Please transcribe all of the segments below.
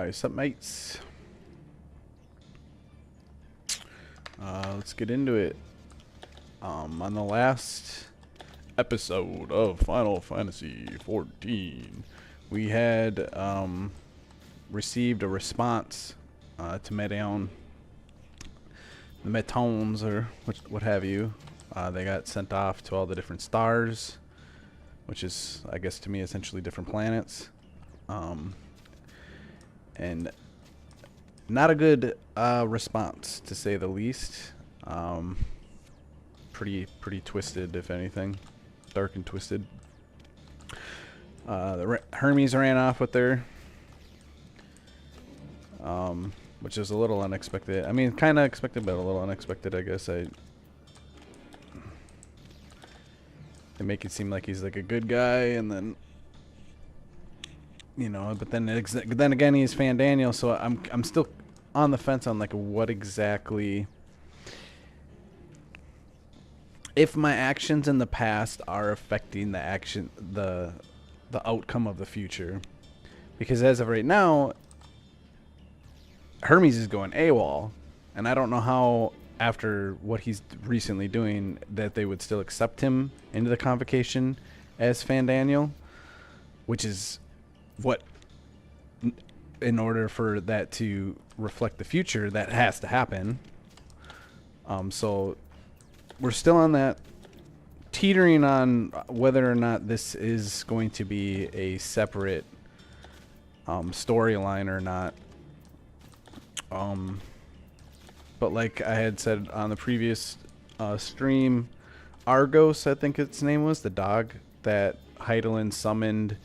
Alright, sup mates? Let's get into it. On the last episode of Final Fantasy XIV, we had received a response to Meteon. The Metones, or what have you. They got sent off to all the different stars, which is, I guess, to me, essentially different planets. And not a good response, to say the least. Pretty twisted, if anything. Dark and twisted. The Hermes ran off with her, which is a little unexpected. I mean, kind of expected, but a little unexpected, I guess. They make it seem like he's like a good guy, and then, you know, but then again, he's Fan Daniel, so I'm still on the fence on like what exactly, if my actions in the past are affecting the outcome of the future. Because as of right now, Hermes is going AWOL, and I don't know how, after what he's recently doing, that they would still accept him into the convocation as Fan Daniel, which is what, in order for that to reflect the future, that has to happen. So we're still on that, teetering on whether or not this is going to be a separate storyline or not. But like I had said on the previous stream, Argos, I think its name was, the dog that Hydaelyn summoned,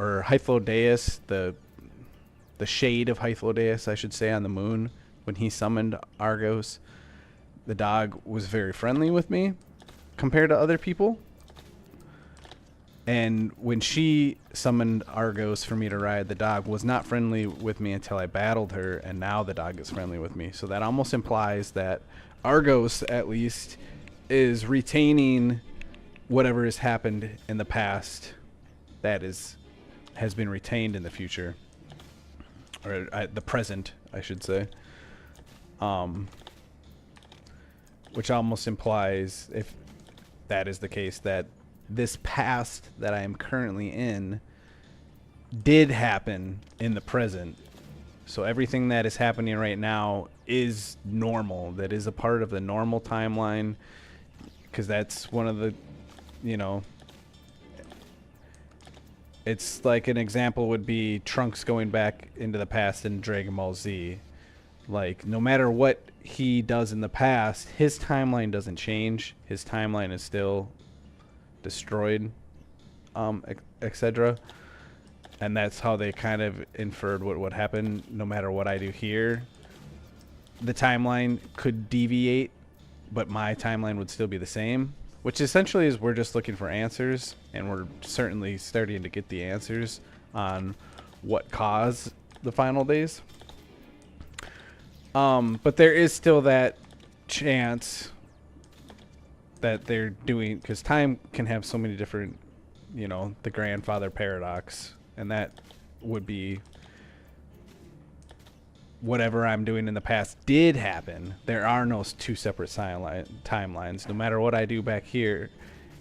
or Hythlodaeus, the shade of Hythlodaeus, I should say, on the moon, when he summoned Argos. The dog was very friendly with me compared to other people. And when she summoned Argos for me to ride, the dog was not friendly with me until I battled her, and now the dog is friendly with me. So that almost implies that Argos, at least, is retaining whatever has happened in the past that has been retained in the future. Or the present, I should say. Which almost implies, if that is the case, that this past that I am currently in did happen in the present. So everything that is happening right now is normal. That is a part of the normal timeline. Because that's one of the, you know, it's like an example would be Trunks going back into the past in Dragon Ball Z. Like, no matter what he does in the past, his timeline doesn't change. His timeline is still destroyed, etc. And that's how they kind of inferred what would happen. No matter what I do here, the timeline could deviate, but my timeline would still be the same. Which essentially is, we're just looking for answers, and we're certainly starting to get the answers on what caused the final days. But there is still that chance that they're doing, because time can have so many different, you know, the grandfather paradox, and that would be whatever I'm doing in the past did happen. There are no two separate timelines. No matter what I do back here,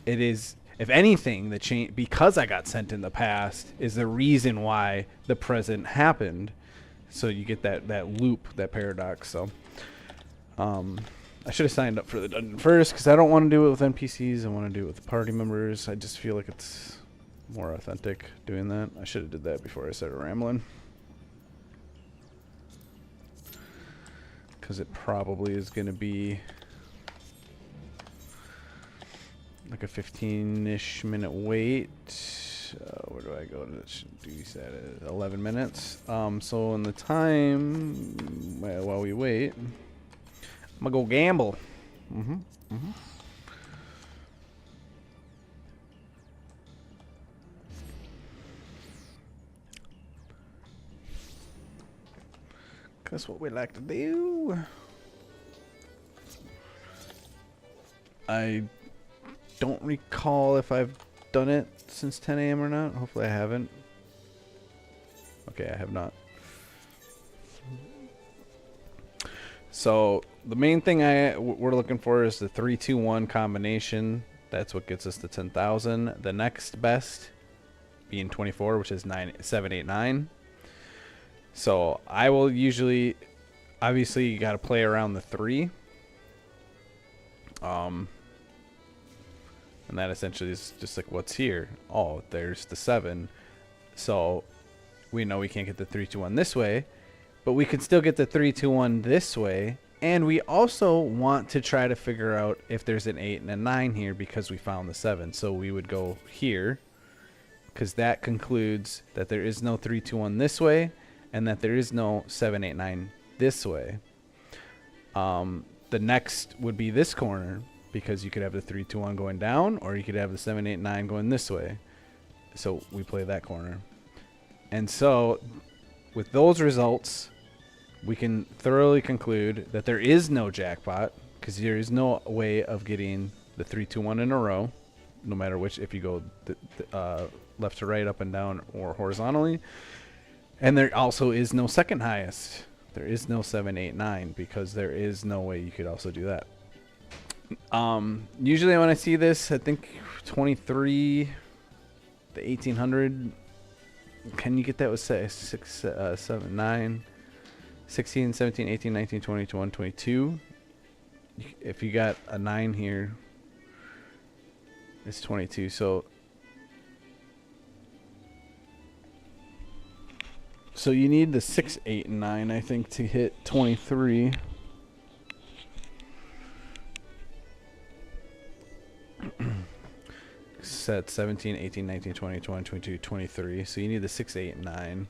it is, if anything, the change, because I got sent in the past, is the reason why the present happened. So you get that loop, that paradox. So I should have signed up for the dungeon first, because I don't want to do it with NPCs. I want to do it with the party members. I just feel like it's more authentic doing that. I should have did that before I started rambling, because it probably is going to be like a 15-ish minute wait. Where do I go to do that at 11 minutes? So in the time while we wait, I'm gonna go gamble. That's what we like to do. I don't recall if I've done it since 10 a.m. or not. Hopefully I haven't. Okay, I have not. So the main thing we're looking for is the 3-2-1 combination. That's what gets us to 10,000. The next best being 24, which is 789. So I will usually, obviously, you got to play around the 3. And that essentially is just like what's here. Oh, there's the 7. So we know we can't get the 3-2-1 this way, but we can still get the 3-2-1 this way. And we also want to try to figure out if there's an 8 and a 9 here because we found the 7. So we would go here because that concludes that there is no 3-2-1 this way and that there is no 7-8-9 this way. The next would be this corner because you could have the 3-2-1 going down or you could have the 7-8-9 going this way. So we play that corner. And so with those results, we can thoroughly conclude that there is no jackpot because there is no way of getting the 3-2-1 in a row, no matter which, if you go left to right, up and down, or horizontally. And there also is no second highest. There is no 7-8-9 because there is no way you could also do that. Usually when I see this, I think 23, the 1800. Can you get that with 6, 7, 9, 16, 17, 18, 19, 20, 21, 22? If you got a 9 here, it's 22. So you need the 6, 8, and 9, I think, to hit 23. Set 17, 18, 19, 20, 21, 22, 23. So you need the 6, 8, and 9.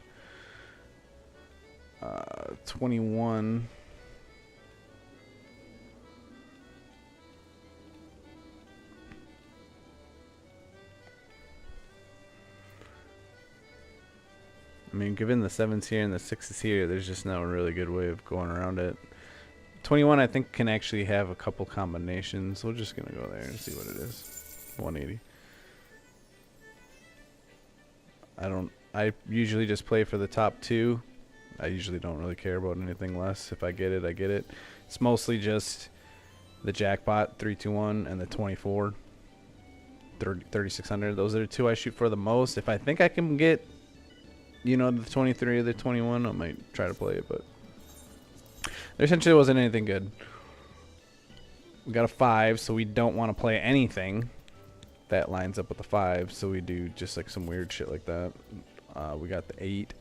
21. I mean, given the 7's here and the 6's here, there's just no really good way of going around it. 21, I think, can actually have a couple combinations. We're just going to go there and see what it is. 180. I usually just play for the top 2. I usually don't really care about anything less. If I get it, I get it. It's mostly just the jackpot, 3-2-1, and the 24, 3600. Those are the 2 I shoot for the most. If I think I can get, you know, the 23 or the 21, I might try to play it, but there essentially wasn't anything good. We got a 5, so we don't want to play anything that lines up with the 5, so we do just like some weird shit like that. We got the 8.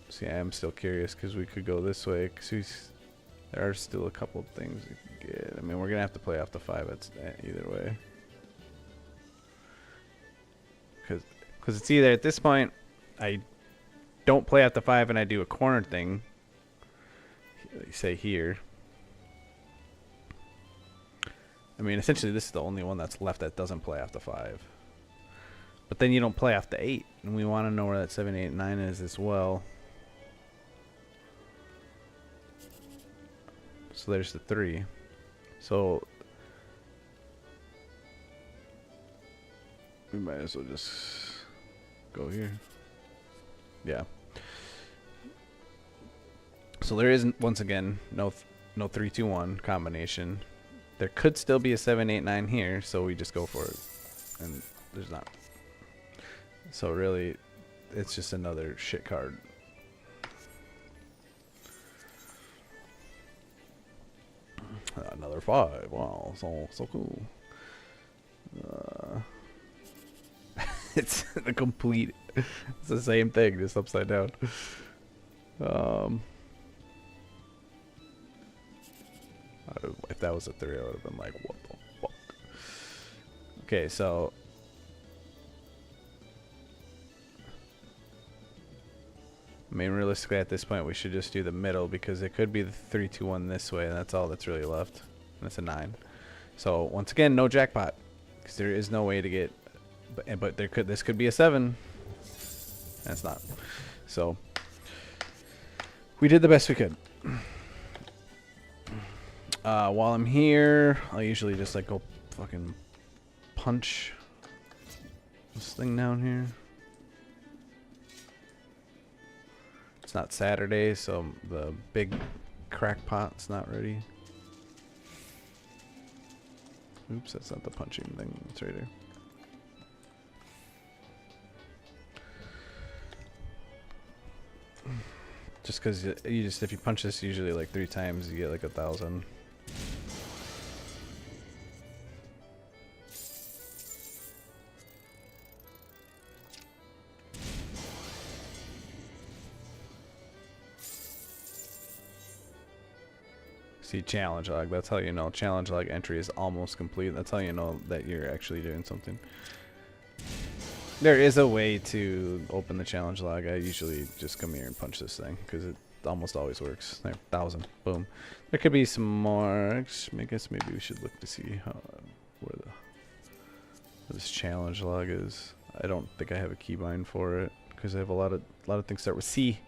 See, I am still curious because we could go this way because there are still a couple of things we can get. I mean, we're gonna have to play off the 5 either way, because it's either at this point I don't play off the 5 and I do a corner thing, say here. I mean, essentially this is the only one that's left that doesn't play off the 5. But then you don't play off the 8, and we want to know where that 7, 8, 9 is as well. So there's the 3. So we might as well just go here. Yeah. So there isn't, once again, no 3-2-1 combination. There could still be a 7, 8, 9 here, so we just go for it. And there's not. So really, it's just another shit card. Another 5. Wow, so cool. It's the complete. It's the same thing, just upside down. If that was a 3, I would have been like, what the fuck? Okay, so I mean, realistically, at this point, we should just do the middle because it could be the 3-2-1 this way, and that's all that's really left. And that's a 9. So once again, no jackpot because there is no way to get. But this could be a 7. And it's not. So we did the best we could. While I'm here, I'll usually just like go fucking punch this thing down here. not Saturday, so the big crackpot's not ready. Oops, that's not the punching thing. It's right here. Just because if you punch this usually like 3 times, you get like 1,000. See, challenge log. That's how you know challenge log entry is almost complete. That's how you know that you're actually doing something. There is a way to open the challenge log. I usually just come here and punch this thing because it almost always works. There, 1,000. Boom. There could be some more. I guess maybe we should look to see how where this challenge log is. I don't think I have a keybind for it because I have a lot of things start with C.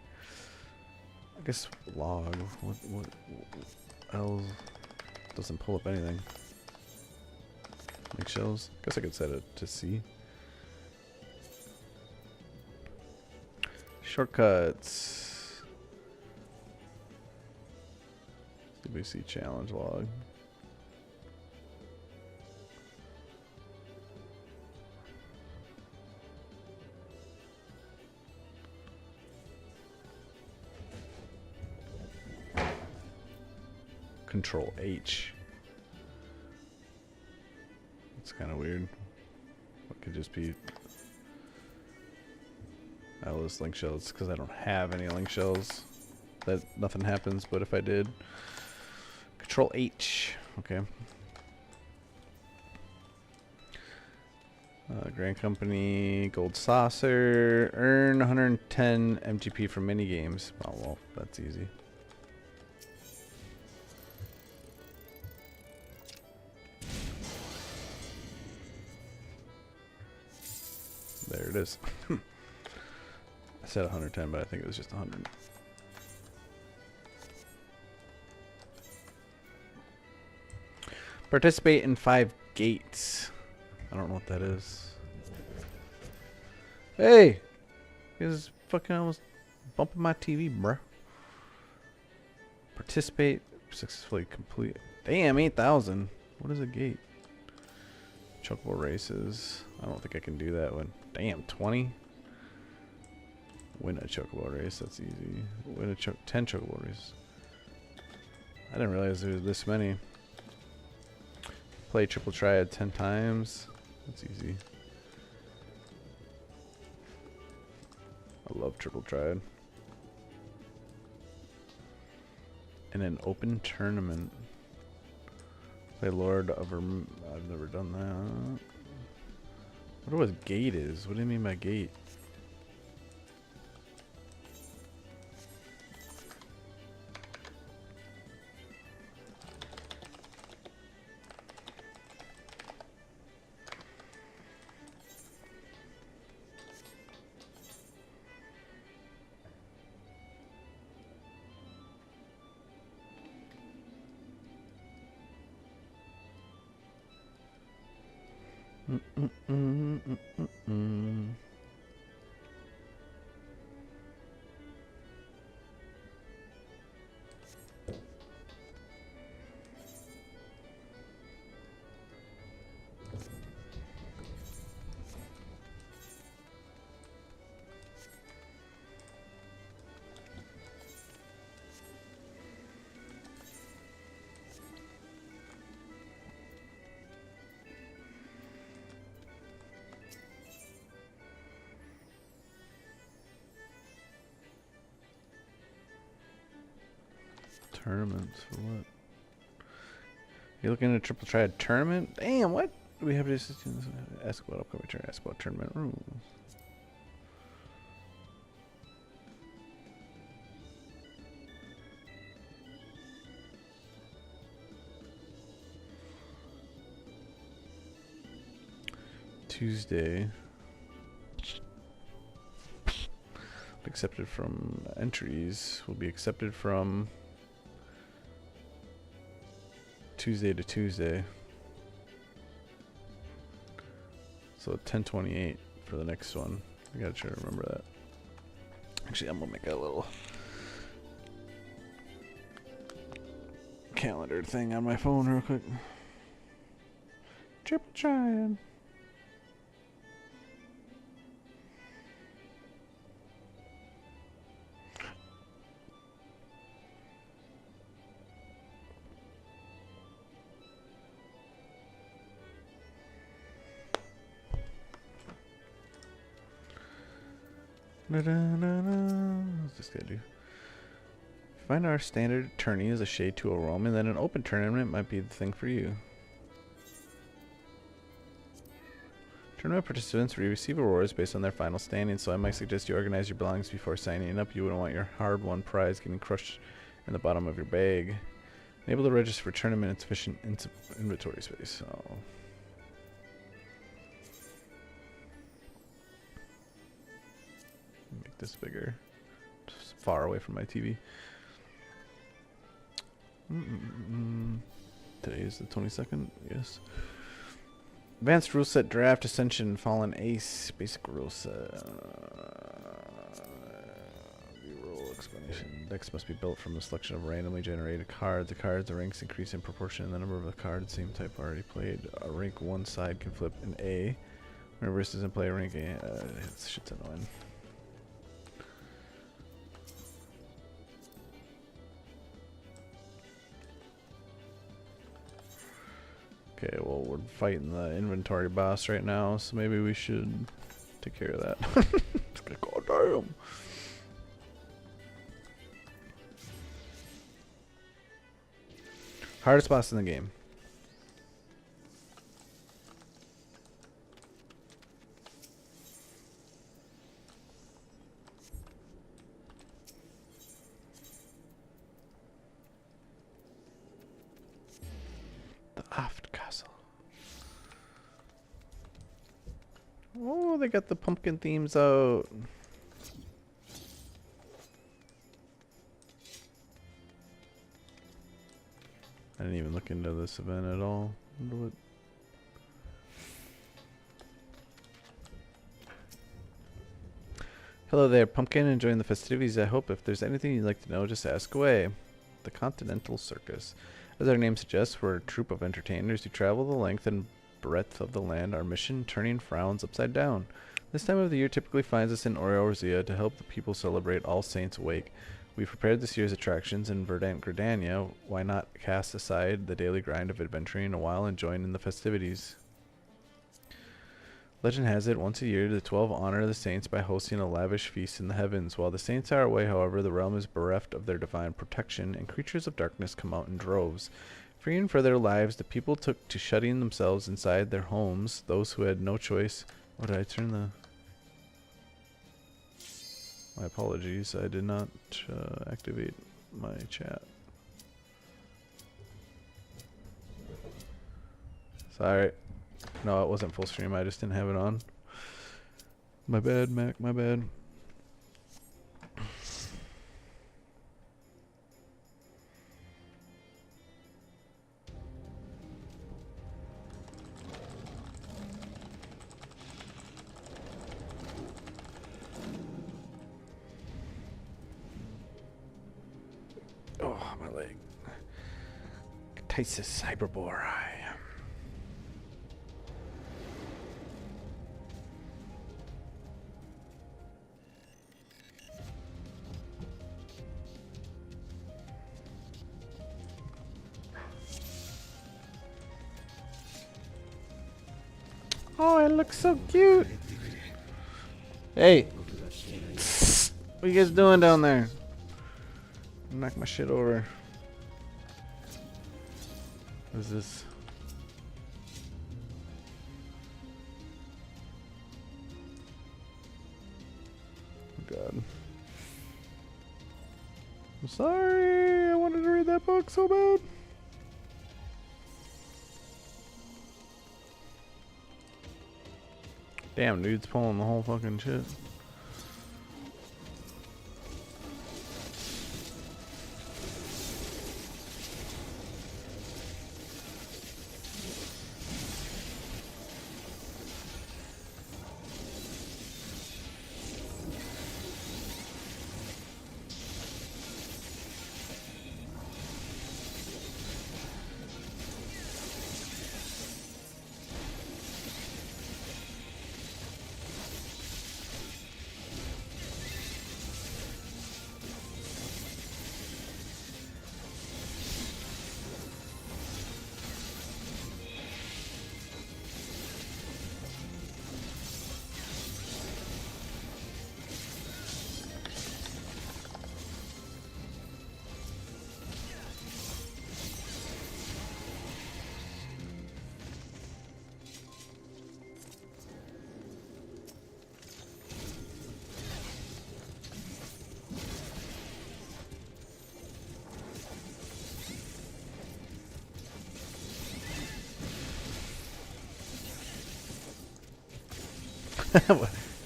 I guess log. What L doesn't pull up anything. Like shells. Guess I could set it to C. Shortcuts. CBC challenge log. Control H. It's kind of weird. What could just be L is link shells because I don't have any link shells. That nothing happens, but if I did, Control H. Okay. Grand Company, Gold Saucer, earn 110 MGP from mini games. Oh well, that's easy. There it is. I said 110, but I think it was just 100. Participate in 5 gates. I don't know what that is. Hey! This is fucking almost bumping my TV, bruh. Participate. Successfully complete. Damn, 8,000. What is a gate? Chocobo races. I don't think I can do that one. Damn, 20? Win a chocobo race. That's easy. Win a 10 chocobo races. I didn't realize there was this many. Play triple triad 10 times. That's easy. I love triple triad. In an open tournament. Play Lord of I've never done that. I wonder what gate is. What do you mean by gate? Tournaments for what? You looking at a triple triad tournament? Damn, what? Do we have to ask about upcoming tournament? Ask about tournament rules. Tuesday. Accepted from entries will be accepted from Tuesday to Tuesday. So 10/28 for the next one. I gotta try to remember that. Actually, I'm gonna make a little calendar thing on my phone real quick. Triple trying. What's this guy do? Find our standard tourney is a shade to a Roman, then an open tournament might be the thing for you. Tournament participants receive awards based on their final standing, so I might suggest you organize your belongings before signing up. You wouldn't want your hard-won prize getting crushed in the bottom of your bag. Enable to register for tournament insufficient inventory space. So. Make this bigger. Just far away from my TV. Today is the 22nd. Yes. Advanced rule set draft ascension fallen ace basic rule set. Rule explanation. Decks must be built from a selection of randomly generated cards. The cards, the ranks increase in proportion to the number of the cards same type already played. A rank one side can flip an A. Whenever this doesn't play a rank A, this shit's annoying. Okay, well, we're fighting the inventory boss right now, so maybe we should take care of that. God damn. Hardest boss in the game. The Aft Castle. Oh, they got the pumpkin themes out. I didn't even look into this event at all. What? Hello there, Pumpkin. Enjoying the festivities, I hope. If there's anything you'd like to know, just ask away. The Continental Circus. As our name suggests, we're a troupe of entertainers who travel the length and breadth of the land. Our mission, turning frowns upside down. This time of the year typically finds us in Oriorzia to help the people celebrate All Saints' Wake. We've prepared this year's attractions in Verdant Gridania. Why not cast aside the daily grind of adventuring a while and join in the festivities? Legend has it, once a year, the 12 honor the saints by hosting a lavish feast in the heavens. While the saints are away, however, the realm is bereft of their divine protection, and creatures of darkness come out in droves. Fearing for their lives, the people took to shutting themselves inside their homes. Those who had no choice... Oh, did I turn the... My apologies, I did not activate my chat. Sorry. No, it wasn't full stream, I just didn't have it on. My bad, Mac, my bad. Oh, my leg. Tisis Cyberbore. Oh, it looks so cute. Hey. What you guys doing down there? Knock my shit over. What is this? Oh God. I'm sorry. I wanted to read that book so bad. Damn, dude's pulling the whole fucking shit.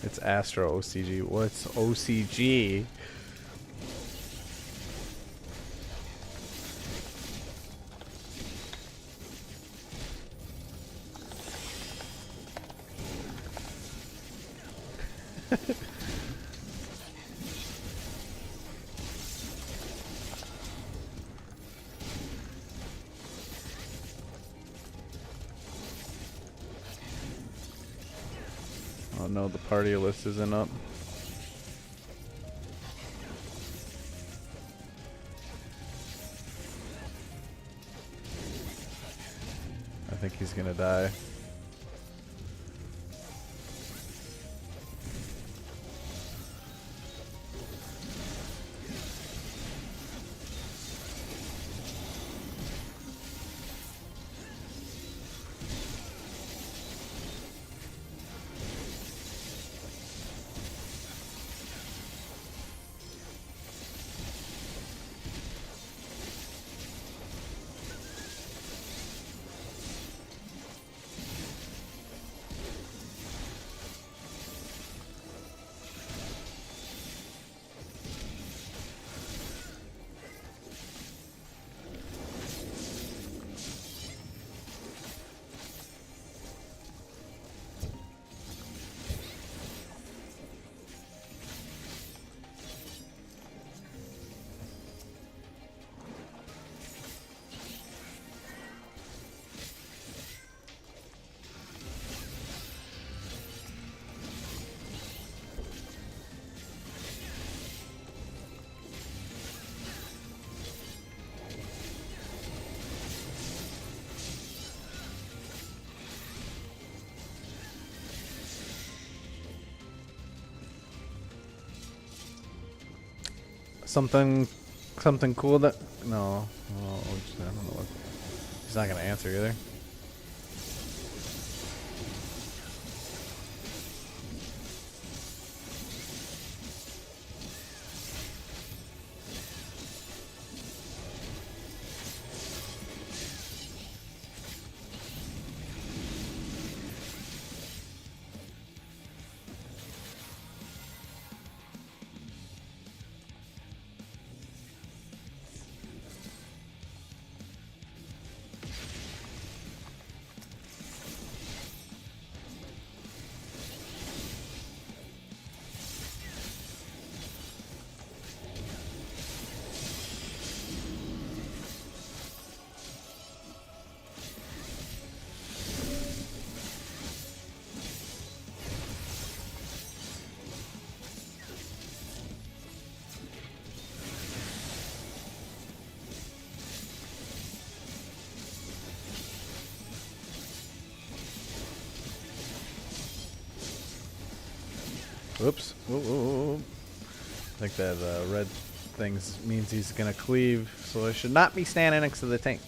It's Astro OCG. What's OCG? Oh no, the party list isn't up. I think he's gonna die. Something cool that no, oh, I don't know what. He's not gonna answer either. Oops. Whoa. I think that red thing means he's gonna cleave, so I should not be standing next to the tank.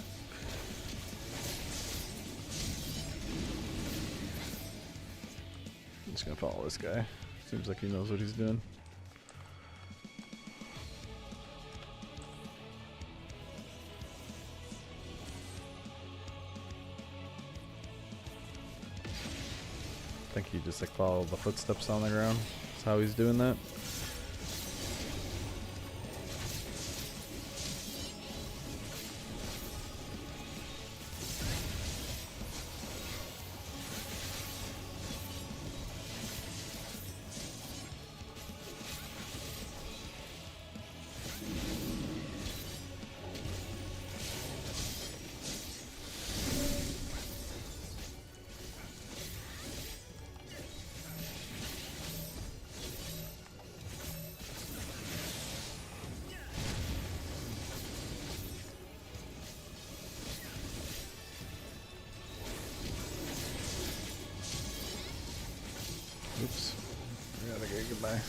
I'm just gonna follow this guy. Seems like he knows what he's doing. I think he just like followed the footsteps on the ground. That's how he's doing that. Oops. I gotta get goodbye.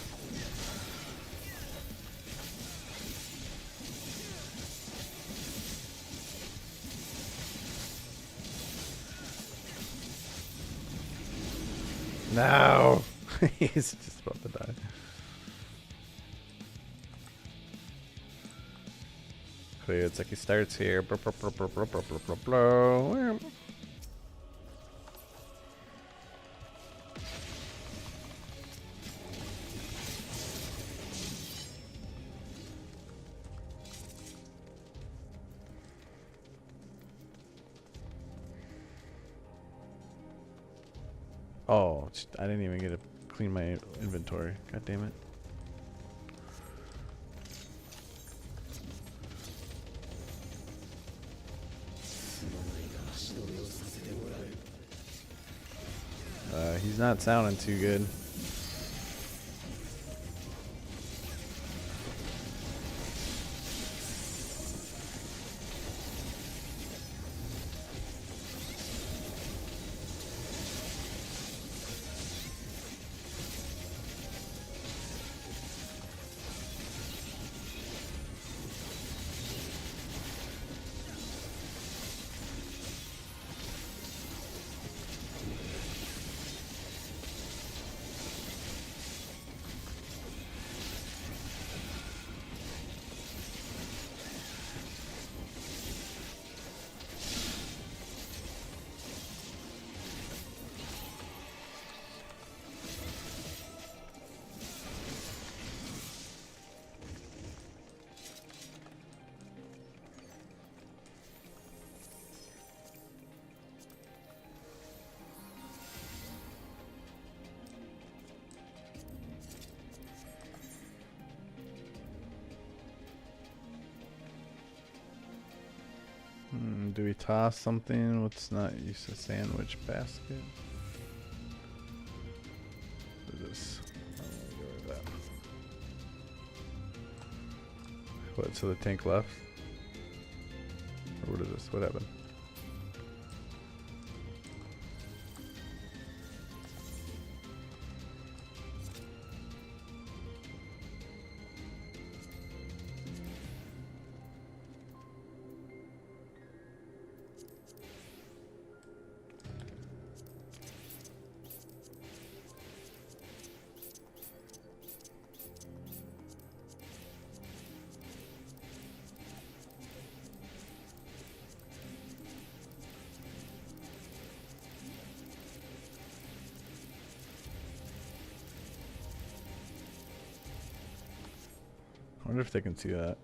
No! He's just about to die. Okay, it's like he starts here. Oh, I didn't even get to clean my inventory. God damn it. He's not sounding too good. Do we toss something? What's not use a sandwich basket? What is this? I'm gonna go with that. What? So the tank left? Or what is this? What happened? I wonder if they can see that.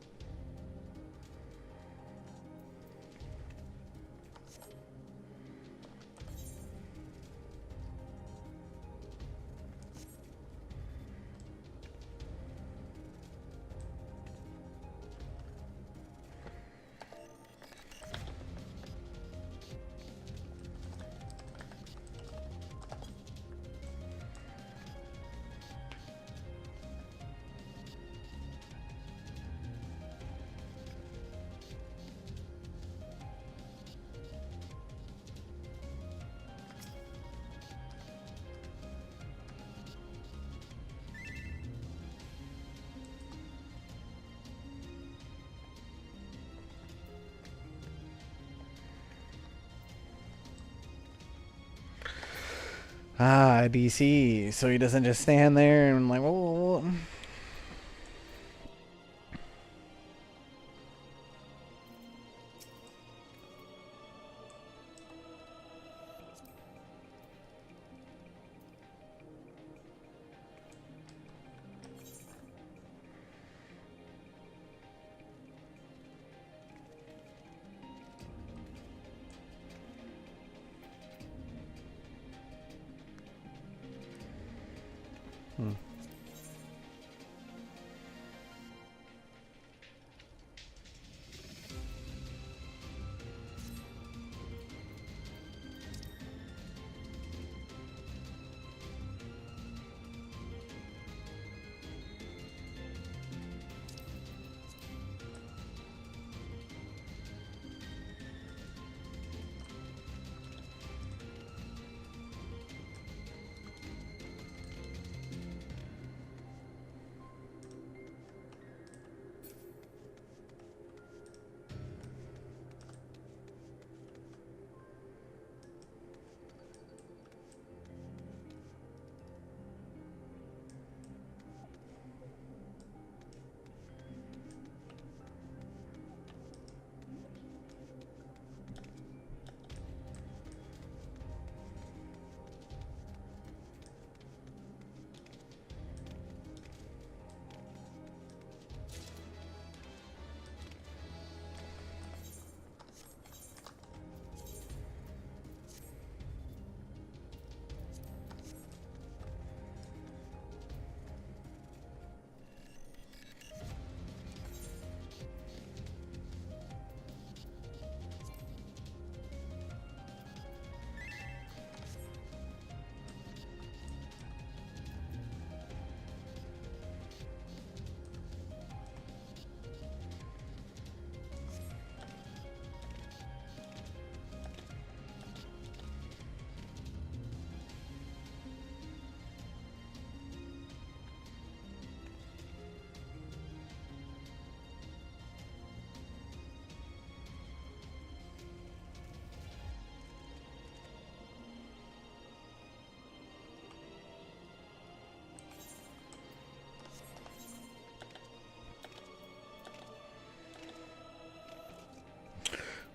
Ah, DC. So he doesn't just stand there and like, oh. Hmm.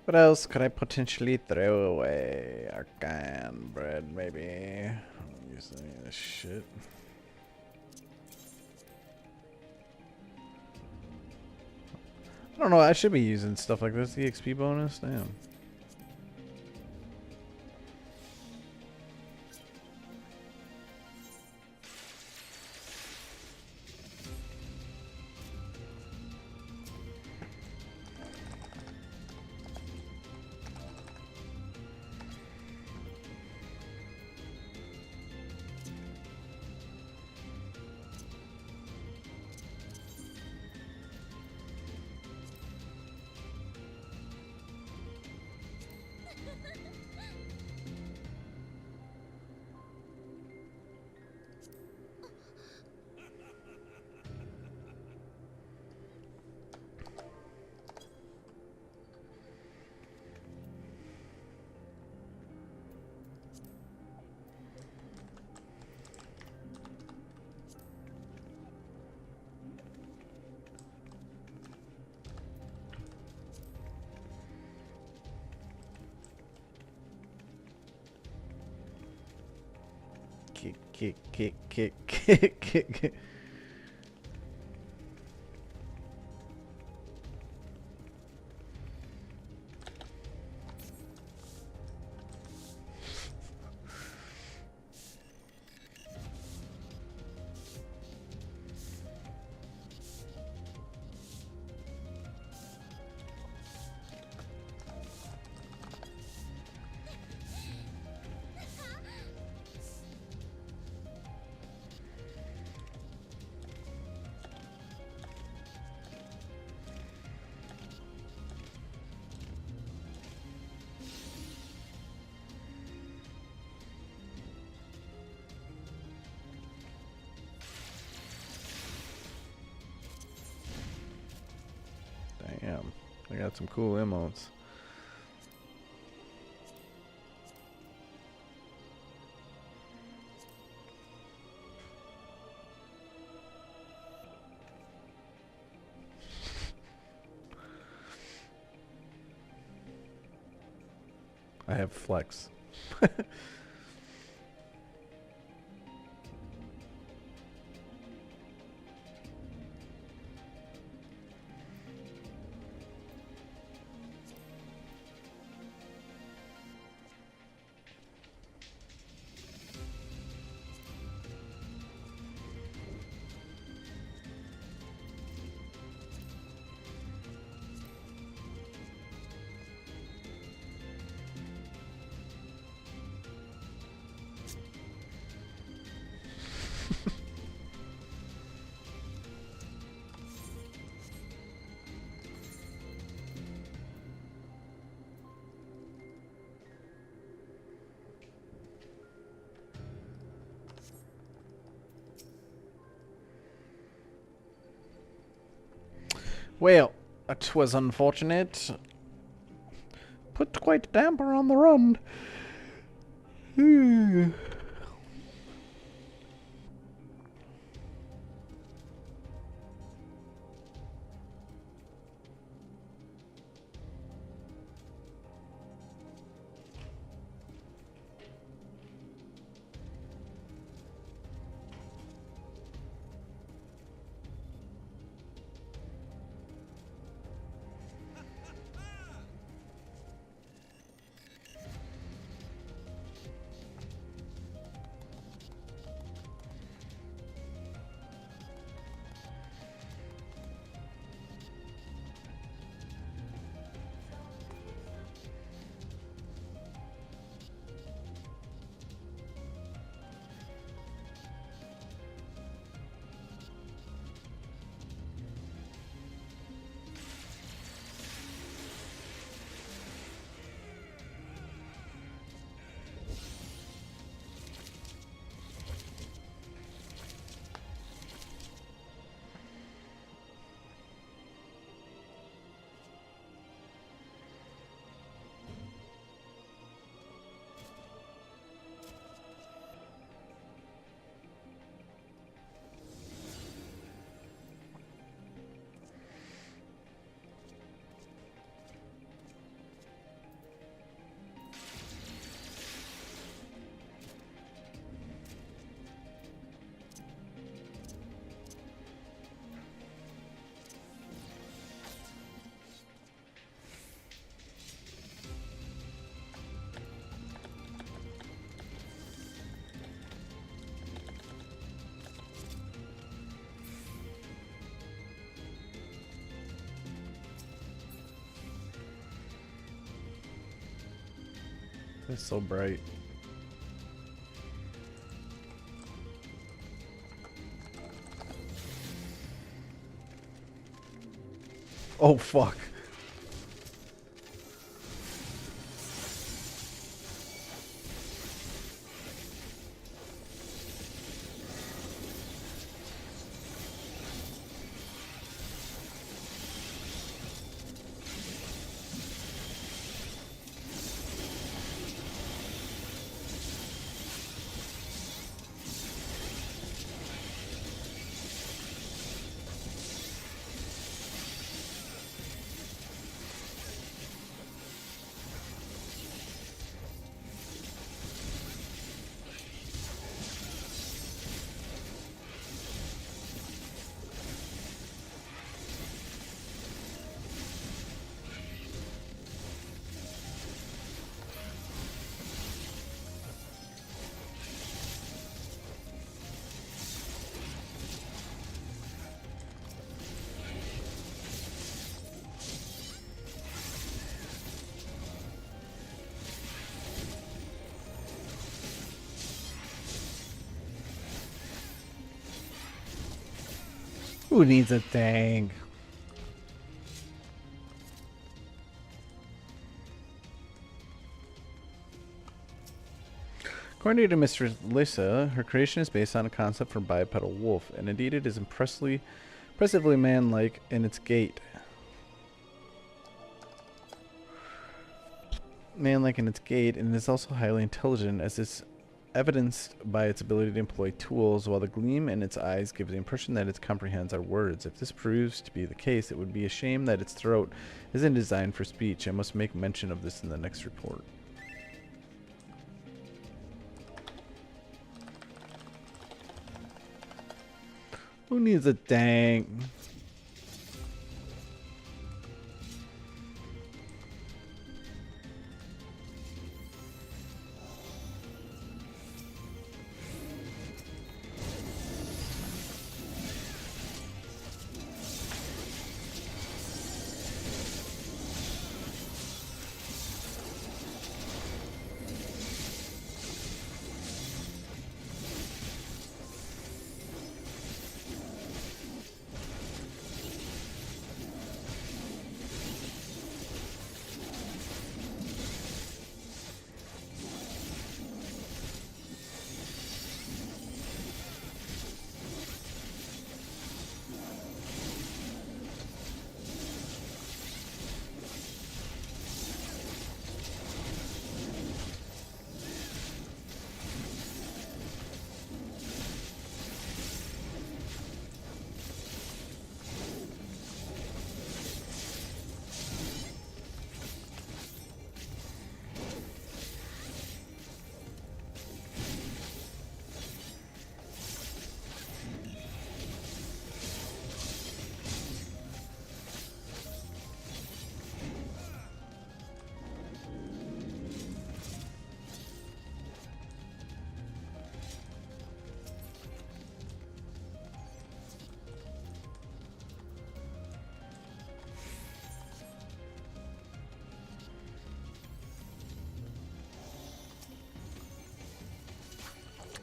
What else could I potentially throw away? Arcan bread, maybe. I'm using any of this shit. I don't know. I should be using stuff like this. The XP bonus. Damn. Kick. Damn, I got some cool emotes. I have flex. Well, that was unfortunate. Put quite a damper on the run. It's so bright. Oh, fuck. Who needs a thing? According to Mistress Lissa, her creation is based on a concept from bipedal wolf, and indeed it is impressively man-like in its gait. Man-like in its gait, and it is also highly intelligent, as is evidenced by its ability to employ tools, while the gleam in its eyes gives the impression that it comprehends our words. If this proves to be the case, it would be a shame that its throat isn't designed for speech. I must make mention of this in the next report. Who needs a tank?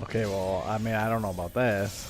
Okay, well, I mean, I don't know about this.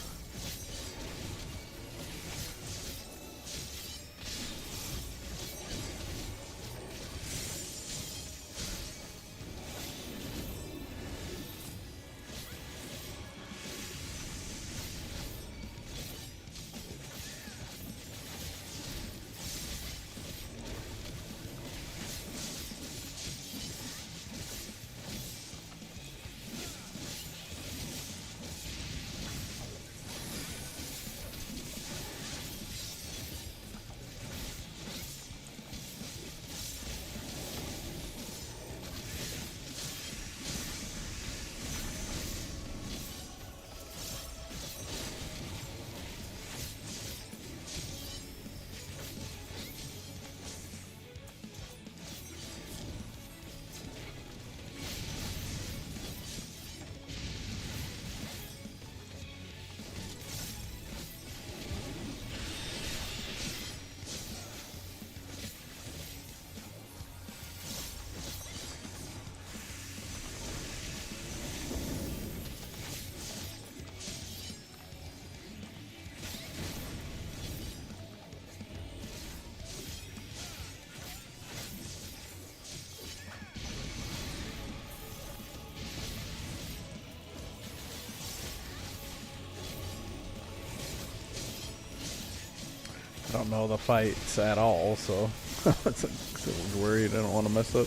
I don't know the fights at all, so it's worried. I don't want to mess up.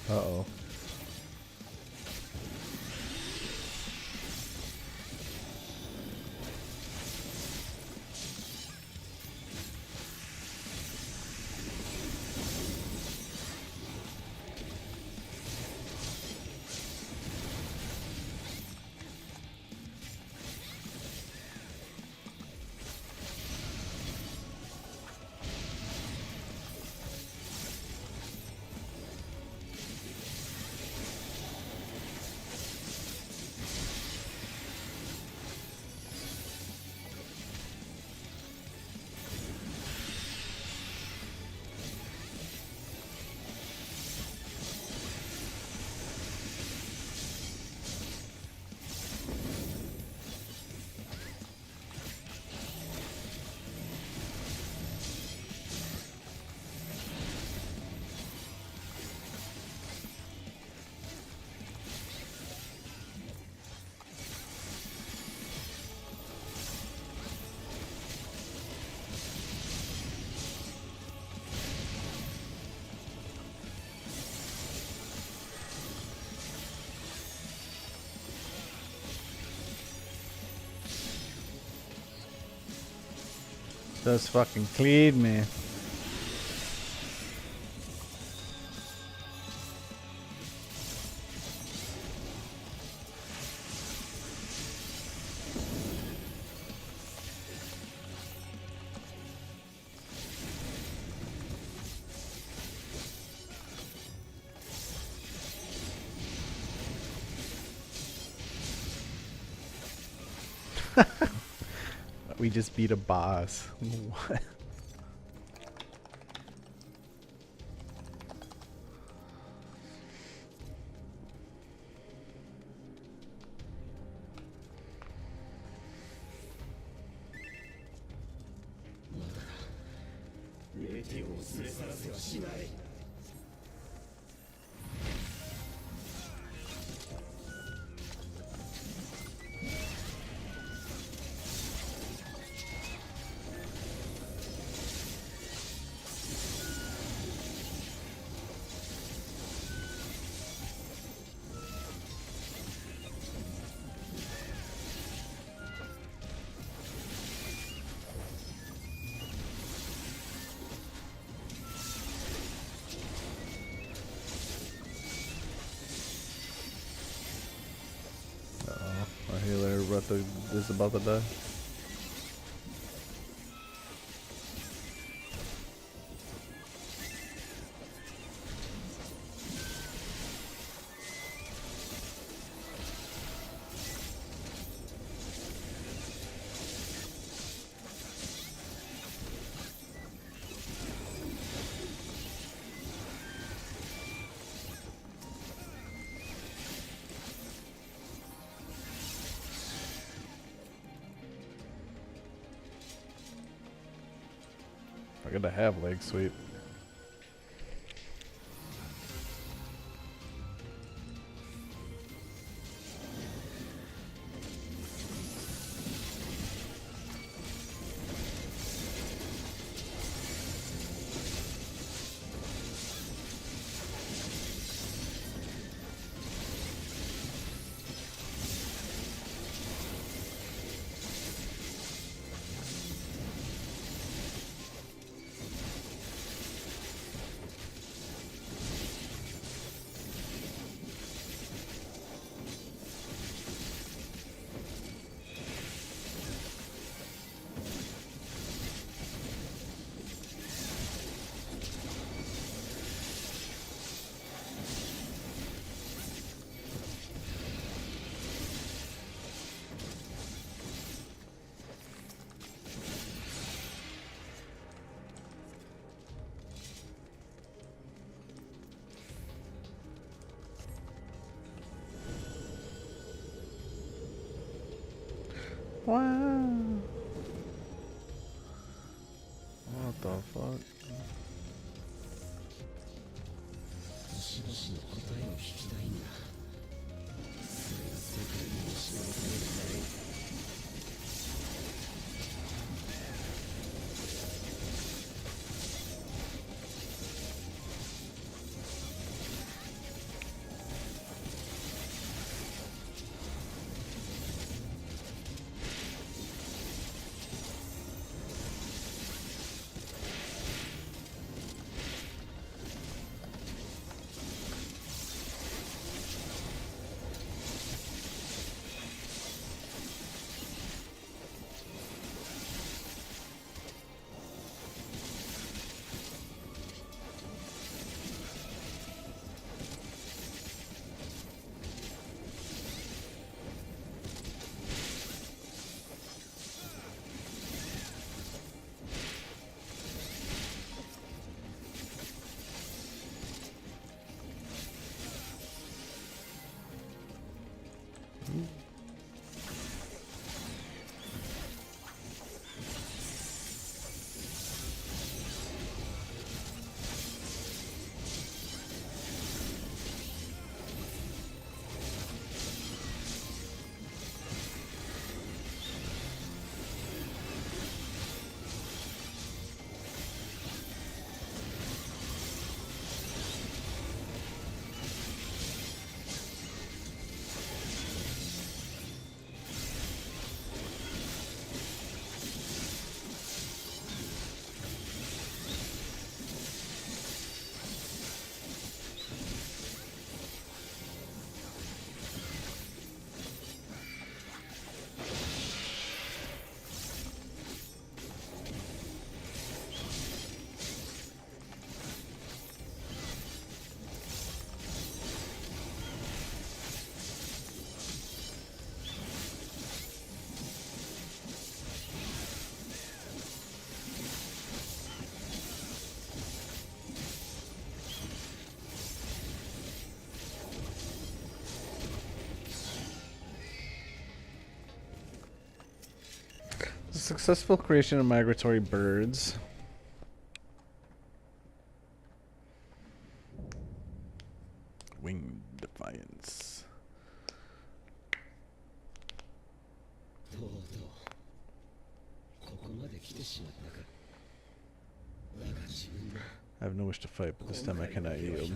Uh-oh. Just fucking clean me. We just beat a boss. What? Our healer is about to die. I gotta have leg sweep. Wow. What the fuck? Successful creation of migratory birds. Winged Defiance. I have no wish to fight, but this time I cannot yield.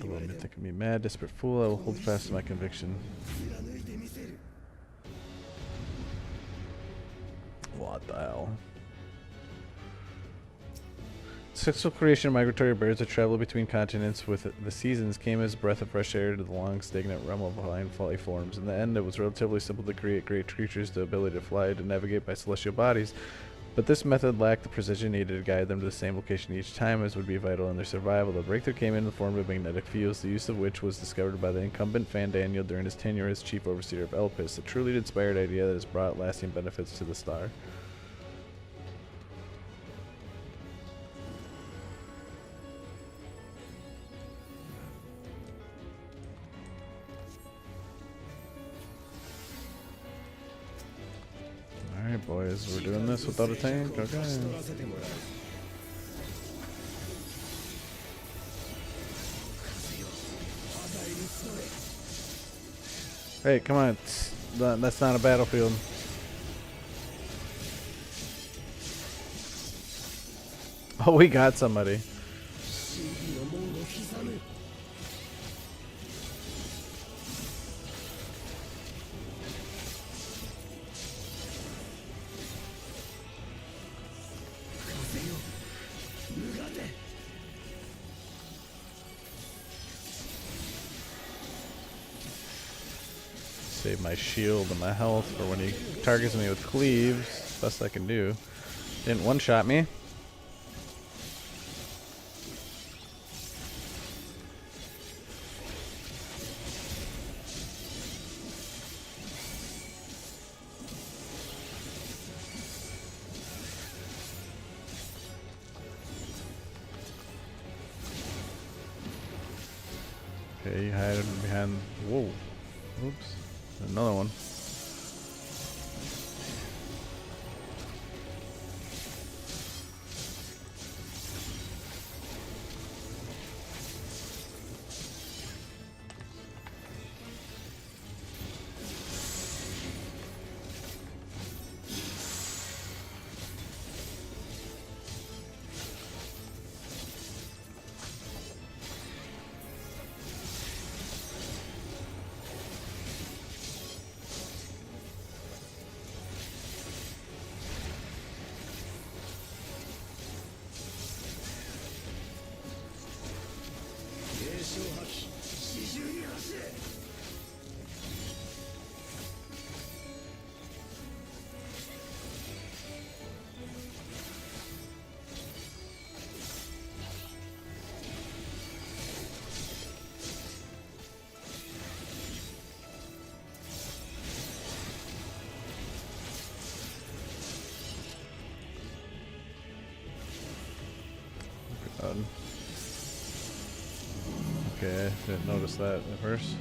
Although Mythic can be mad, desperate fool, I will hold fast to my conviction. What the hell? Successful creation of migratory birds that travel between continents with the seasons came as a breath of fresh air to the long stagnant realm of flying forms. In the end, it was relatively simple to create great creatures, the ability to fly, to navigate by celestial bodies, but this method lacked the precision needed to guide them to the same location each time, as would be vital in their survival. The breakthrough came in the form of magnetic fields, the use of which was discovered by the incumbent Fan Daniel during his tenure as chief overseer of Elpis, a truly inspired idea that has brought lasting benefits to the star. Alright boys, we're doing this without a tank? Okay. Hey, come on. That's not a battlefield. Oh, we got somebody. Save my shield and my health for when he targets me with cleaves. Best I can do. Didn't one-shot me. Okay, you hide behind. Whoa. Oops. Another one. Okay, didn't notice that at first.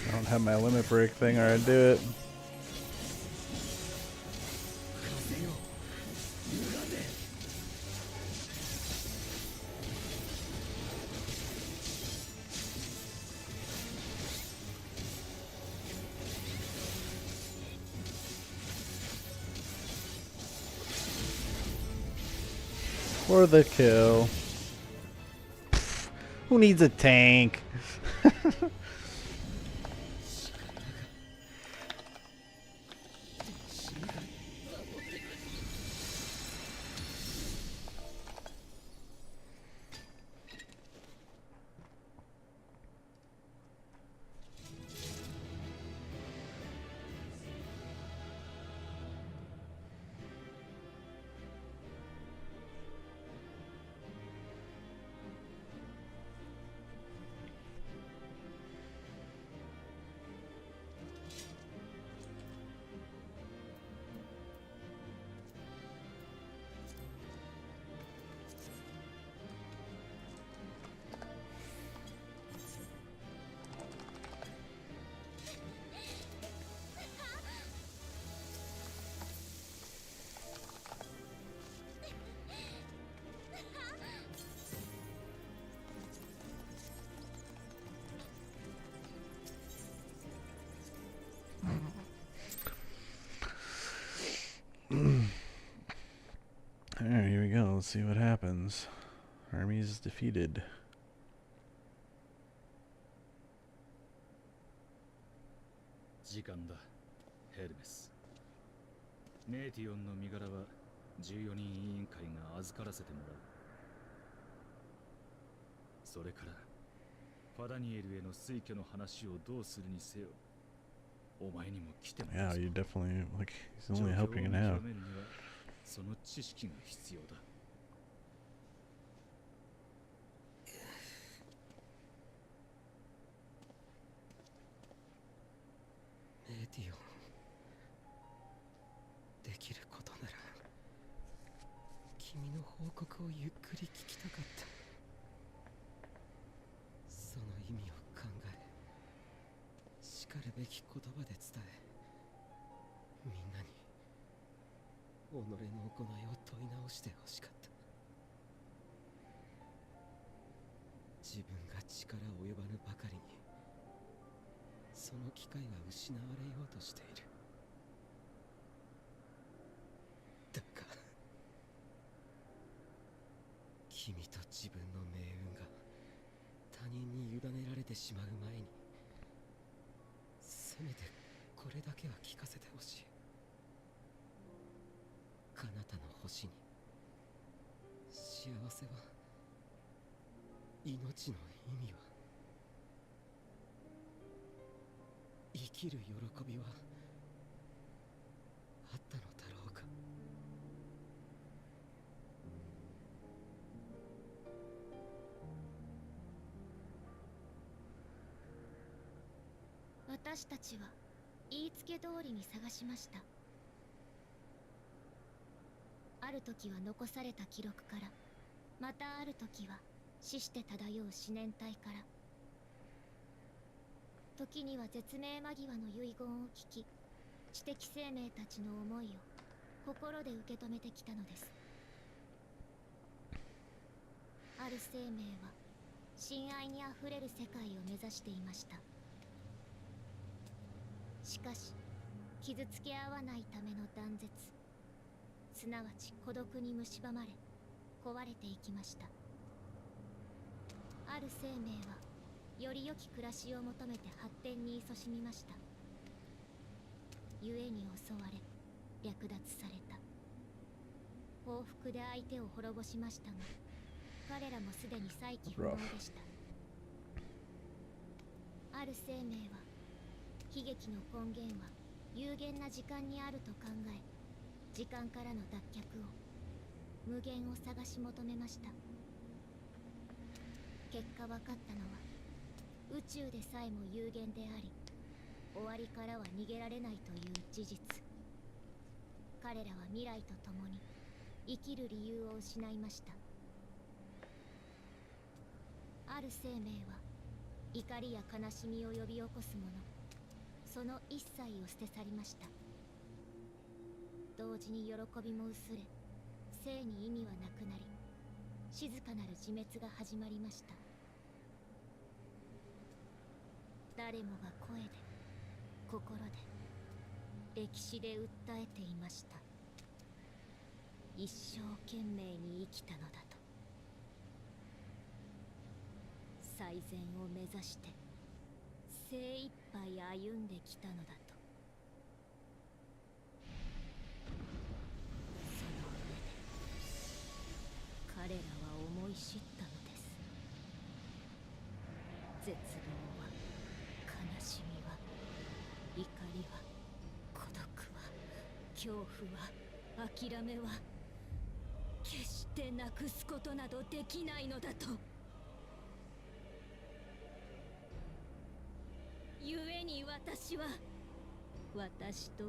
I don't have my limit break thing, or I'd do it. For the kill. Who needs a tank? let's see what happens. Hermes defeated. 時間だ、ヘルメス。ネーティオンの身柄は14人委員会が預からせてもらう。それからファダニエルへの推挙の話をどうするにせよ、お前にも来てもらう。Yeah, you definitely like he's only helping an out. その知識が必要だ。ネーティオン、できることなら君の報告をゆっくり聞きたかった。その意味を考え、しかるべき言葉で伝え、みんなに己の行いを問い直してほしかった。自分が力及ばぬばかりにその機会は失われようとしている。だが君と自分の命運が他人に委ねられてしまう前に、せめてこれだけは聞かせてほしい。彼方の星に幸せは、命の意味は、生きる喜びはあったのだろうか。私たちは言いつけ通りに探しました。ある時は残された記録から、またある時は死して漂う思念体から、時には絶命間際の遺言を聞き、知的生命たちの思いを心で受け止めてきたのです。ある生命は親愛にあふれる世界を目指していました。しかし傷つけ合わないための断絶、すなわち孤独に蝕まれ壊れていきました。ある生命はより良き暮らしを求めて発展に勤しみました。故に襲われ略奪された。報復で相手を滅ぼしましたが、彼らもすでに再起不能でした。ある生命は悲劇の根源は有限な時間にあると考え、時間からの脱却を、無限を探し求めました。結果分かったのは、宇宙でさえも有限であり、終わりからは逃げられないという事実。彼らは未来と共に生きる理由を失いました。ある生命は怒りや悲しみを呼び起こすもの、その一切を捨て去りました。同時に喜びも薄れ、生に意味はなくなり、静かなる自滅が始まりました。誰もが声で、心で、歴史で訴えていました。一生懸命に生きたのだと。最善を目指して精一杯歩んできたのだと。その上で彼らは思い知ったのです。絶望は、悲しみは、怒りは、孤独は、恐怖は、諦めは、決してなくすことなどできないのだと。故に私は、私と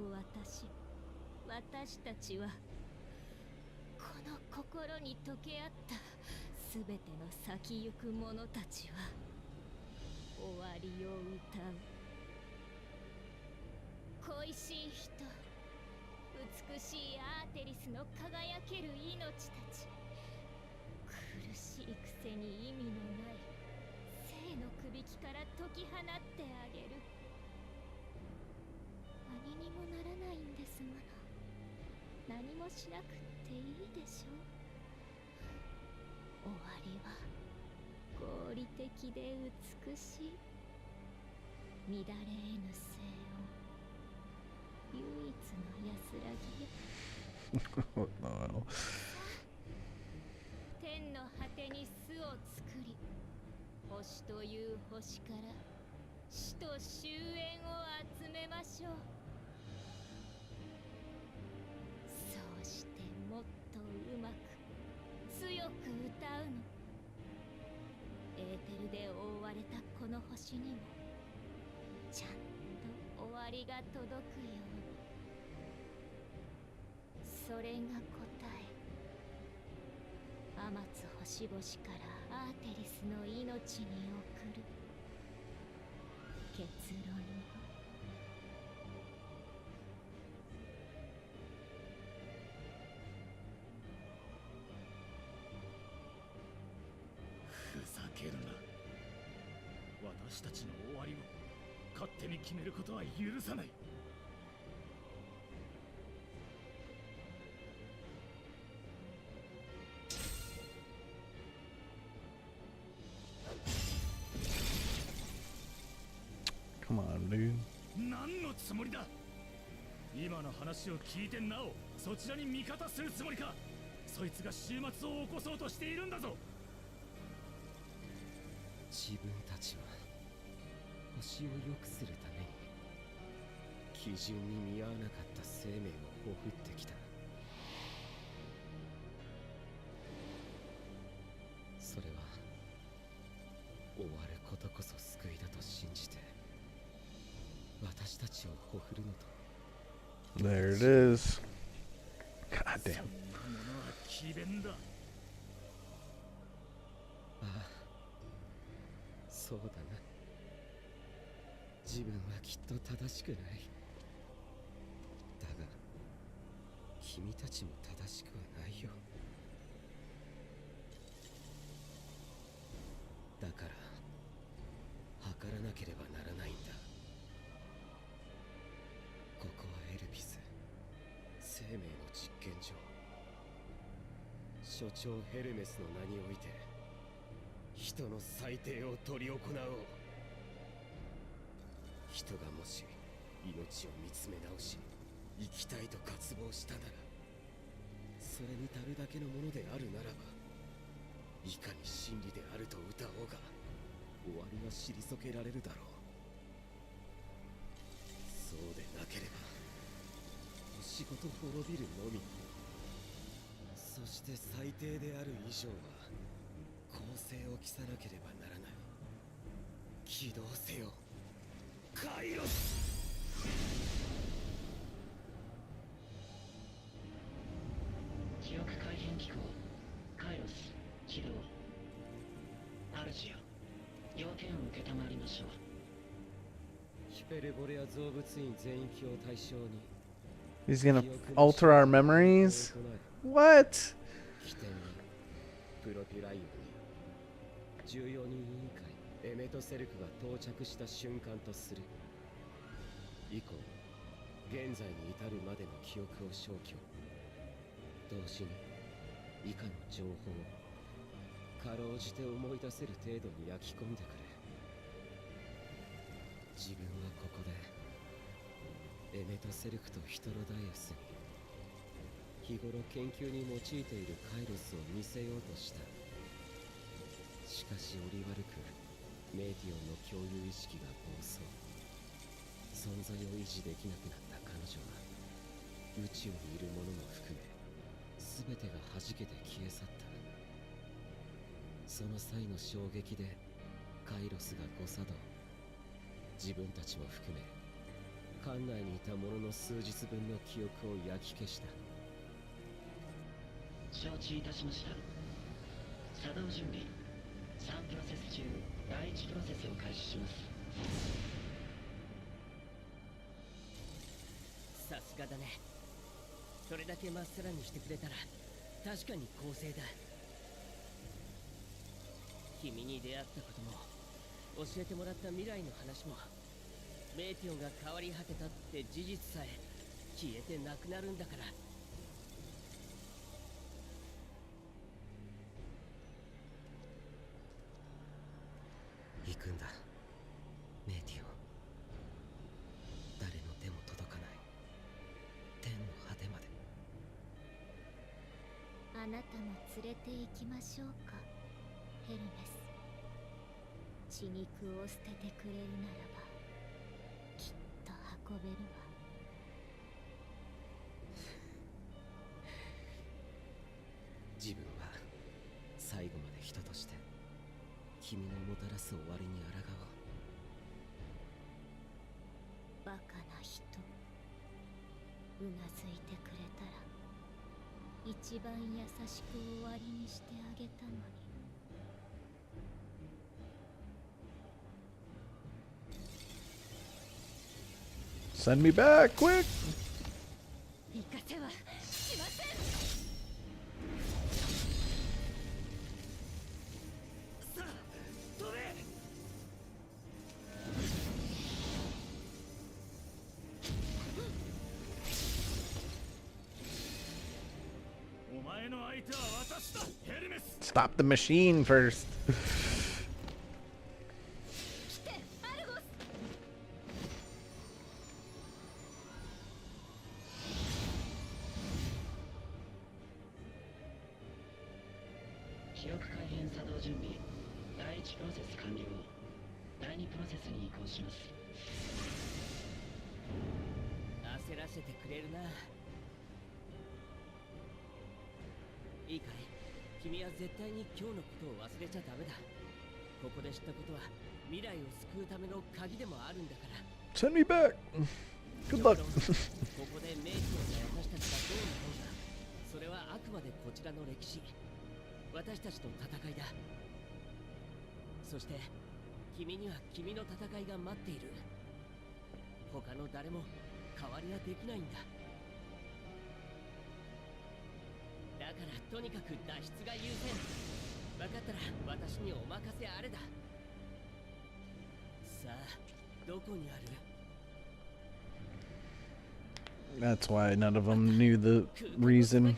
私たちは、この心に溶け合ったすべての先行く者たちは、終わりを歌う。恋しい人、美しいアーテリスの輝ける命たち、苦しいくせに意味のない生のくびきから解き放ってあげる。何にもならないんですもの。何もしなくっていいでしょ。終わりは合理的で美しい。乱れ得ぬ生を唯一の安らぎよ。 No. 天の果てに巣を作り、星という星から死と終焉を集めましょう。そうしてもっとうまく強く歌うの。エーテルで覆われたこの星にもちゃんと終わりが届くように。それが答え。天津星々からアーテリスの命に送る結論よ。ふざけるな。私たちの終わりを勝手に決めることは許さない。Come on, dude. 何のつもりだ。今の話を聞いてなおそちらに味方するつもりか。そいつが終末を起こそうとしているんだぞ。自分たちは星を良くするために基準に見合わなかった生命をほふってきた。それは終わることこそ救いだと信じて私たちをほふるのと。 There it is. God damn. そんなものは詭弁だ。ああ、そうだな。自分はきっと正しくない。だが君たちも正しくはないよ。だから測らなければならないんだ。ここはエルピス、生命の実験場。所長ヘルメスの名において人の裁定を執り行おう。人がもし命を見つめ直し生きたいと渇望したなら、それに足るだけのものであるならば、いかに真理であると謳おうが終わりは退けられるだろう。そうでなければ星ごと滅びるのみ。そして最低である以上は公正を期さなければならない。起動せよカイロス。記憶改変機構カイロス起動。主よ、要件を承りましょう。ヒペルボレア造物院全域を対象に He's gonna alter our memories? What? 起点にプロピュライオに14人委員会エメトセルクが到着した瞬間とする。以降現在に至るまでの記憶を消去。同時に以下の情報をかろうじて思い出せる程度に焼き込んでくれ。自分はここでエメトセルクとヒトロダイアスに日頃研究に用いているカイロスを見せようとした。しかし折悪くメイティオンの共有意識が暴走。存在を維持できなくなった彼女は宇宙にいるものも含め全てが弾けて消え去った。その際の衝撃でカイロスが誤作動。自分たちも含め館内にいた者の数日分の記憶を焼き消した。承知いたしました。作動準備。3プロセス中第1プロセスを開始します。さすがだね。それだけまっさらにしてくれたら確かに公正だ。君に出会ったことも教えてもらった未来の話も、メイティオンが変わり果てたって事実さえ消えてなくなるんだから。あなたも連れて行きましょうか、ヘルメス。血肉を捨ててくれるならばきっと運べるわ。自分は最後まで人として君のもたらす終わりに抗おう。バカな人。うなずいてくれたら一番優しく終わりにしてあげたのに。Send me back, quick! 行かせはしません。さあ飛べ。お前の相手は私だ、ヘルメス。 Stop the machine first. 来て、アルゴス。記憶改変作動準備。第1プロセス完了。第2プロセスに移行します。焦らせてくれるな。いいかい、君は絶対に今日のことを忘れちゃダメだ。ここで知ったことは未来を救うための鍵でもあるんだから。 Send me back. Good luck. ここでメイトや私たちがどうなろうが、それはあくまでこちらの歴史、私たちの戦いだ。そして君には君の戦いが待っている。他の誰も代わりはできないんだ。だからとにかく脱出が優先。分かったら私にお任せあれだ。さあどこにある？ That's why none of them knew the reason.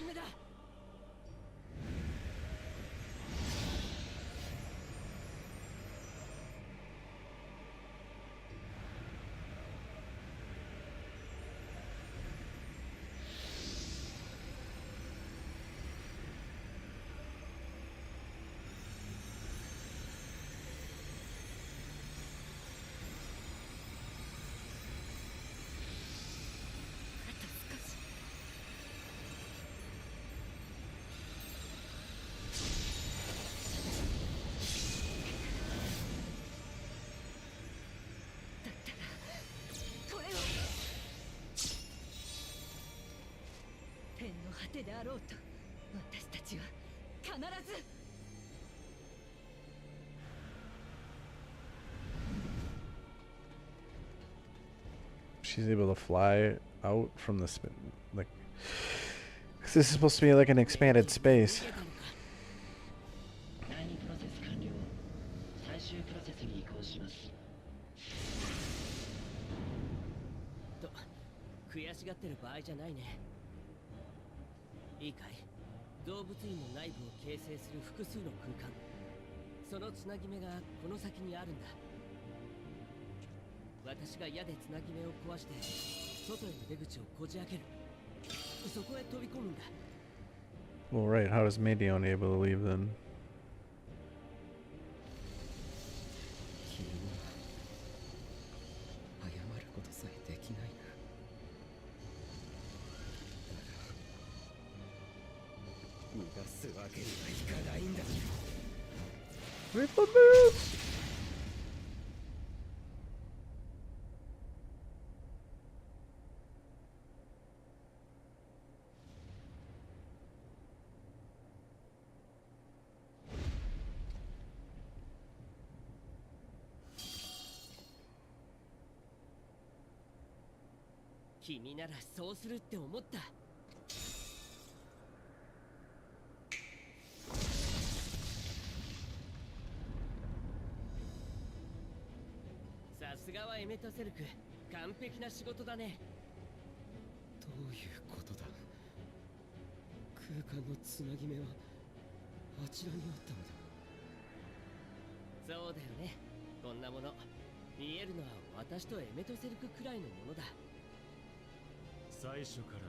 天の果てであろうと私たちは必ず。 She's able to fly out from the like. 'Cause this is supposed to be like an expanded space. 第2プロセス完了。最終プロセスに移行します。と悔しがってる場合じゃないね。いいかい、動物園の内部を形成する複数の空間、そのつなぎ目がこの先にあるんだ。私が矢でつなぎ目を壊して外への出口をこじ開ける。そこへ飛び込むんだ。 Well, right. How is Medion able to leave then? 君には謝ることさえできないな。だが逃がすわけにはいかないんだ。 Wait for this. 君ならそうするって思った。さすがはエメタセルク、完璧な仕事だね。どういうことだ。空間のつなぎ目はあちらにあったのだ。そうだよね。こんなもの見えるのは私とエメトセルクくらいのものだ。最初から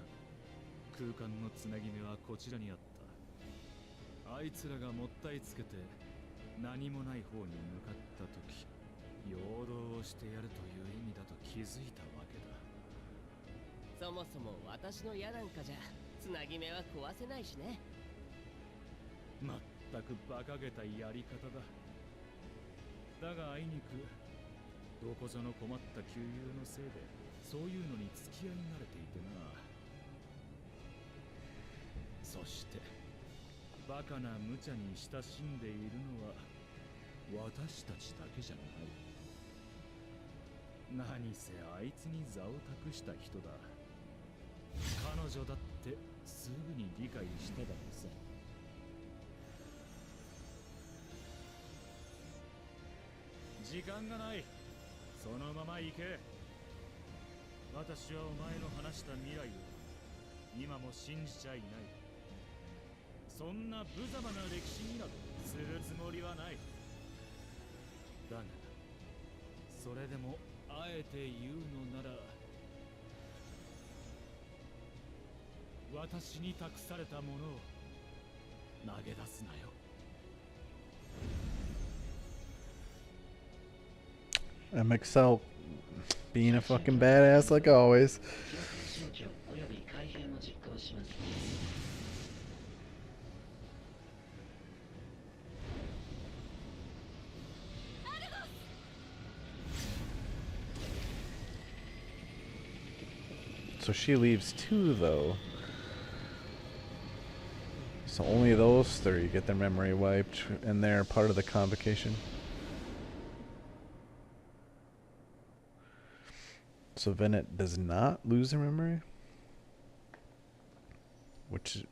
空間のつなぎ目はこちらにあった。あいつらがもったいつけて何もない方に向かった時、陽動をしてやるという意味だと気づいたわけだ。そもそも私の矢なんかじゃつなぎ目は壊せないしね。まったく馬鹿げたやり方だ。だがあいにくどこぞの困った旧友のせいでそういうのに付き合い慣れていてな。そしてバカな無茶に親しんでいるのは私たちだけじゃない。何せあいつに座を託した人だ。彼女だってすぐに理解しただろうさ。時間がない。そのまま行け。私はお前の話した未来を今も信じちゃいない。そんな無様な歴史になどするつもりはない。だがそれでもあえて言うのなら、私に託されたものを投げ出すなよ。MXL being a fucking badass like always. 記憶の消去および改変を実行します。So she leaves two, though. So only those three get their memory wiped, and they're part of the convocation. So Venet does not lose her memory? Which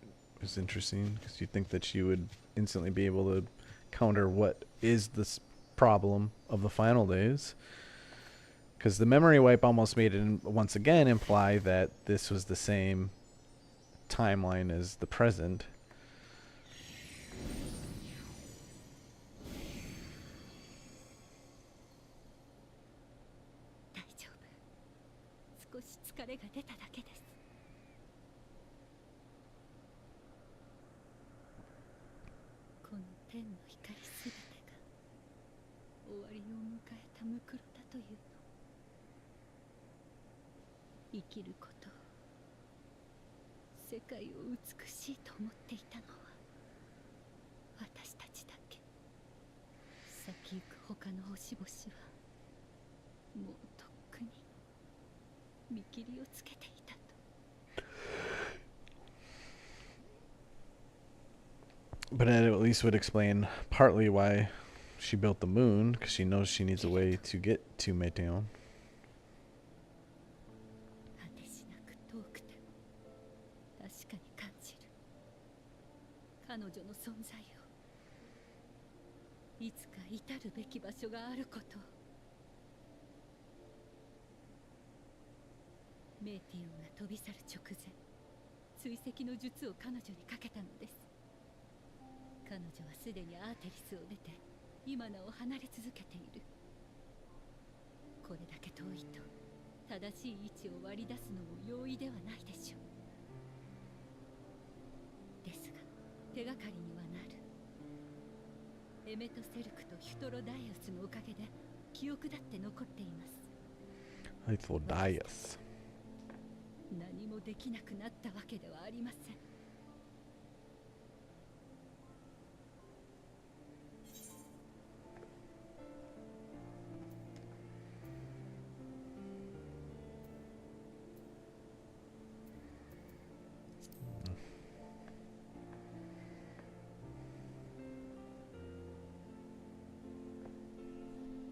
is interesting, because you'd think that she would instantly be able to counter what is this problem of the final days. Because the memory wipe almost made it once again imply that this was the same timeline as the present. 大丈夫。少し疲れが出ただけです。この天の光すべてが終わりを迎えたムクロだというの。生きること、世界を美しいと思っていたのは私たちだけ。先行く他の星々はもうとっくに見切りをつけていたと。 But it at least would explain partly why she built the moon, because she knows she needs a way to get to Meteon. 果てしなく遠くても確かに感じる彼女の存在を。いつか至るべき場所があることを。メーティオンが飛び去る直前、追跡の術を彼女にかけたのです。彼女はすでにアーテリスを出て今なお離れ続けている。これだけ遠いと正しい位置を割り出すのも容易ではないでしょう。ですが手がかりにはなる。エメトセルクとヒュトロダイオスのおかげで記憶だって残っています。I thought Dias. 何もできなくなったわけではありません。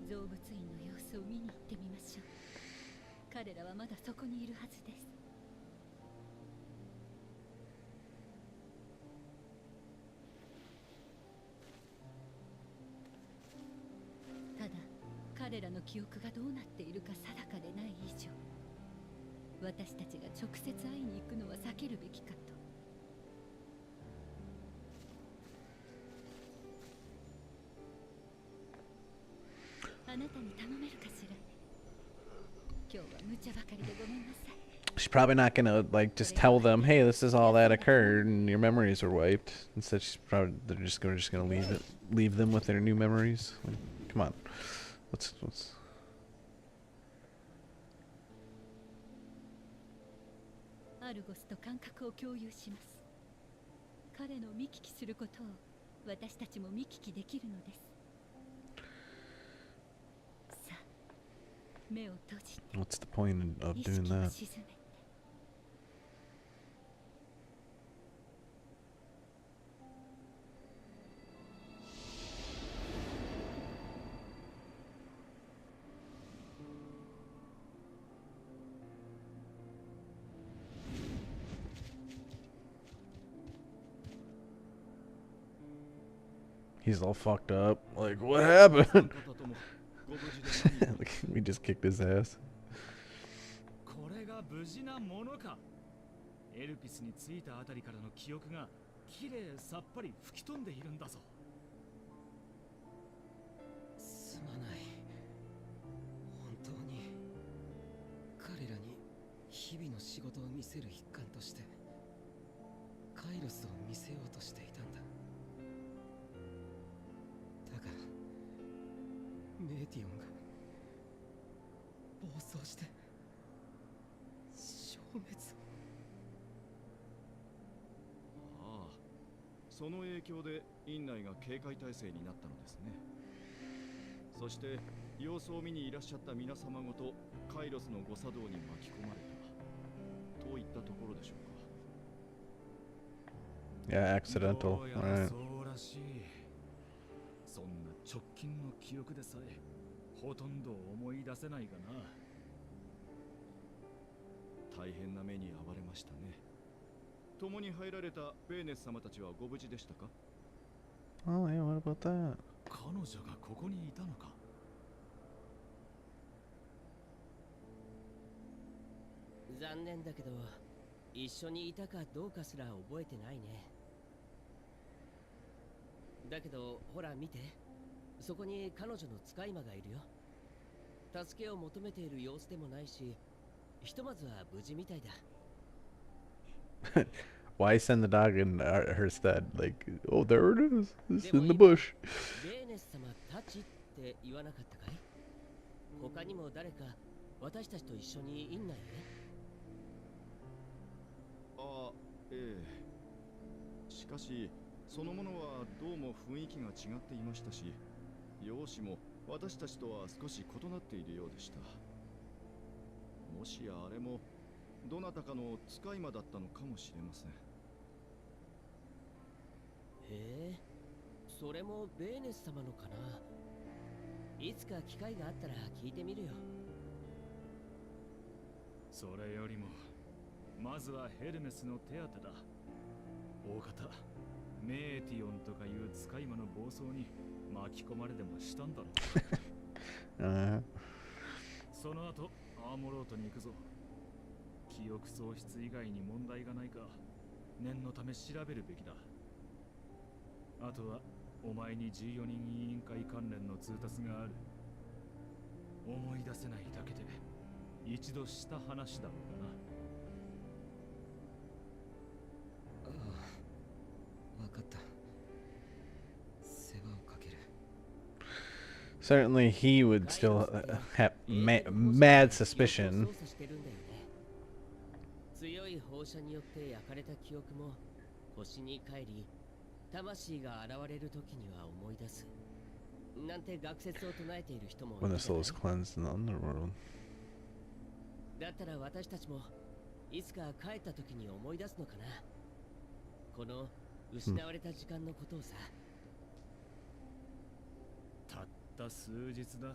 動物園の様子を見に行ってみましょう。彼らはまだそこにいるはずです。ただ彼らの記憶がどうなっているか定かでない以上、私たちが直接会いに行くのは避けるべきかと。あなたに頼めるかしら。今日は無茶ばかりでごめんなさい。She's probably not gonna like just tell them, "Hey, this is all that occurred, and your memories are wiped." Instead, they're just gonna leave them with their new memories. Like, come on, what's アルゴスと感覚を共有します。彼の見聞きすることを私たちも見聞きできるのです。さあ、目を閉じて what's the point of 意 doing 識を that? 沈めて。He's all fucked up. Like, what happened? Like, we just kicked his ass. これが無事なものか。エルピスに着いたあたりからの記憶がきれいさっぱり吹き飛んでいるんだぞ。すまない。本当に彼らに日々の仕事を見せる一環としてカイロスを見せようとしていたんだ。だからメーティオンが暴走して消滅を。ああ、その影響で院内が警戒態勢になったのですね。そして様子を見にいらっしゃった皆様ごとカイロスの誤作動に巻き込まれたといったところでしょうか。 Yeah, accidental. どうやら Alright. そうらしい。そんな直近の記憶でさえほとんど思い出せないがな。大変な目に遭われましたね。共に入られたベーネス様たちはご無事でしたか？ Oh yeah, what about that? 彼女がここにいたのか。残念だけど一緒にいたかどうかすら覚えてないね。だけどほら見て、そこに彼女の使い魔がいるよ。助けを求めている様子でもないし、ひとまずは無事みたいだ。Why send the dog in her stead? Like, oh, there it is. It's でも in the 今 bush. ベーネス様たちって言わなかったかい？他にも誰か私たちと一緒に院内へ？ああ、ええ。しかしそのものはどうも雰囲気が違っていましたし、容姿も私たちとは少し異なっているようでした。もしやあれもどなたかの使い魔だったのかもしれません。へえ、それもベーネス様のかな。いつか機会があったら聞いてみるよ。それよりもまずはヘルメスの手当てだ。大方メーティオンとかいう使い魔の暴走に巻き込まれでもしたんだろう。その後アーモロートに行くぞ。記憶喪失以外に問題がないか念のため調べるべきだ。あとはお前に14人委員会関連の通達がある。思い出せないだけで一度した話だろうがな。ああ、わかった。世話をかける。 Certainly, he would still have mad suspicion. 強い放射によって焼かれた記憶も星に帰り、魂が現れる時には思い出す。なんて学説を唱えている人もいる。 When the soul is cleansed in the underworld. だったら私たちもいつか帰った時に思い出すのかな。この失われた時間のことをさ。たった数日だ。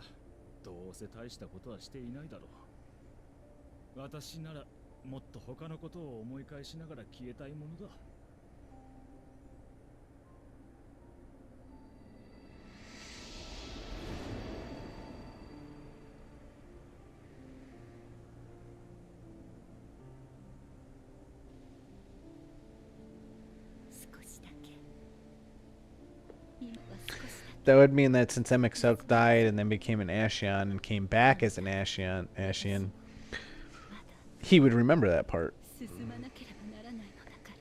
どうせ大したことはしていないだろう。私ならもっと他のことを思い返しながら消えたいものだ。That would mean that since Emexoke died and then became an Ashion and came back as an Ashion, he would remember that part. 進まなければならないのだから。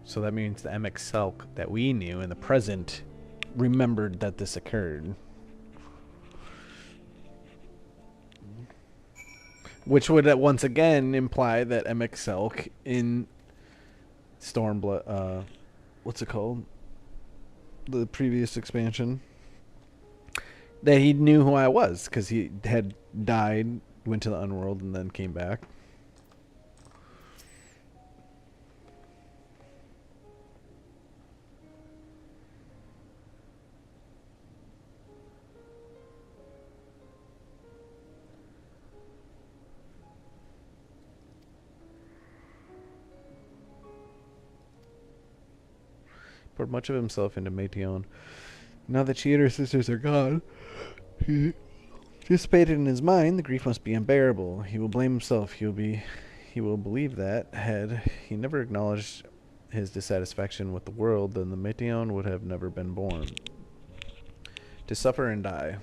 So that means the MX Selk that we knew in the present remembered that this occurred. Which would once again imply that MX Selk in Stormblood, what's it called? The previous expansion. That he knew who I was because he had died, went to the Unworld, and then came back. Poured much of himself into Meteon. Now that she and her sisters are gone, he anticipated in his mind the grief must be unbearable. He will blame himself. He will believe that had he never acknowledged his dissatisfaction with the world, then the Meteon would have never been born. To suffer and die.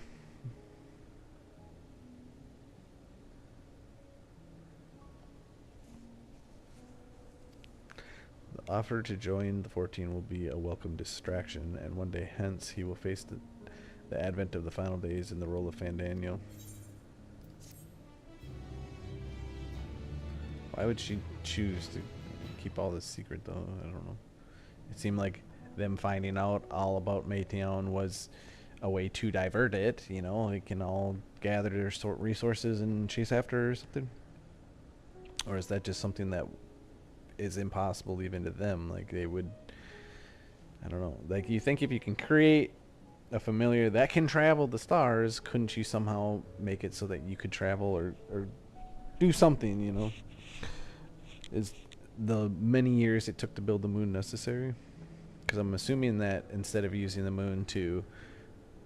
The offer to join the 14 will be a welcome distraction, and one day hence he will face the advent of the final days in the role of Fandaniel. Why would she choose to keep all this secret, though? I don't know. It seemed like them finding out all about Meteon was a way to divert it. You know, they can all gather their resources and chase after her or something. Or is that just something that is impossible even to them? Like, they would, I don't know. Like, you think if you can create a familiar that can travel the stars, couldn't you somehow make it so that you could travel or do something, you know? Is the many years it took to build the moon necessary? Because I'm assuming that instead of using the moon to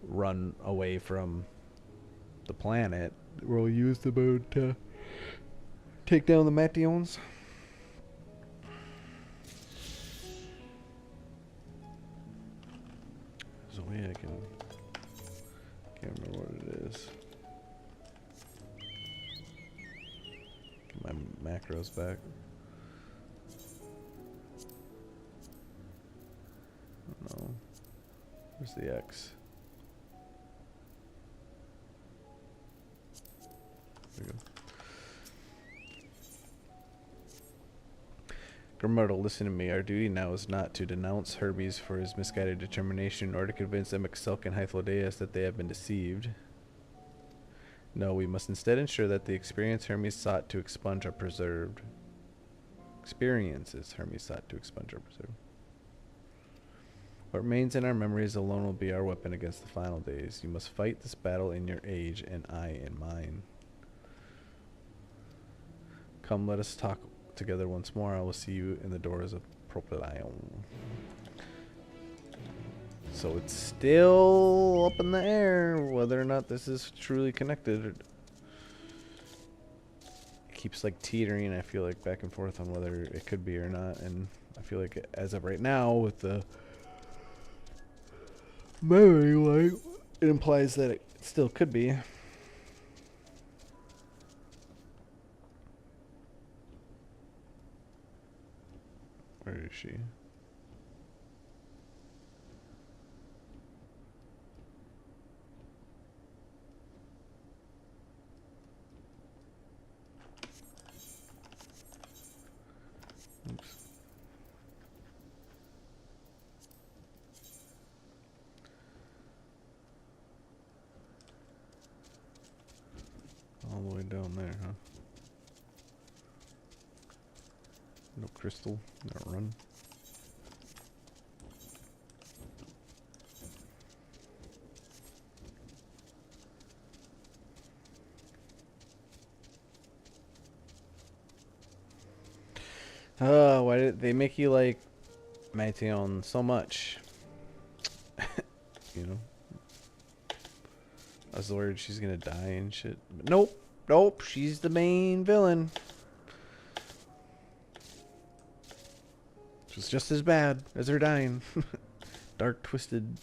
run away from the planet, we'll use the moon to take down the Meteons. There's a way I can't remember what it is. Get my macros back. No. Where's the X? There we go. Grimdardo, listen to me. Our duty now is not to denounce Hermes for his misguided determination, or to convince Emexelk and Hythlodeus that they have been deceived. No, we must instead ensure that the experience Hermes sought to expunge are preserved. Experiences Hermes sought to expunge are preserved. What remains in our memories alone will be our weapon against the final days. You must fight this battle in your age, and I in mine. Come, let us talk together once more. I will see you in the doors of Propylion. So it's still up in the air whether or not this is truly connected. It keeps like teetering, I feel like, back and forth on whether it could be or not. And I feel like as of right now, with the memory light, it implies that it still could be. Where is she? Oops. All the way down there, huh? No crystal, no run. Why did they make you like Meteon so much? You know? I was worried she's gonna die and shit. But nope. Nope. She's the main villain. She's just as bad as her dying. Dark, twisted.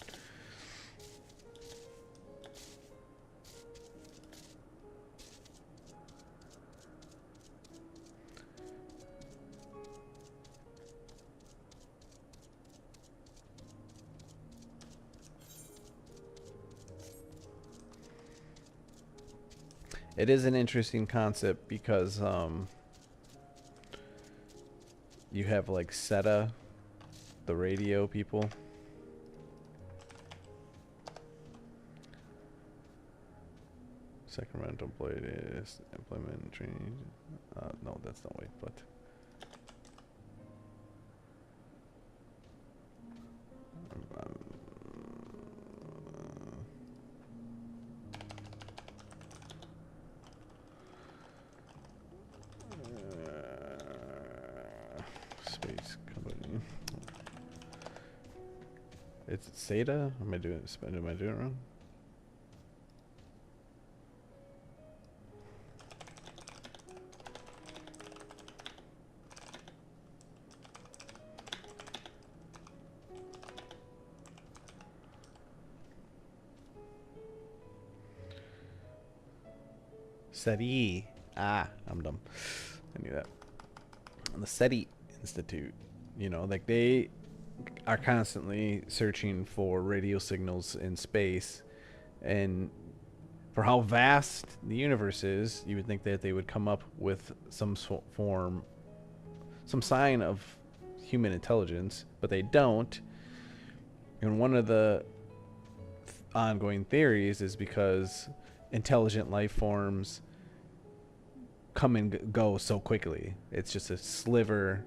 It is an interesting concept because you have like SETA, the radio people. Sacramento employee is employment training. No, that's not right, but. Space company. It's SETA? Am I doing it wrong? SETI. I'm dumb. I knew that. The SETI Institute, you know, like they are constantly searching for radio signals in space, and for how vast the universe is, you would think that they would come up with some form, some sign of human intelligence, but they don't. And one of the ongoing theories is because intelligent life forms come and go so quickly. It's just a sliver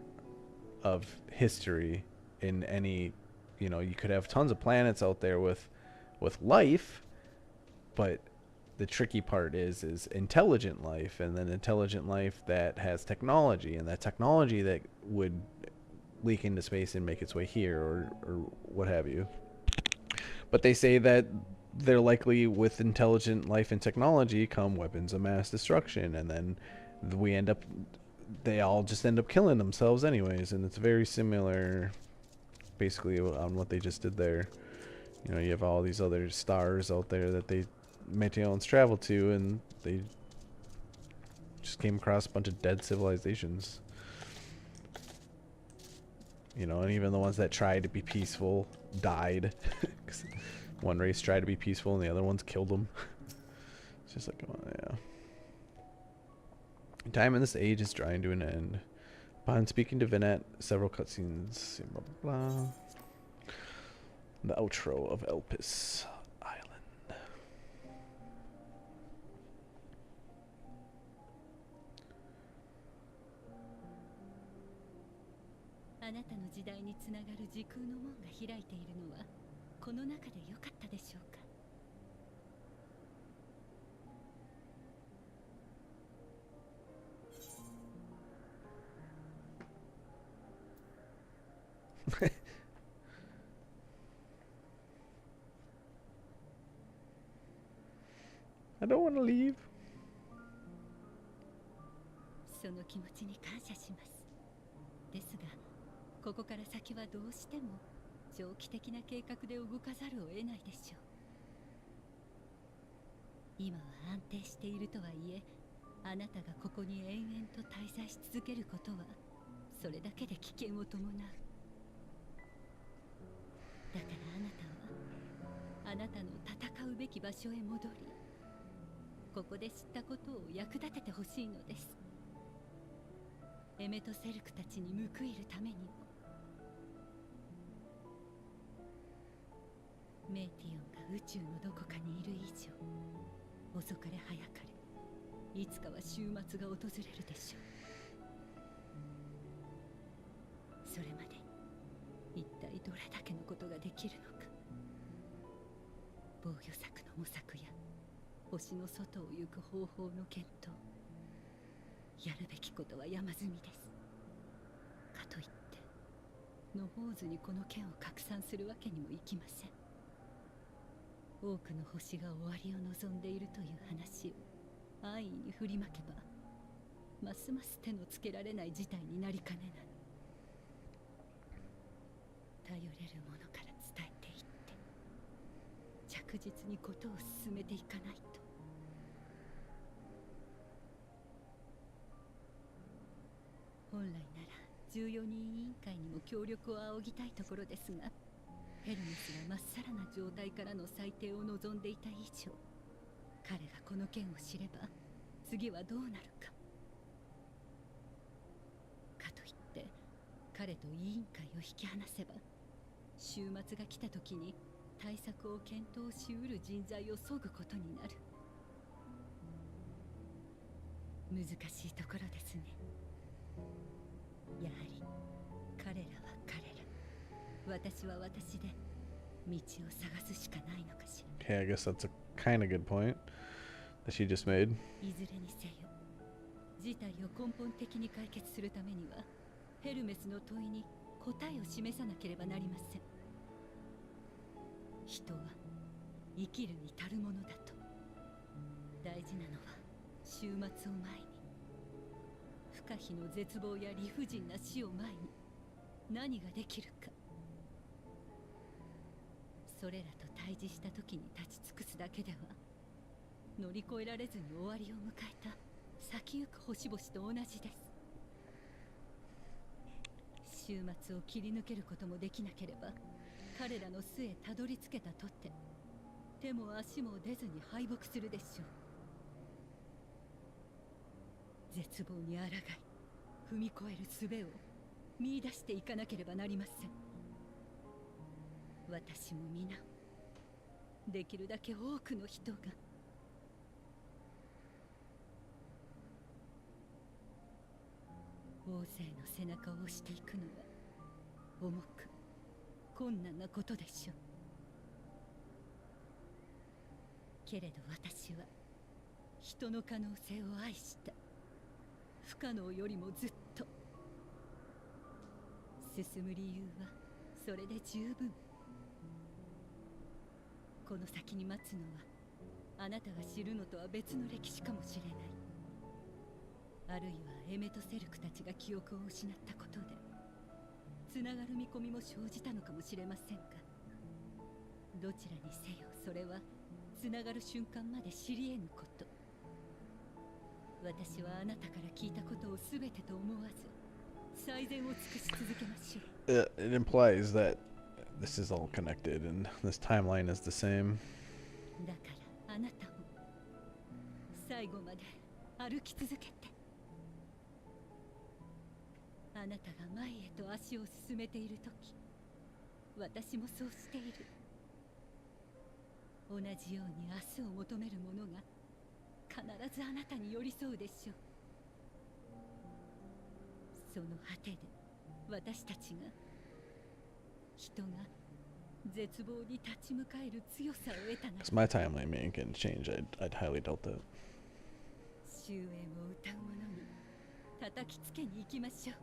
of history in any, you know, you could have tons of planets out there with life, but the tricky part is intelligent life, and then intelligent life that has technology, and that technology that would leak into space and make its way here or what have you. But they say that they're likely, with intelligent life and technology come weapons of mass destruction, and then they all just end up killing themselves anyways, and it's very similar basically on what they just did there. You know, you have all these other stars out there that they Meteorans travel to, and they just came across a bunch of dead civilizations. You know, and even the ones that tried to be peaceful died. One race tried to be peaceful and the other ones killed them. It's just like, oh, yeah. Time in this age is drawing to an end. Upon speaking to Vinette, several cutscenes, blah, blah, blah. The outro of Elpis Island. あなたの時代につながる時空の門が開いているのはこの中でよかったでしょうか。I don't want to leave. その気持ちに感謝します。ですが、ここから先はどうしても長期的な計画で動かざるを得ないでしょう。今は安定しているとはいえ、あなたがここに延々と滞在し続けることはそれだけで危険を伴う。だからあなたはあなたの戦うべき場所へ戻り、ここで知ったことを役立ててほしいのです。エメとセルクたちに報いるためにも。メーティオンが宇宙のどこかにいる以上、遅かれ早かれいつかは終末が訪れるでしょう。それまで一体どれだけのことができるのか。防御策の模索や星の外を行く方法の検討、やるべきことは山積みです。かといって野放図にこの剣を拡散するわけにもいきません。多くの星が終わりを望んでいるという話を安易に振りまけば、ますます手のつけられない事態になりかねない。頼れるものから伝えていって着実にことを進めていかないと。本来なら14人委員会にも協力を仰ぎたいところですが、ヘルメスがまっさらな状態からの裁定を望んでいた以上、彼がこの件を知れば次はどうなるか。かといって彼と委員会を引き離せば、週末が来た時に対策を検討しうる人材を削ぐことになる。難しいところですね。やはり彼らは彼ら、私は私で道を探すしかないのかしら。 Okay, I guess that's a kind of good point that she just made. いずれにせよ、事態を根本的に解決するためにはヘルメスの問いに答えを示さなければなりません。人は生きるに足るものだと。大事なのは終末を前に、不可避の絶望や理不尽な死を前に何ができるか。それらと対峙した時に立ち尽くすだけでは乗り越えられずに終わりを迎えた先行く星々と同じです。終末を切り抜けることもできなければ、彼らの巣へたどり着けたとって手も足も出ずに敗北するでしょう。絶望に抗い踏み越える術を見出していかなければなりません。私も皆できるだけ多くの人が大勢の背中を押していくのは重く困難なことでしょう。けれど私は人の可能性を愛した。不可能よりもずっと。進む理由はそれで十分。この先に待つのはあなたが知るのとは別の歴史かもしれない。あるいはエメトセルクたちが記憶を失ったことでつながる見込みも生じたのかもしれませんが、どちらにせよそれはつながる瞬間まで知り得ぬこと。私はあなたから聞いたことを全てと思わず最善を尽くし続けましょう。It implies that this is all connected and this timeline is the same. だからあなたも最後まで歩き続けて。あなたが前へと足を進めているとき、私もそうしている。同じように明日を求める者が必ずあなたに寄り添うでしょう。その果てで私たちが人が絶望に立ち向かえる強さを得たなら、 If my timeline being can change, I'd highly doubt that. 終焉を歌う者に叩きつけに行きましょう。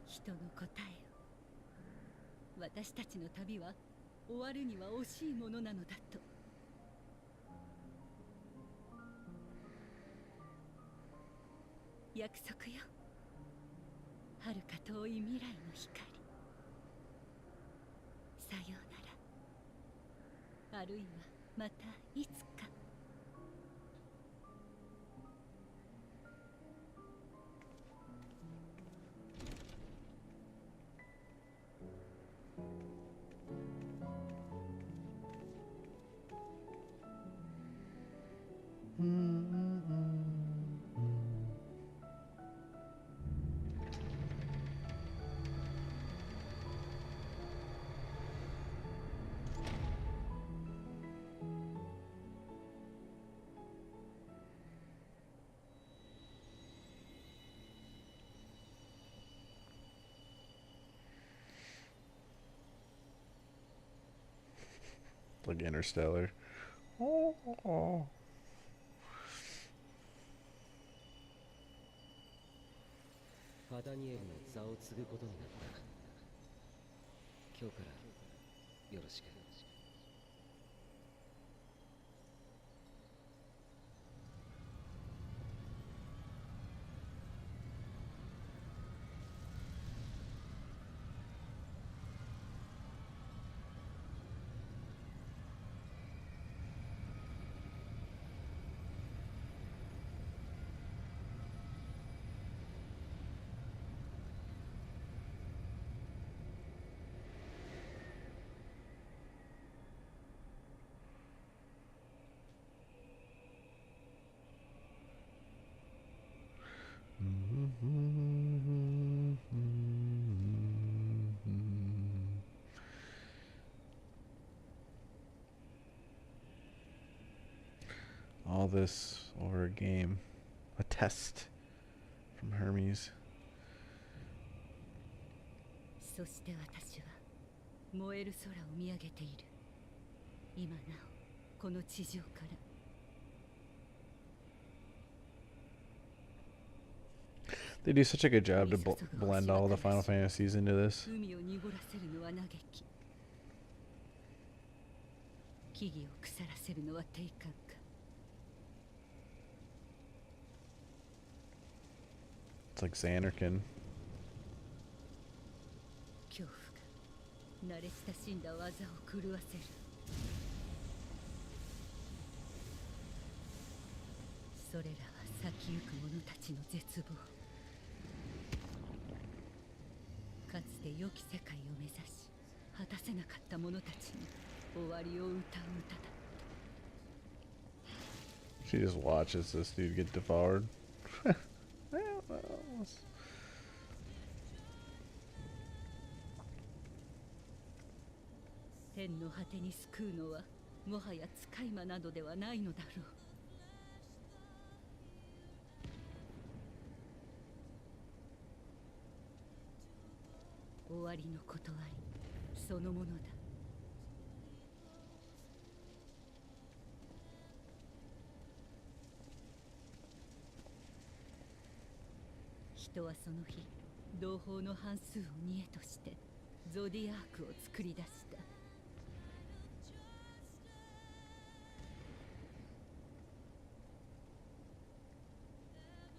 人の答えを。私たちの旅は終わるには惜しいものなのだと。約束よ。遥か遠い未来の光。さようなら。あるいはまたいつか。Like Interstellar. ファダニエルの座を継ぐことになった。今日からよろしく。all this over a game, a test from Hermes. そして私は燃える空を見上げている。今なおこの地上から。 They do such a good job to blend all the Final Fantasies into this. 海を濁らせるのは嘆き、木々を腐らせるのは定感か。 It's like Xanarkin. 恐怖が慣れ親しんだ技を狂わせる。それらは先行く者たちの絶望。かつて良き世界を目指し果たせなかった者たちに終わりを歌う歌だ。 She just watches this dude get devoured. Well, 天の果てに救うのはもはや使い魔などではないのだろう。終わりの断りそのものだ。人はその日同胞の半数を煮えとしてゾディアークを作り出し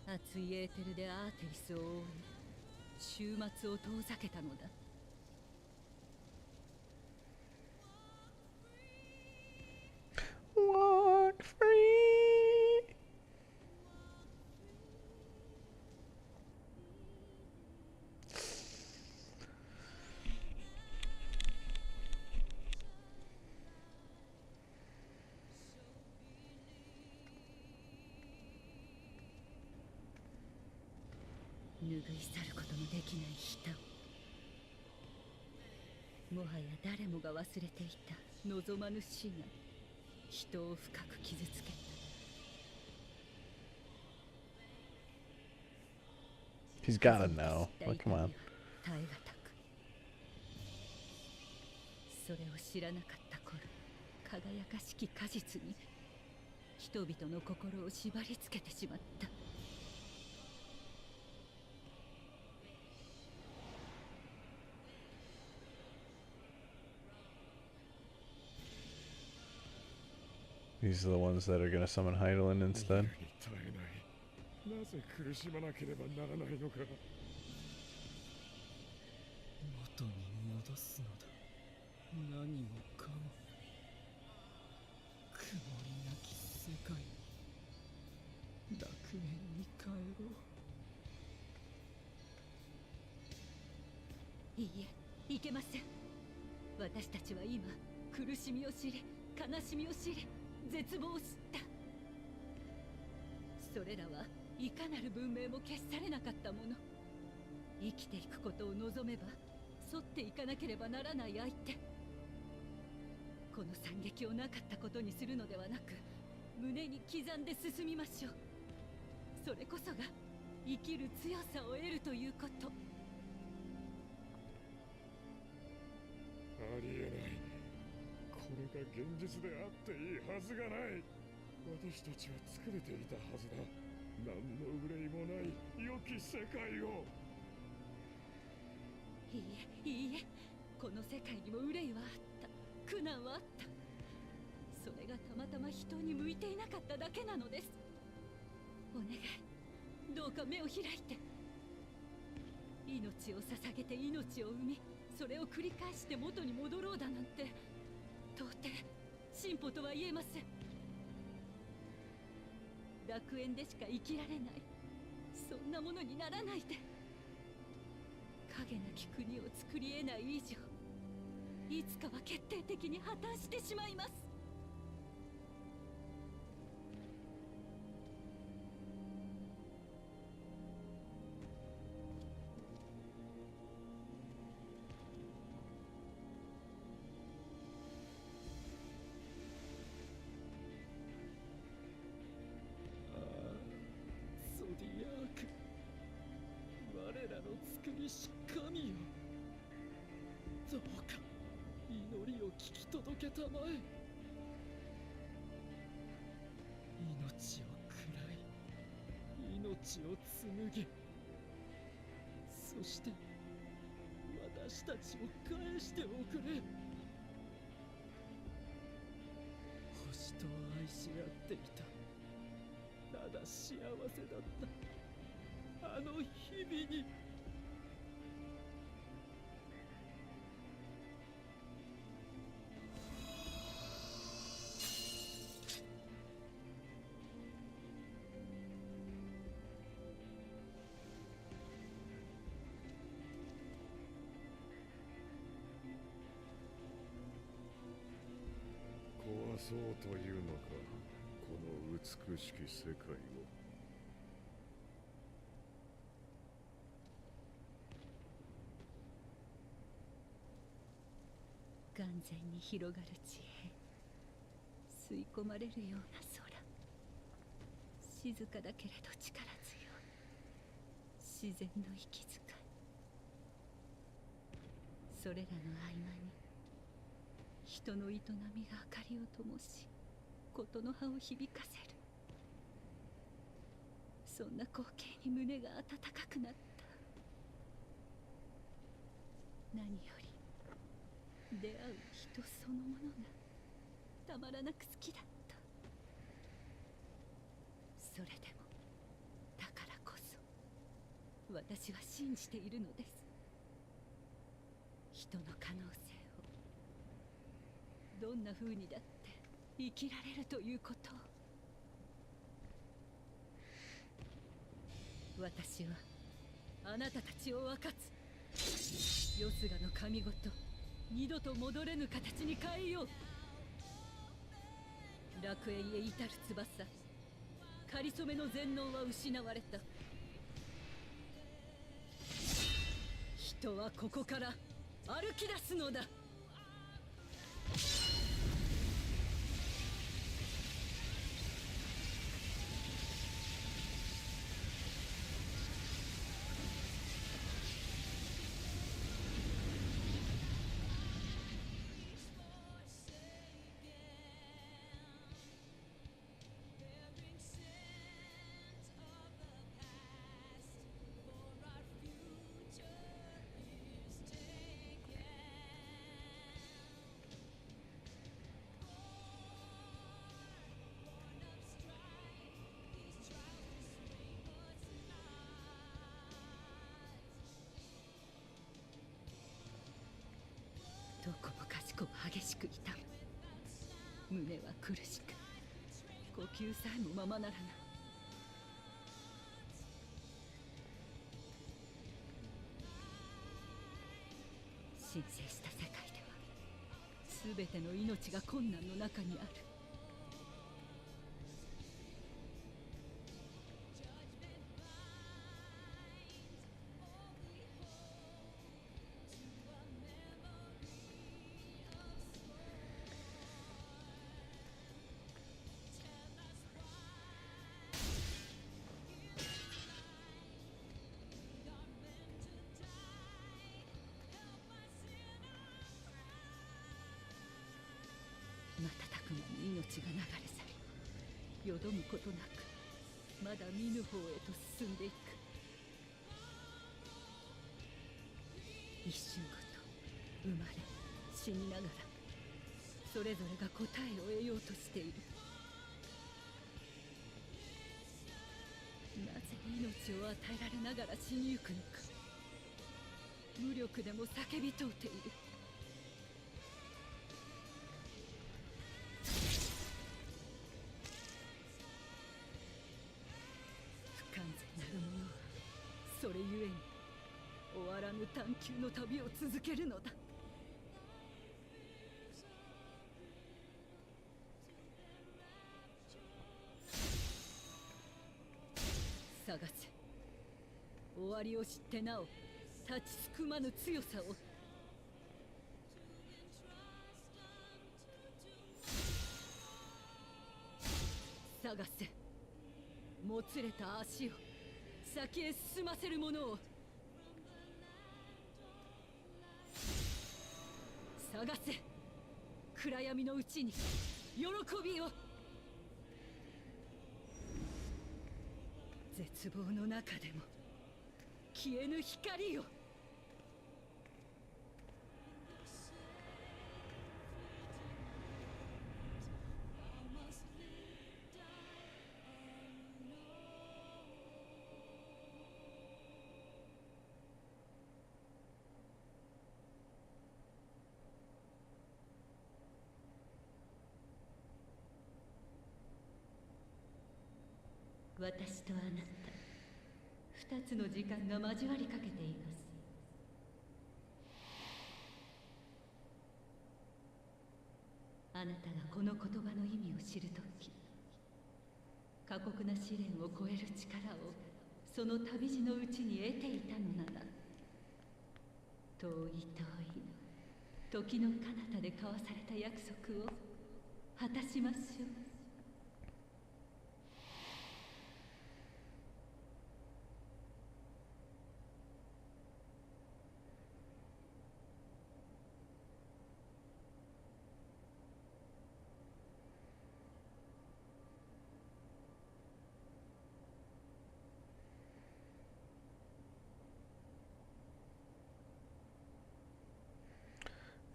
た。 熱いエーテルでアーテリスを覆い終末を遠ざけたのだ。 walk free. 拭い去ることのできない舌を、もはや誰もが忘れていた望まぬ死が人を深く傷つけた。 He's gotta know. Like, come on. 耐え難く、それを知らなかった頃、輝かしき果実に人々の心を縛り付けてしまった。 These are the ones that are gonna summon Heidelin instead. なぜ苦しまなければならないのか。元に戻すのだ。何もかも曇りなき世界、楽園に帰ろう。いいえ、いけません。私たちは今苦しみを知り、悲しみを知り、絶望を知った。それらはいかなる文明も消し去れなかったもの。生きていくことを望めば沿っていかなければならない相手。この惨劇をなかったことにするのではなく、胸に刻んで進みましょう。それこそが生きる強さを得るということ。ありえない。これが現実であっていいはずがない。私たちは作れていたはずだ。何の憂いもない良き世界を。いいえ、いいえ、この世界にも憂いはあった、苦難はあった。それがたまたま人に向いていなかっただけなのです。お願い、どうか目を開いて。命を捧げて命を生み、それを繰り返して元に戻ろうだなんて到底進歩とは言えません。楽園でしか生きられない、そんなものにならないで。影なき国を作り得ない以上、いつかは決定的に破綻してしまいます。にし神よ、どうか祈りを聞き届けたまえ。命を喰らい、命を紡げ、そして私たちを返しておくれ。星と愛し合っていた、ただ幸せだったあの日々に。壊そうというのか、この美しき世界を。眼前に広がる地平、吸い込まれるような空、静かだけれど力強い自然の息遣い。それらの合間に人の営みが明かりを灯し、事の葉を響かせる。そんな光景に胸が温かくなった。何より出会う人そのものがたまらなく好きだった。それでもだからこそ私は信じているのです。人の可能性を、どんな風にだって生きられるということを。私はあなたたちを分かつ。よすがの神ごと二度と戻れぬ形に変えよう。楽園へ至る翼、かりそめの全能は失われた。人はここから歩き出すのだ。どこもかしこも激しく痛む。胸は苦しく、呼吸さえもままならない。神聖した世界では全ての命が困難の中にある。瞬く間に命が流れ去り、よどむことなくまだ見ぬ方へと進んでいく。一瞬ごと生まれ死にながら、それぞれが答えを得ようとしている。なぜ命を与えられながら死にゆくのか。無力でも叫び問うている。不完全なる者はそれゆえに終わらぬ探求の旅を続けるのだ。探せ、終わりを知ってなお立ちすくまぬ強さを。探せ、もつれた足を先へ進ませる者を。探せ。暗闇のうちに喜びを。絶望の中でも消えぬ光を。私とあなた、二つの時間が交わりかけています。あなたがこの言葉の意味を知るとき、過酷な試練を超える力をその旅路のうちに得ていたのなら、遠い遠い時の彼方で交わされた約束を果たしましょう。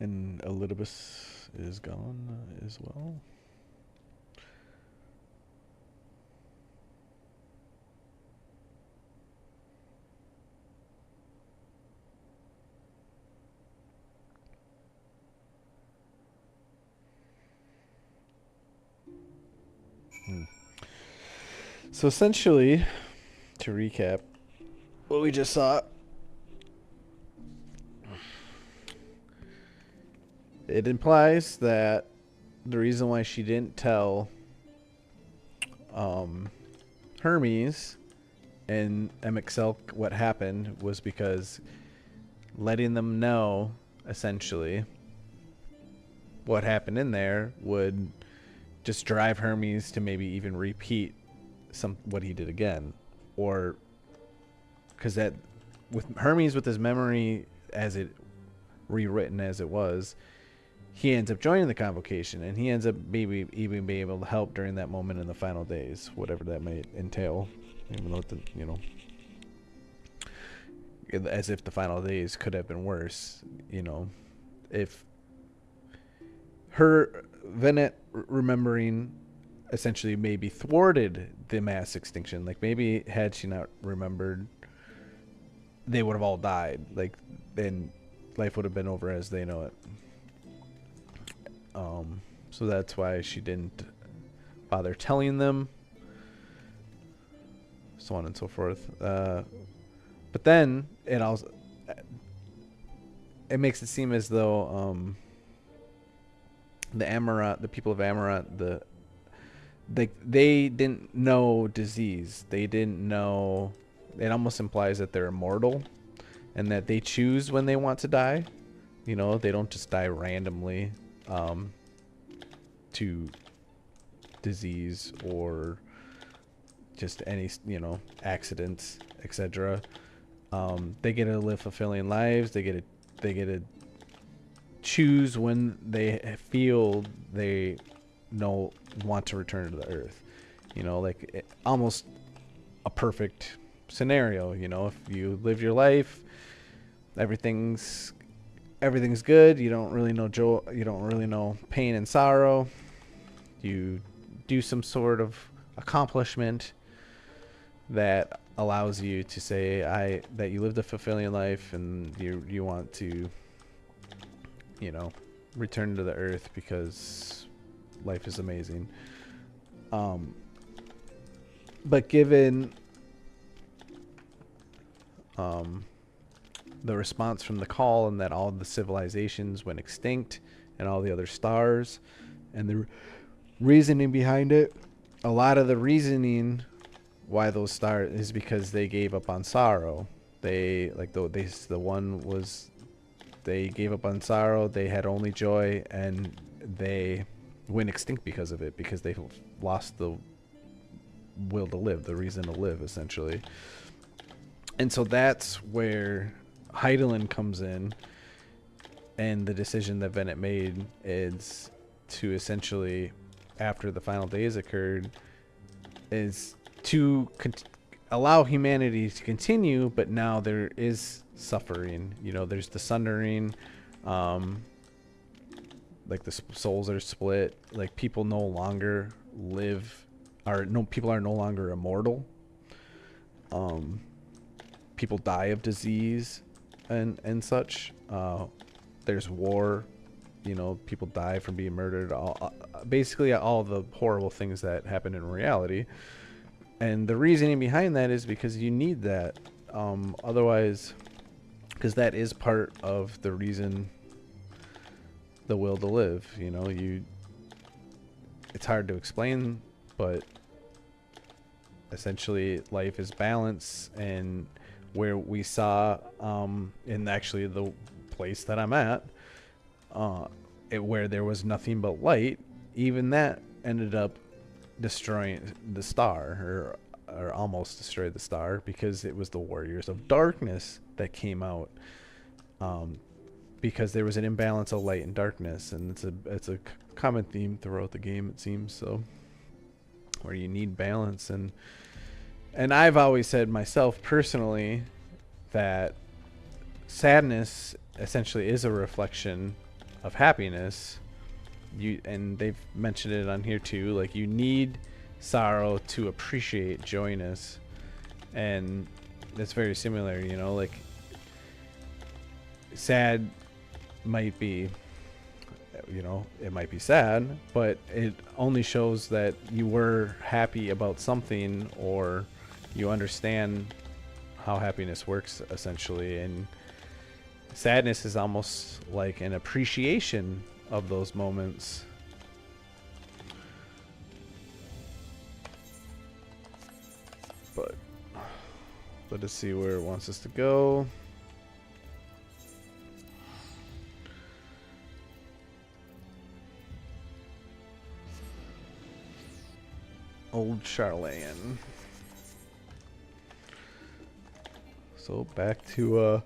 And Elidibus is gone as well. So essentially, to recap what we just saw, it implies that the reason why she didn't tell Hermes and MXL what happened was because letting them know, essentially, what happened in there would just drive Hermes to maybe even repeat what he did again. Or because that with Hermes, with his memory as it rewritten as it was, he ends up joining the convocation, and he ends up maybe even being able to help during that moment in the final days, whatever that may entail. Even though as if the final days could have been worse, if her Venet remembering essentially maybe thwarted the mass extinction. Like maybe had she not remembered, they would have all died. Like then life would have been over as they know it. So that's why she didn't bother telling them, so on and so forth. But then it makes it seem as though the Amaranth, the people of Amaranth, they didn't know disease. They didn't know. It almost implies that they're immortal, and that they choose when they want to die. They don't just die randomly to disease or just any accidents, etc. They get to live fulfilling lives. They get to choose when they feel they want to return to the earth. Almost a perfect scenario. If you live your life, everything's good. You don't really know joy. You don't really know pain and sorrow. You do some sort of accomplishment that allows you to say that you lived a fulfilling life, and you want to return to the earth because life is amazing. But given the response from the call, and that all the civilizations went extinct and all the other stars, and the reasoning behind it, a lot of the reasoning why those stars is because they gave up on sorrow. They gave up on sorrow. They had only joy, and they went extinct because of it, because they lost the will to live, the reason to live, essentially. And so that's where Heidelin comes in, And the decision that Venet made is to essentially, after the final days occurred, is to allow humanity to continue, but now there is suffering. You know, there's the sundering, like the souls are split. Like people no longer live, people are no longer immortal. People die of disease and such. There's war, you know, people die from being murdered, basically all the horrible things that happen in reality. And the reasoning behind that is because you need that, otherwise, because that is part of the reason, the will to live. You know, it's hard to explain, but essentially life is balance. And where we saw, in actually the place that I'm at, where there was nothing but light, even that ended up destroying the star, or almost destroyed the star, because it was the warriors of darkness that came out, because there was an imbalance of light and darkness. And it's a common theme throughout the game, it seems, so where you need balance. And I've always said myself personally that sadness essentially is a reflection of happiness. And they've mentioned it on here too, like you need sorrow to appreciate joyness. And that's very similar, you know, like sad might be, you know, it might be sad, but it only shows that you were happy about something, or you understand how happiness works essentially. And sadness is almost like an appreciation of those moments. But let us see where it wants us to go. Old Charlane. So back to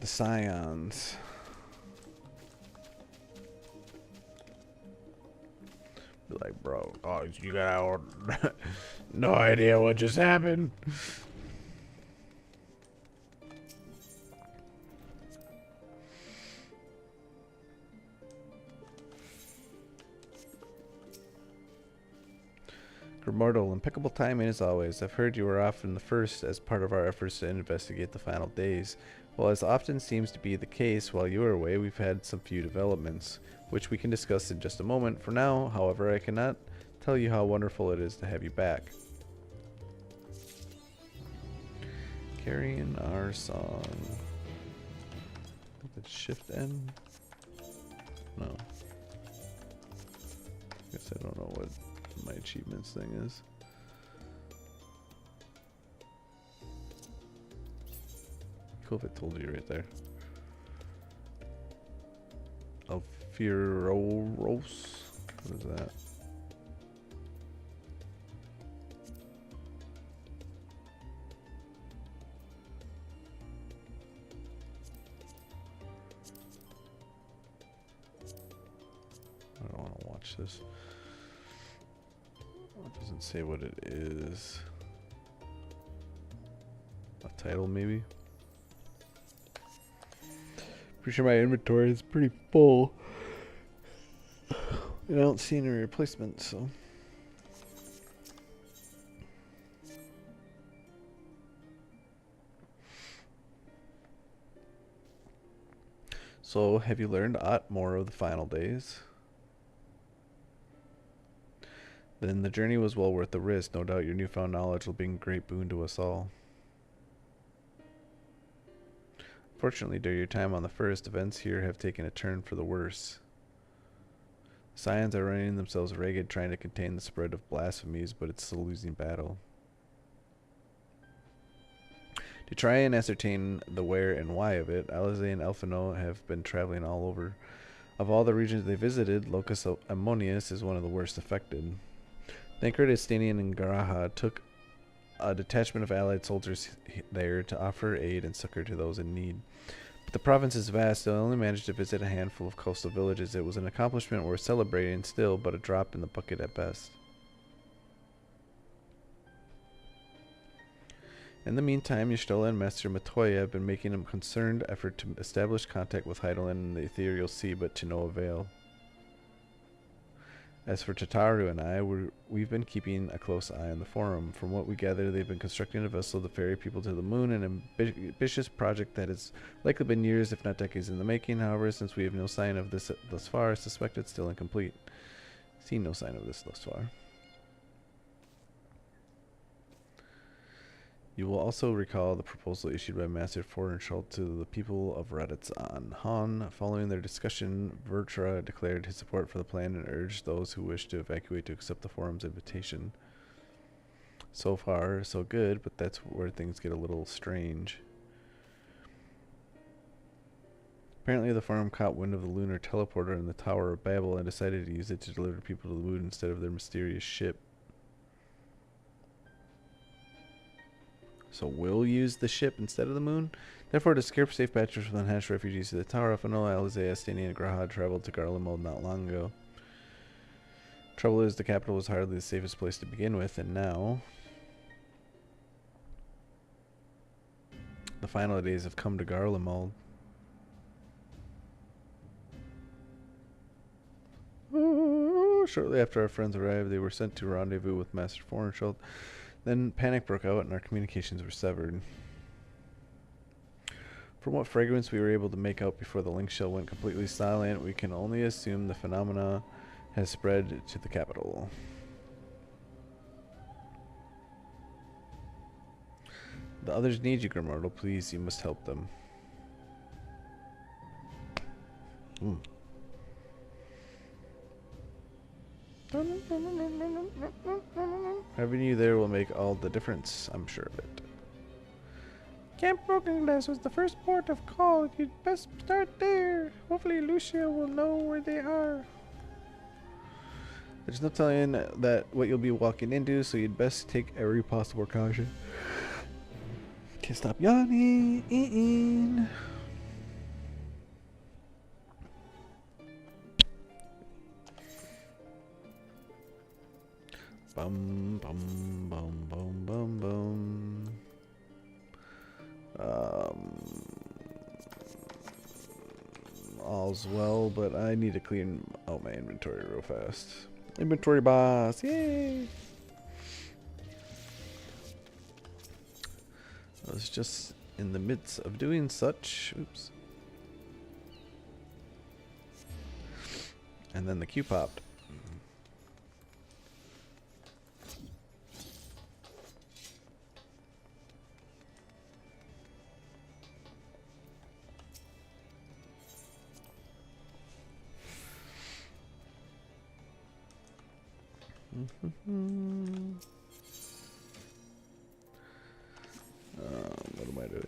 the Scions. Be like, bro, oh, you got no idea what just happened. Grimortal, impeccable timing as always. I've heard you were often the first as part of our efforts to investigate the final days. Well, as often seems to be the case, while you were away, we've had some few developments, which we can discuss in just a moment. For now, however, I cannot tell you how wonderful it is to have you back. Carrying our song. Did shift N? No. Guess I don't know what my achievements thing is. Cool if it told you right there. Alfiros. What is that? I don't want to watch this. It doesn't say what it is. A title, maybe? Pretty sure my inventory is pretty full. And I don't see any replacements, so. So, have you learned aught more of the final days? Then the journey was well worth the risk. No doubt your newfound knowledge will bring great boon to us all. Fortunately, during your time on the first, events here have taken a turn for the worse. The Scions are running themselves ragged trying to contain the spread of blasphemies, but it's a losing battle. To try and ascertain the where and why of it, Alize and Elfino have been traveling all over. Of all the regions they visited, Locus Ammonius is one of the worst affected. Thancred, Estinian, and Garaha took a detachment of allied soldiers there to offer aid and succor to those in need. But The province is vast. I only managed to visit a handful of coastal villages. It was an accomplishment worth celebrating still, but a drop in the bucket at best. In the meantime, Y'shtola and Master Matoya have been making a concerned effort to establish contact with Heidelin and the Ethereal Sea, but to no avail. As for Tataru and I, we've been keeping a close eye on the forum. From what we gather, they've been constructing a vessel to ferry people to the moon, an ambitious project that has likely been years, if not decades, in the making. However, since we have no sign of this thus far, I suspect it's still incomplete. Seen no sign of this thus far. You will also recall the proposal issued by Master Forensholt to the people of Raditz-an Han. Following their discussion, Vertra declared his support for the plan and urged those who wish to evacuate to accept the forum's invitation. So far, so good, but that's where things get a little strange. Apparently the forum caught wind of the lunar teleporter in the Tower of Babel and decided to use it to deliver people to the moon instead of their mysterious ship. So we'll use the ship instead of the moon? Therefore, to scare safe passengers from the Hash refugees to the Tower of Fanola, Alizé, Astini, and Graha traveled to Garlemald not long ago. Trouble is, the capital was hardly the safest place to begin with, and now the final days have come to Garlemald. Shortly after our friends arrived, they were sent to rendezvous with Master Forensholt. Then panic broke out and our communications were severed. From what fragments we were able to make out before the link shell went completely silent, we can only assume the phenomena has spread to the capital. The others need you, Grimardle. Please, you must help them. Having you there will make all the difference, I'm sure of it. Camp Broken Glass was the first port of call. You'd best start there. Hopefully Lucia will know where they are. There's no telling that what you'll be walking into, so you'd best take every possible caution. Can't stop yawning. Bum bum bum bum bum bum. All's well, but I need to clean out my inventory real fast. Inventory boss, yay! I was just in the midst of doing such. Oops. And then the queue popped. What am I doing?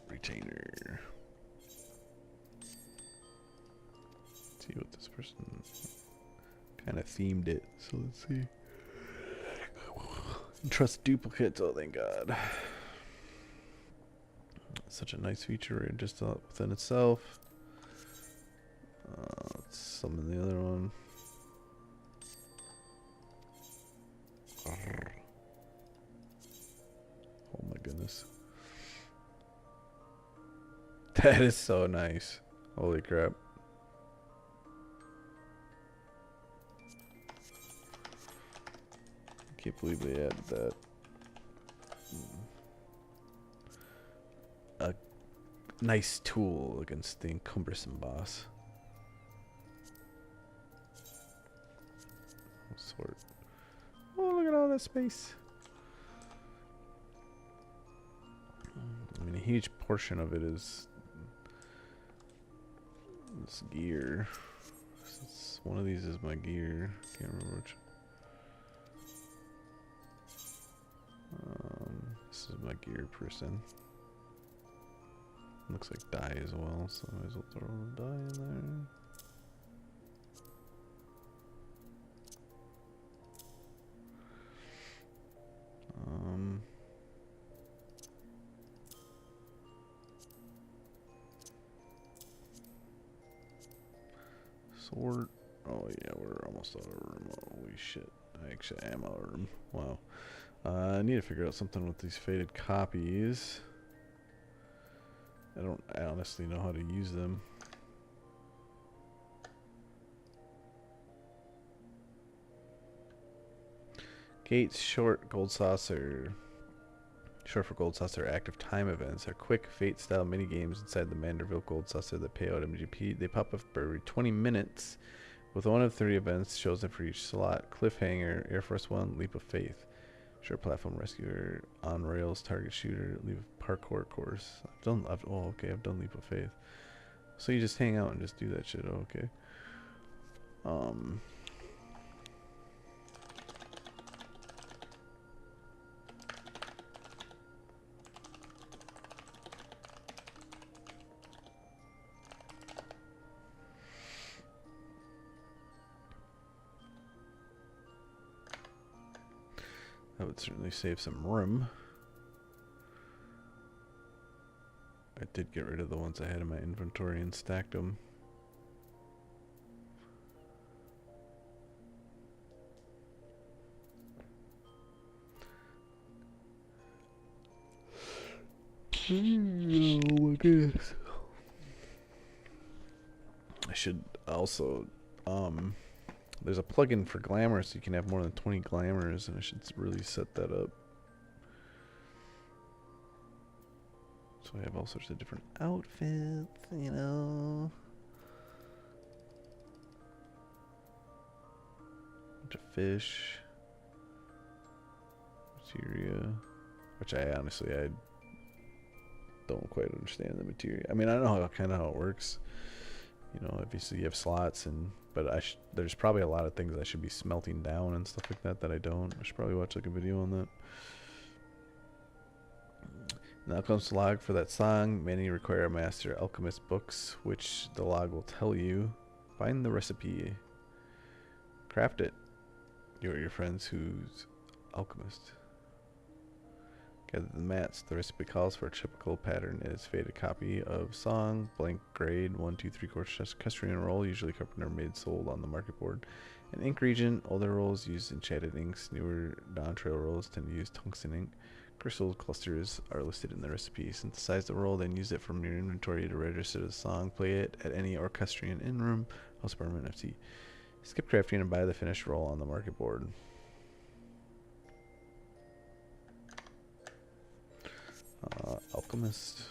Retainer. Let's see what this person kind of themed it. So let's see. Trust duplicates. Oh, thank God. Such a nice feature just within itself. Let's summon the other one. Oh my goodness. That is so nice. Holy crap. I can't believe they added that. A nice tool against the encumbersome boss. Sort. Oh, look at all that space. I mean, a huge portion of it is this gear. One of these is my gear. Can't remember which. This is my gear person. Looks like dye as well, so I might as well throw a dye in there. Sword. Oh yeah, we're almost out of room. Holy shit. I actually am out of room. Wow. I need to figure out something with these faded copies. I don't honestly know how to use them. Gates, short, gold saucer. Short for gold saucer active time events are quick fate style mini games inside the Manderville gold saucer that pay out MGP. They pop up every 20 minutes with one of 3 events chosen for each slot. Cliffhanger, Air Force One, Leap of Faith. Short platform rescuer, on rails, target shooter, leave parkour course. I've done Leap of Faith. So you just hang out and just do that shit. Oh, okay. That would certainly save some room. I did get rid of the ones I had in my inventory and stacked them. Oh my goodness. I should also, there's a plugin for glamour so you can have more than 20 glamours, and I should really set that up. So I have all sorts of different outfits, you know. Bunch of fish. Materia. Which I don't quite understand the materia. I mean, I know kind of how it works. You know, obviously you have slots, but there's probably a lot of things I should be smelting down and stuff like that I don't. I should probably watch like a video on that. Now comes the log for that song. Many require a master alchemist books, which the log will tell you. Find the recipe. Craft it. You or your friends who's alchemist. Gather the mats. The recipe calls for a typical pattern. It is faded copy of song, blank grade, 1, 2, 3 quarters custodian roll, usually carpenter made, sold on the market board. An ink region. Older rolls use enchanted inks. Newer non-trail rolls tend to use tungsten ink. Crystal clusters are listed in the recipe. Synthesize the roll, then use it from your inventory to register the song. Play it at any orchestrion in-room, house apartment, FT. Skip crafting and buy the finished roll on the market board. Alchemist.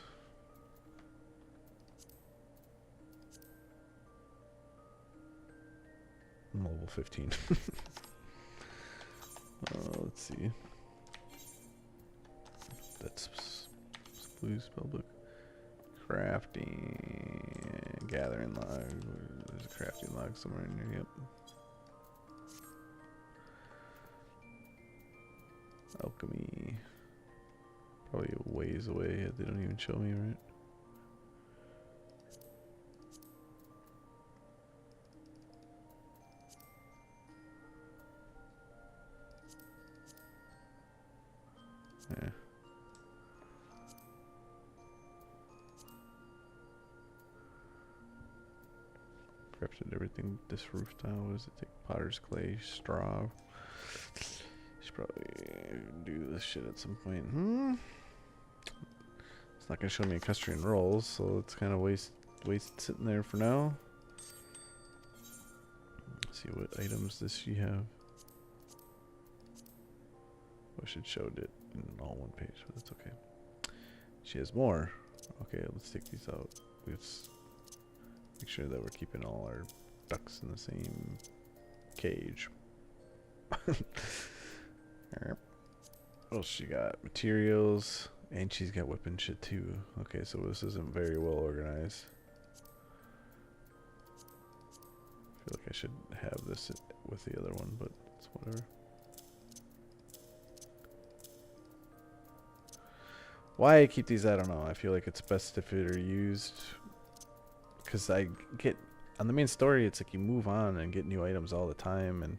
I'm level 15. Let's see. That's blue spellbook. Crafting. Gathering log. There's a crafting log somewhere in here. Yep. Alchemy. Probably a ways away. They don't even show me, right? Yeah. Crafted everything. This roof tile. What does it take? Potter's clay, straw. Should probably do this shit at some point. It's not gonna show me equestrian rolls, so it's kind of waste sitting there for now. Let's see what items does she have. I should showed it in all one page, but that's okay. She has more. Okay, let's take these out. Let's make sure that we're keeping all our ducks in the same cage. What else she got? Materials. And she's got weapon shit too. Okay, so this isn't very well organized. I feel like I should have this with the other one, but it's whatever. Why I keep these, I don't know. I feel like it's best if it are used. Because I get, on the main story, it's like you move on and get new items all the time. And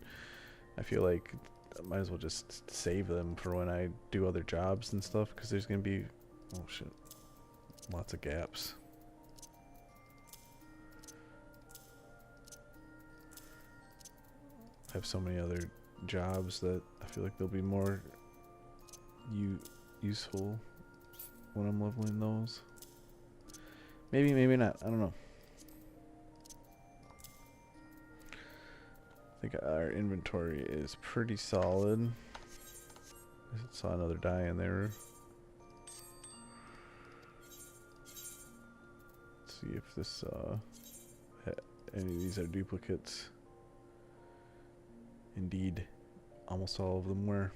I feel like I might as well just save them for when I do other jobs and stuff. Because there's going to be, oh shit, lots of gaps. have so many other jobs that I feel like they'll be more useful when I'm leveling those. Maybe, maybe not. I don't know. I think our inventory is pretty solid. I saw another die in there. Let's see if this any of these are duplicates. Indeed, almost all of them were.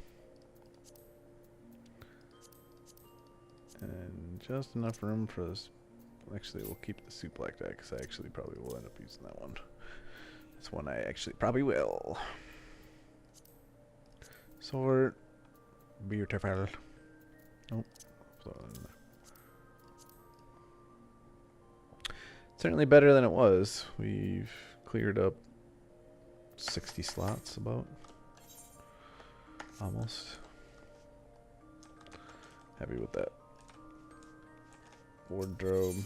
And just enough room for this. Actually, we'll keep the soup like that because I actually probably will end up using that one. That's one I actually probably will. Sword. Beautiful. Nope. Certainly better than it was. We've cleared up 60 slots about. Almost. Happy with that. Wardrobe.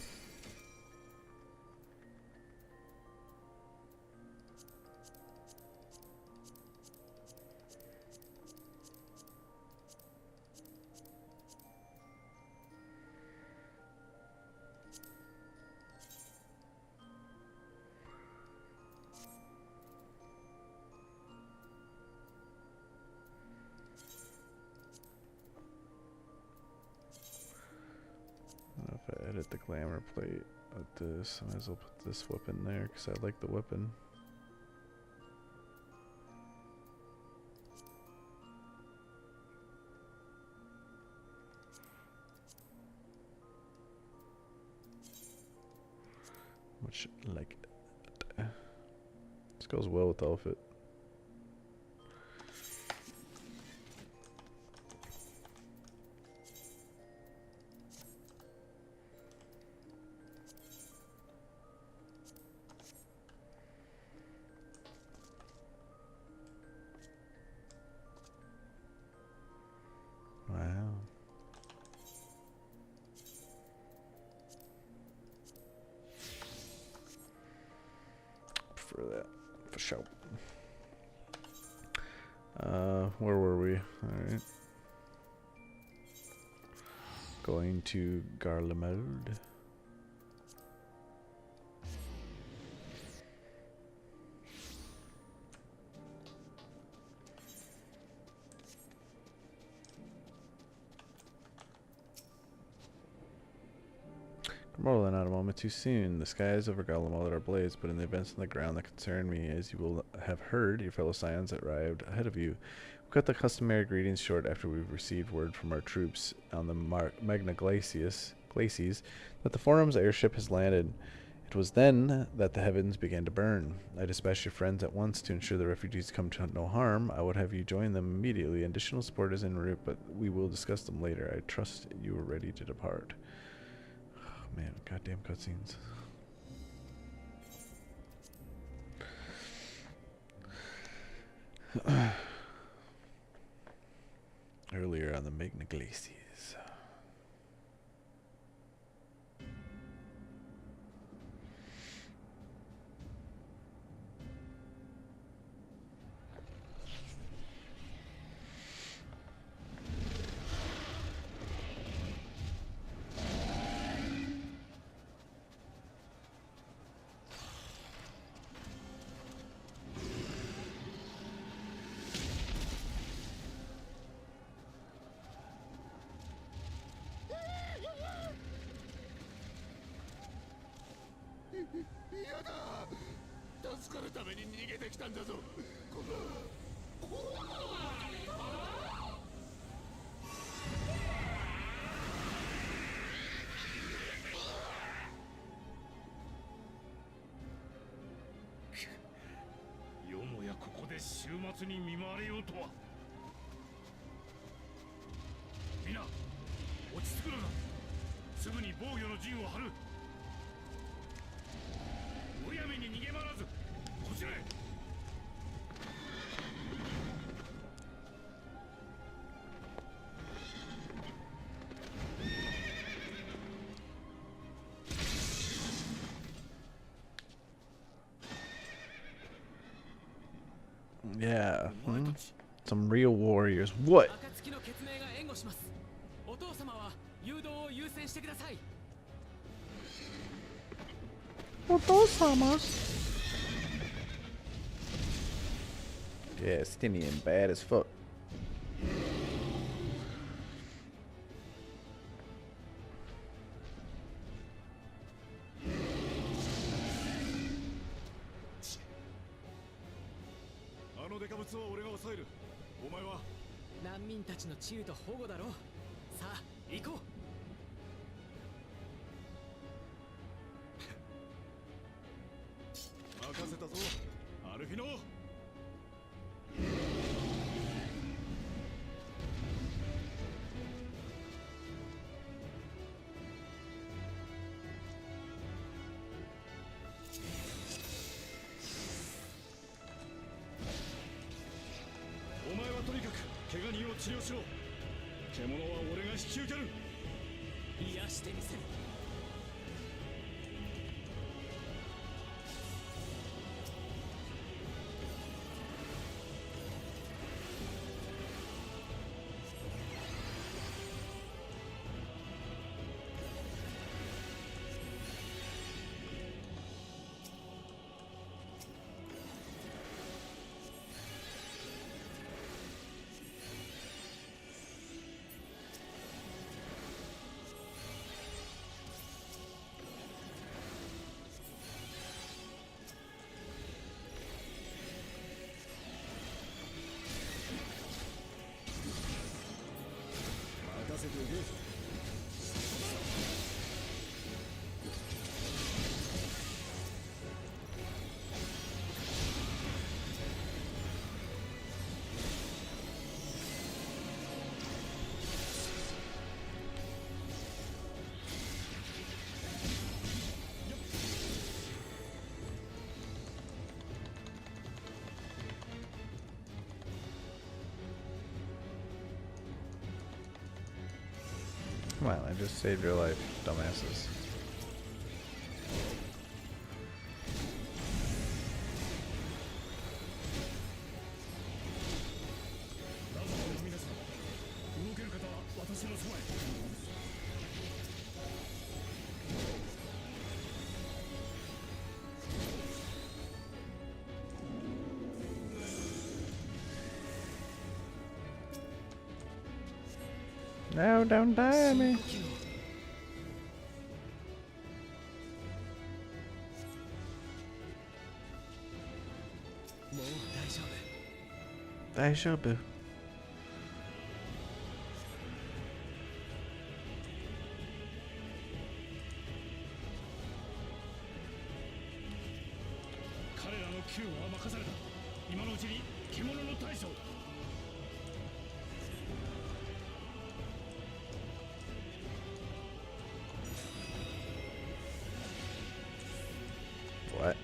If I edit the glamour plate with this, I might as well put this weapon there because I like the weapon. Much like it. This goes well with the outfit. Wow. Prefer that for sure. Where were we? Alright. Going to Garlemald. More than not a moment too soon. The skies over Garlemald are ablaze, but in the events on the ground that concern me, as you will have heard, your fellow Scions arrived ahead of you. We cut the customary greetings short after we've received word from our troops on the Magna Glacies that the Forum's airship has landed. It was then that the heavens began to burn. I dispatched your friends at once to ensure the refugees come to no harm. I would have you join them immediately. Additional support is en route, but we will discuss them later. I trust you are ready to depart. Man, goddamn cutscenes. Earlier on the Magna Glacies.よもやここで週末に見舞われようとは。みんな落ち着くのだ。すぐに防御の陣を張る。むやみに逃げ回らずこちらへ。Yeah. Some real warriors. What? 暁の血盟が援護します。お父様は誘導を優先してください。Yeah, Stinian bad as fuck. あのデカブツは俺が抑える。お前は難民たちの治癒と保護だろう。さあ行こう。任せたぞアルフィノ。お前はとにかく怪我人を治療しろ。獣は俺が引き受ける。癒してみせる。任せておけ。Come on, I just saved your life, dumbasses. No, don't die on me. もう大丈夫。大丈夫。彼らの救護は任された。今のうちに獣の大将。What?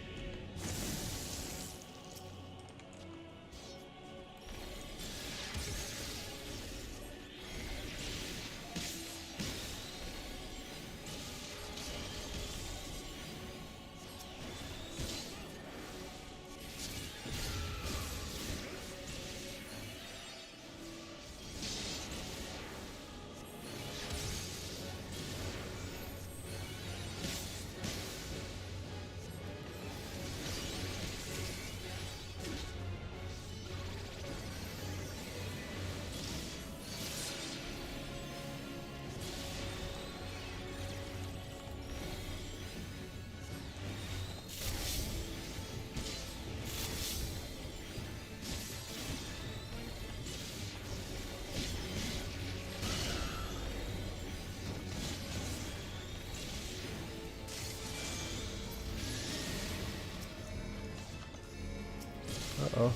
Uh-oh.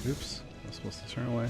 Oops, I was supposed to turn away.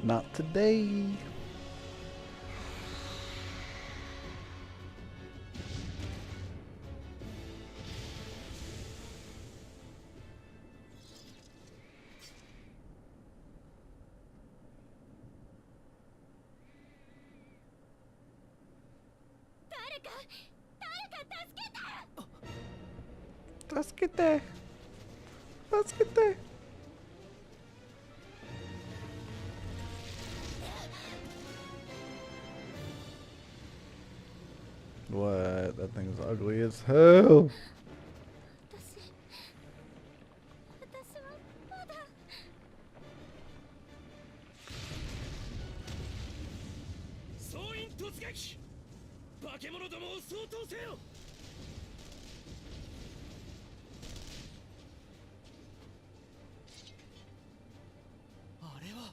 Not today. Let's get there. Let's get there. What? That thing's ugly as hell. 私はまだ総員突撃化け物どもを掃討せよあれは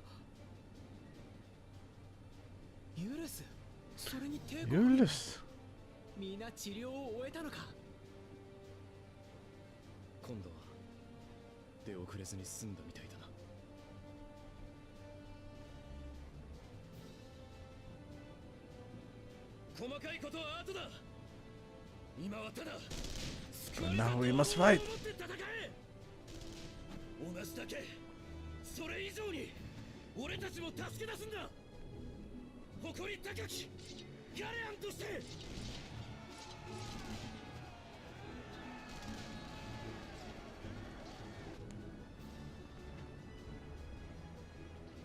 ユルスそれに抵抗 Useless. みんな治療を終えたのか今度は出遅れずに済んだみたいだな細かいことは後だ今はただ Now we must fight. 同じだけそれ以上に俺たちも助け出すんだ誇り高きガレアンとして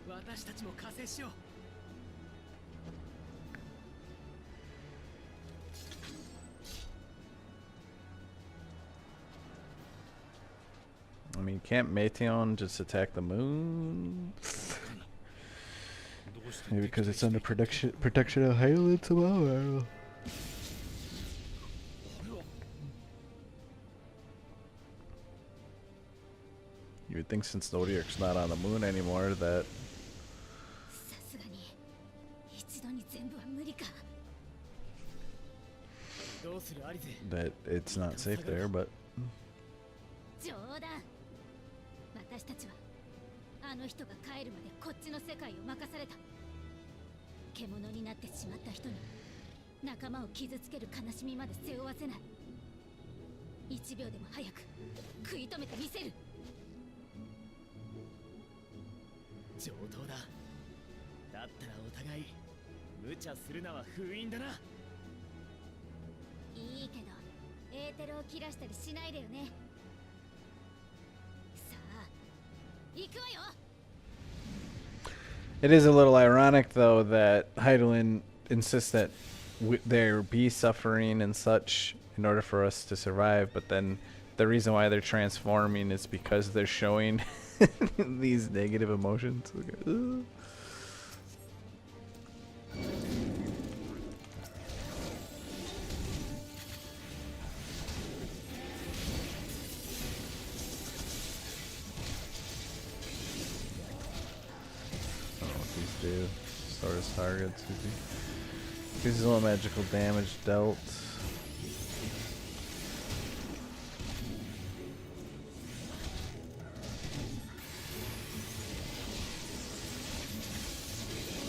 私たちも加勢しよう I mean, can't Meteon just attack the moon? Maybe because it's under protection of Halo tomorrow. You would think since Zodiac's not on the moon anymore that さすがに一度に全部は無理か どうするアリゼ that it's not safe there, but 冗談私たちはあの人が帰るまでこっちの世界を任された獣になってしまった人に仲間を傷つける悲しみまで背負わせない1秒でも早く食い止めてみせる上等だだったらお互い無茶するのは封印だないいけどエーテルを切らしたりしないでよねさあ行くわよ it is a little ironic though that Heidelin insists that there be suffering and such in order for us to survive, but then the reason why they're transforming is because they're showing these negative emotions. Oh, what these do. Source targets. Physical and magical damage dealt.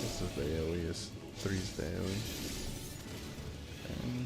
This is the AoE, is 3's the AoE. Okay.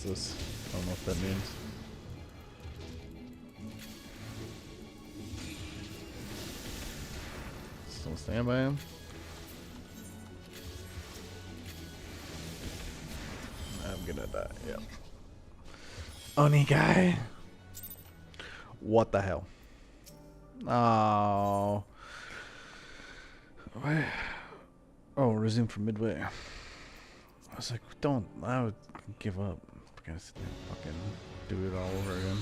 this? I don't know what that means. Still stand by him. I'm gonna die. Yeah. Oni guy. What the hell? Oh. Why? Oh, resume from midway. I was like, don't. I would give up. I gotta sit there and fucking do it all over again.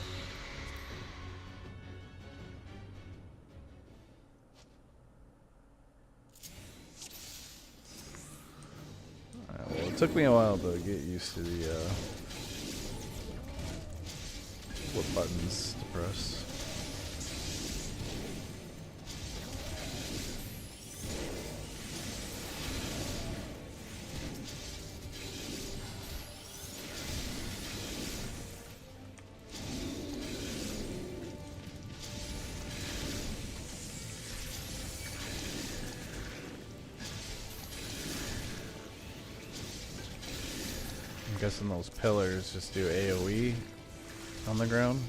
Alright, well, it took me a while to get used to the what buttons to press. I'm guessing those pillars just do AoE on the ground.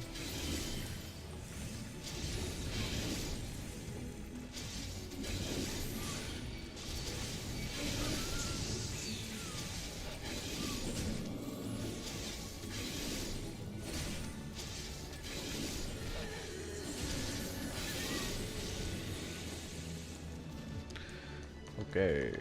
Okay.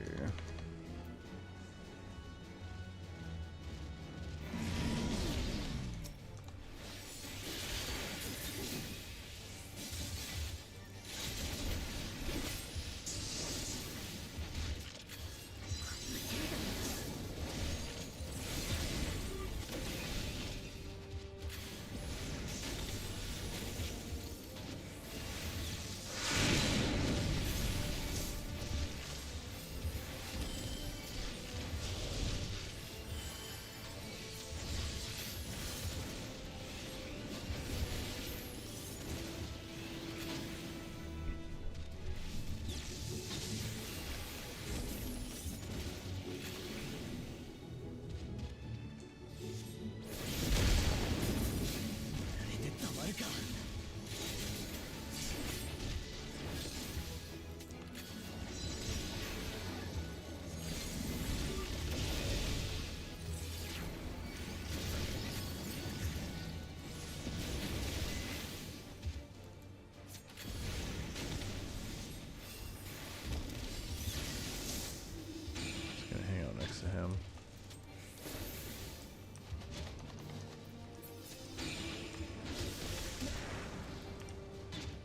To him.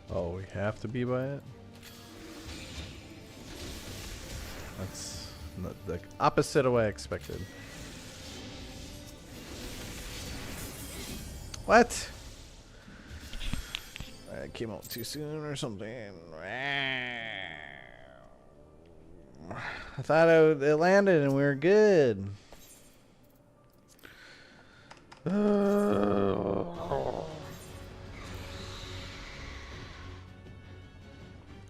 Oh, we have to be by it? That's not the opposite of what I expected. What? That came out too soon or something. I thought it landed and we were good.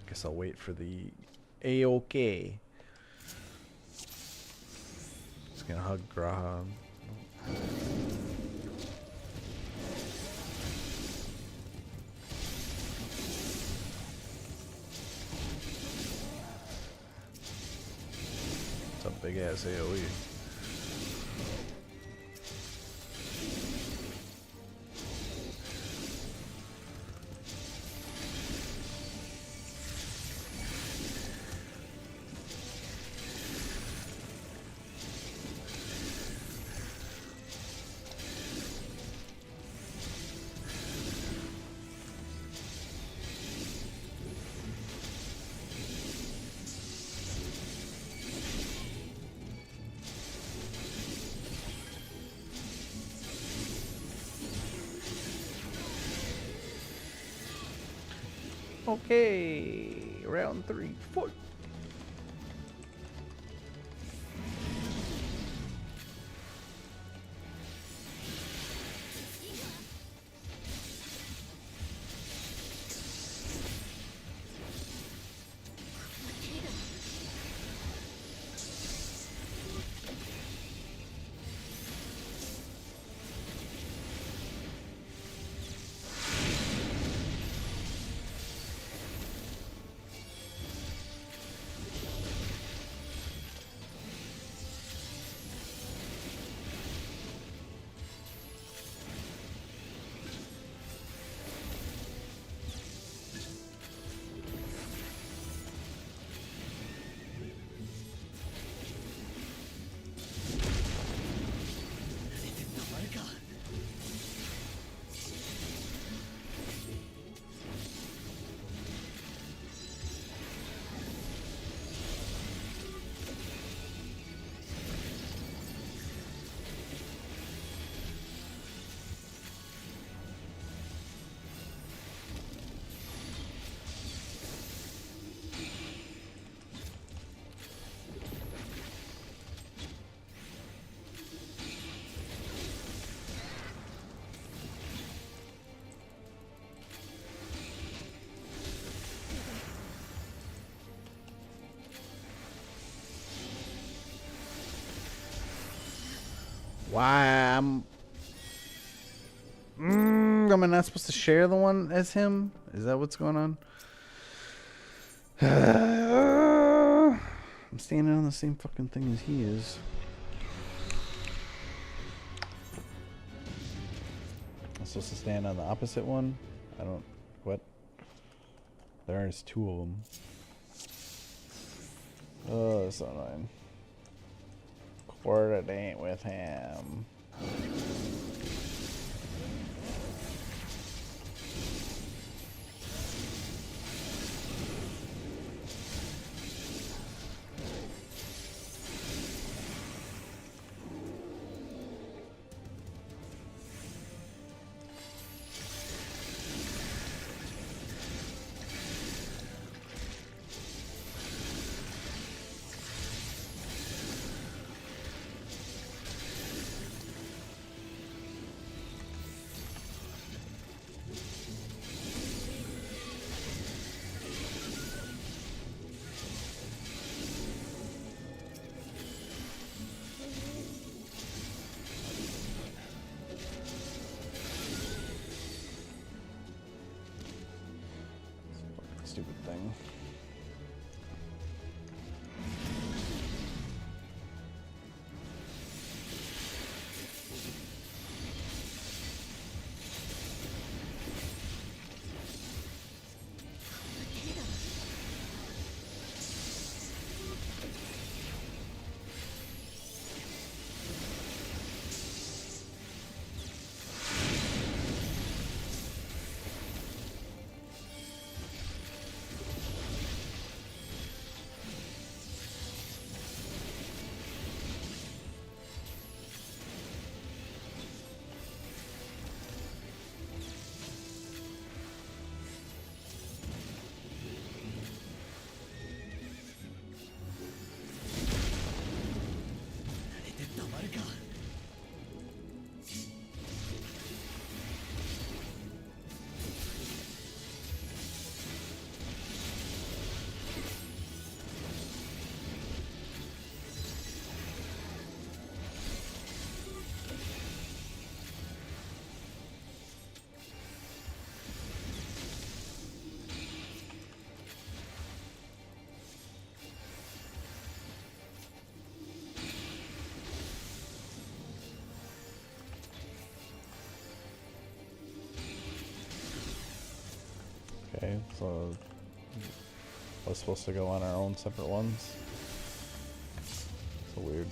Guess I'll wait for the A-OK. Just gonna hug Graha. It's a big ass AoE. Okay, round 3, 4. Why am I not supposed to share the one as him? Is that what's going on? I'm standing on the same fucking thing as he is. I'm supposed to stand on the opposite one? I don't... What? There's two of them. Oh, that's so annoying. Coordinate with him. Stupid thing. Okay, so we're supposed to go on our own separate ones. So weird.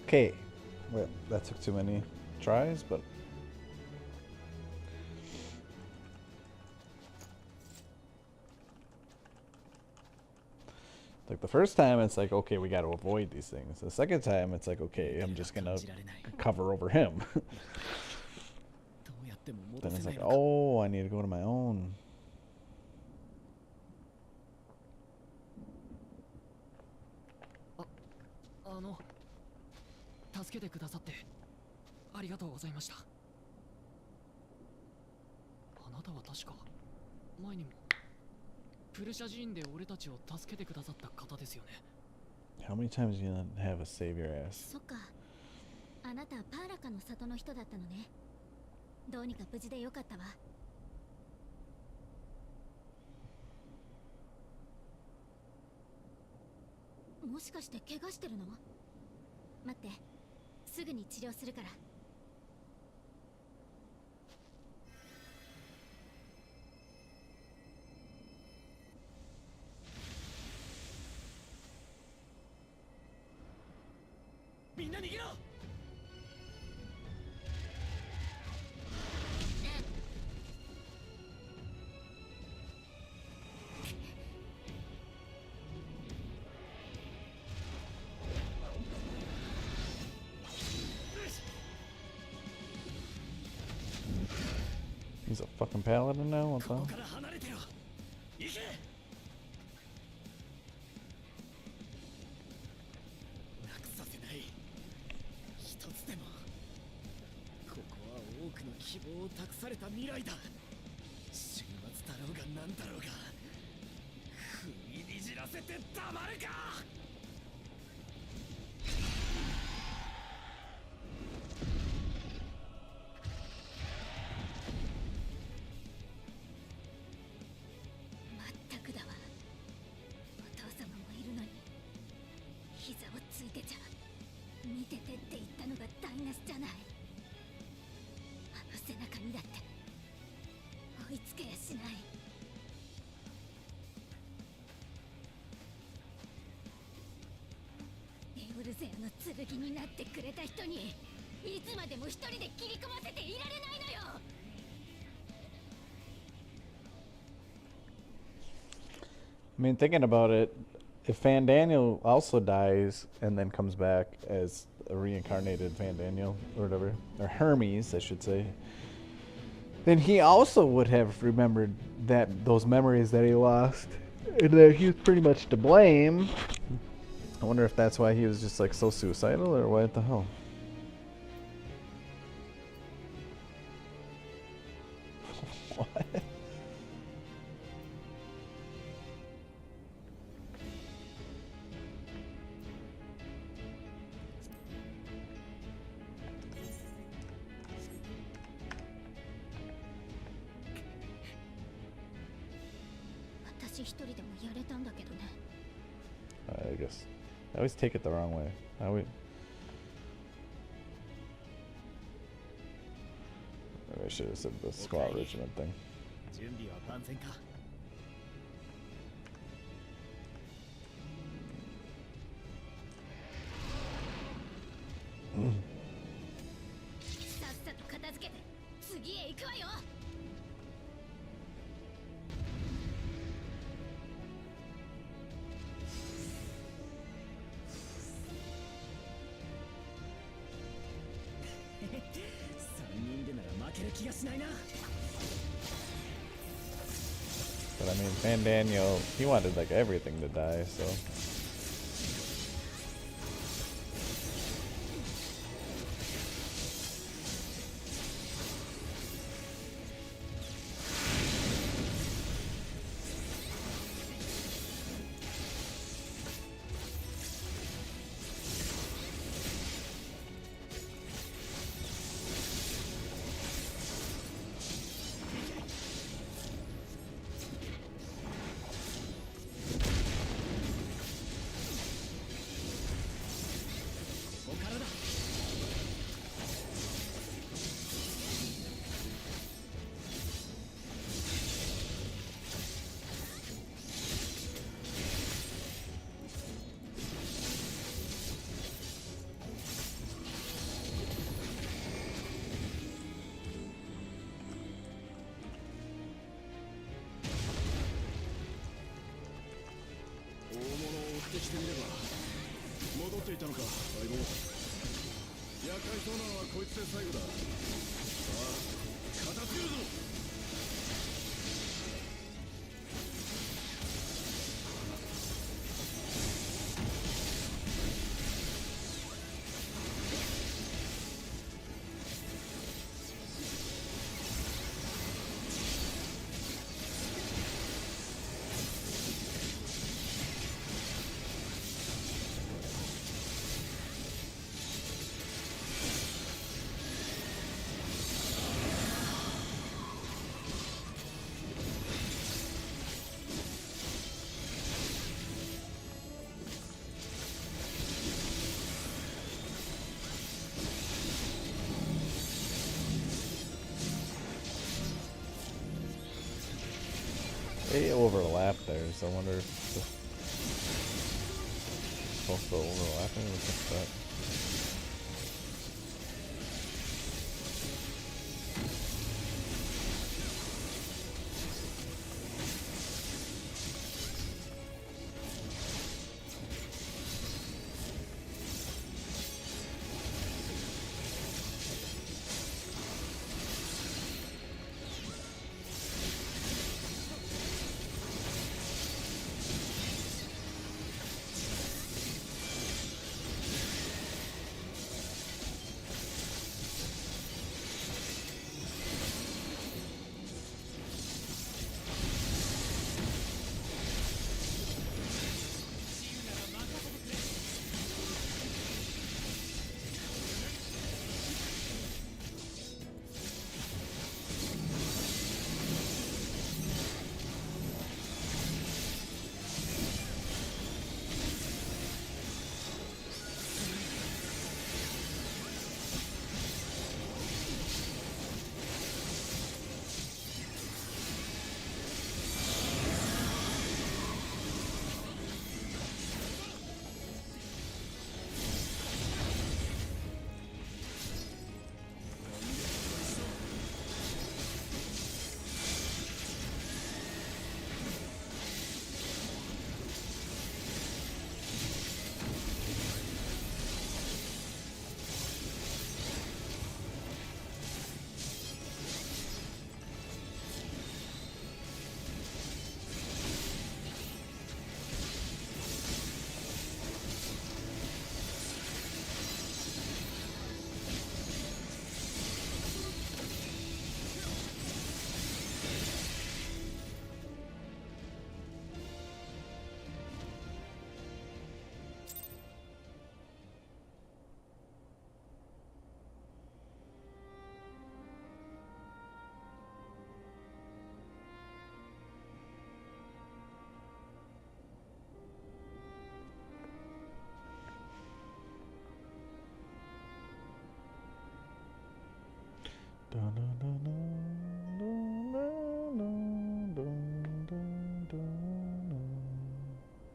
Okay, well, that took too many tries, but like the first time it's like, okay, we got to avoid these things. The second time it's like, okay, I'm just gonna cover over him. Then it's like, oh, I need to go to my own. 助けてくださってありがとうございました。あなたは確か前にもプルシャ寺院で俺たちを助けてくださった方ですよね。 How many times are you gonna have us save your ass? そっか、あなたはパーラカの里の人だったのね。どうにか無事でよかったわ。もしかして怪我してるの？待って、すぐに治療するから。みんな逃げろ。He's a fucking paladin now? What the ここ hell? から離れてろ。行け。なくさせない。一つでも。ここは多くの希望を託された未来だ。終末だろうが何だろうが踏みにじらせてたまるか。全くだわ。お父様もいるのに膝をついてちゃ見ててって言ったのが台無しじゃない。あの背中にだって追いつけやしない。エオルゼアの剣になってくれた人にいつまでも一人で切り込ませていられないのよ。I mean, thinking about it, if Van Daniel also dies and then comes back as a reincarnated Van Daniel or whatever, or Hermes, I should say, then he also would have remembered those memories that he lost, and that he was pretty much to blame. I wonder if that's why he was just like so suicidal, or what the hell? What? I guess I always take it the wrong way. Maybe I should have said the squat regiment thing. 準備は万全か。さっさと片付けて次へ行くわよ。3人でなら負ける気がしないな。 But I mean, Van Daniel, he wanted like everything to die, so. They overlap there, so I wonder if it's supposed to overlapping or what's that?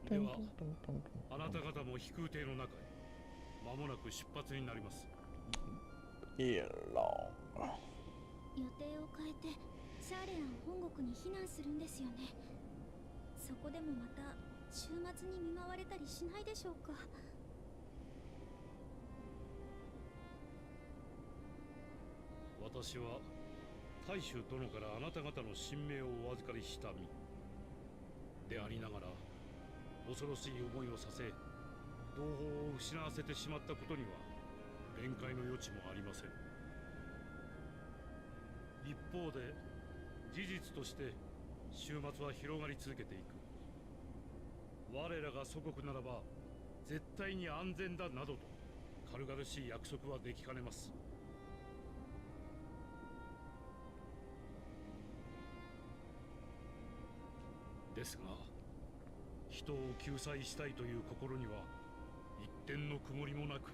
では、あなた方も飛空艇の中へ。間もなく出発になります。Yeah, long. 予定を変えてシャーレアン本国に避難するんですよね。そこでもまた週末に見舞われたりしないでしょうか。私は大衆殿からあなた方の神命をお預かりした身でありながら、恐ろしい思いをさせ同胞を失わせてしまったことには弁解の余地もありません。一方で事実として終末は広がり続けていく。我らが祖国ならば絶対に安全だなどと軽々しい約束はできかねます。ですが、人を救済したいという心には一点の曇りもなく、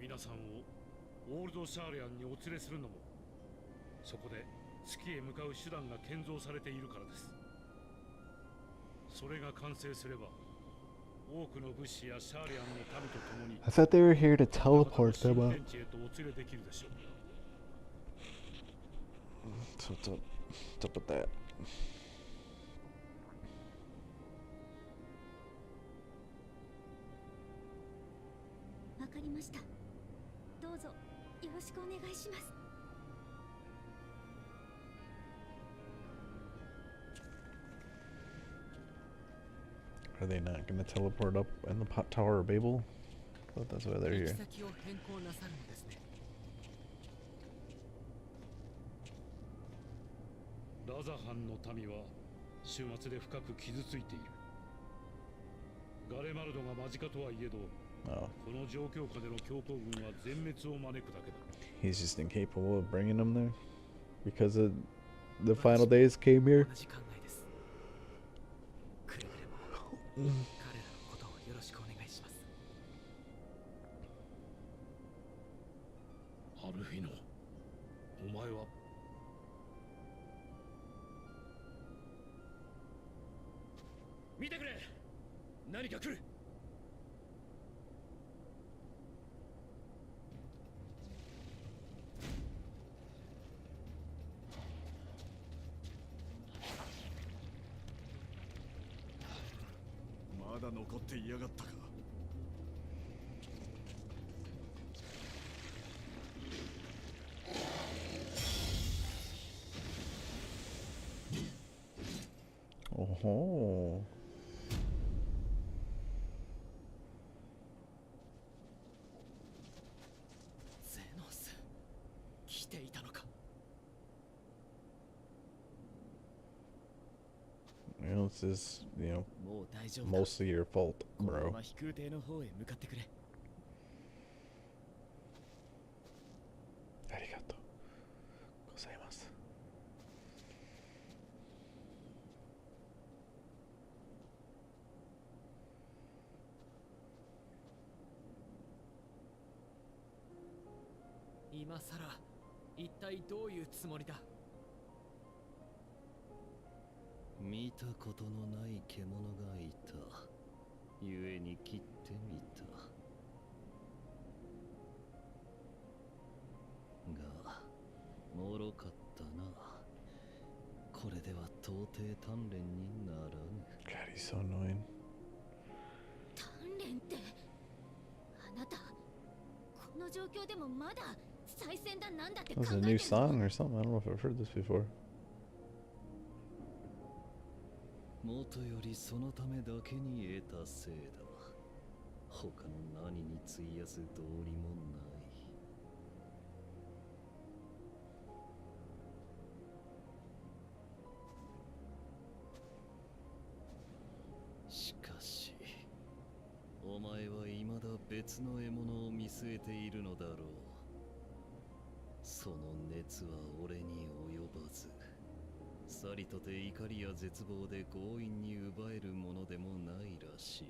皆さんをオールドシャーレアンにお連れするのも、そこで月へ向かう手段が建造されているからです。それが完成すれば、多くの武士やシャーレアンの民と共に I thought they were here to teleport them up. 新天地へとお連れできるでしょう。So what's up with that? わかりました。どうぞよろしくお願いします。Are they not going to teleport up in the Tower of Babel? I thought that's why they're 行き here. 先を変更なさるのですね。ラザハンの民は終末で深く傷ついている。ガレマルドが間近とはいえど、 Oh, この状況下での強行軍は全滅を招くだけだ。 he's just incapable of bringing them there because of the final days came here. 同じ考えです。くれぐれも彼らのことをよろしくお願いします。前は見てくれ、何か来る。まだ残っていやがったか。おほゼノス来ていたのか。ー。You know, this is, you know, もう大丈夫だ。 mostly your fault, このま bro. ま飛空艇の方へ向かってくれ。ありがとうございます。今さら一体どういうつもりだ。見たことのない獣がいた。故に切ってみた。が、もろかったな。これでは到底鍛錬にならぬ。 God, he's so annoying. 鍛錬ってあなたこの状況でもまだ再戦だなんだって考 This is え a て new る song or something. I don't know if I've heard this before. もとよりそのためだけに得たせいだ。他の何に費やす道理もない。しかし、お前は未だ別の獲物を見据えているのだろう。その熱は俺に及ばず、さりとて怒りや絶望で強引に奪えるものでもないらしい。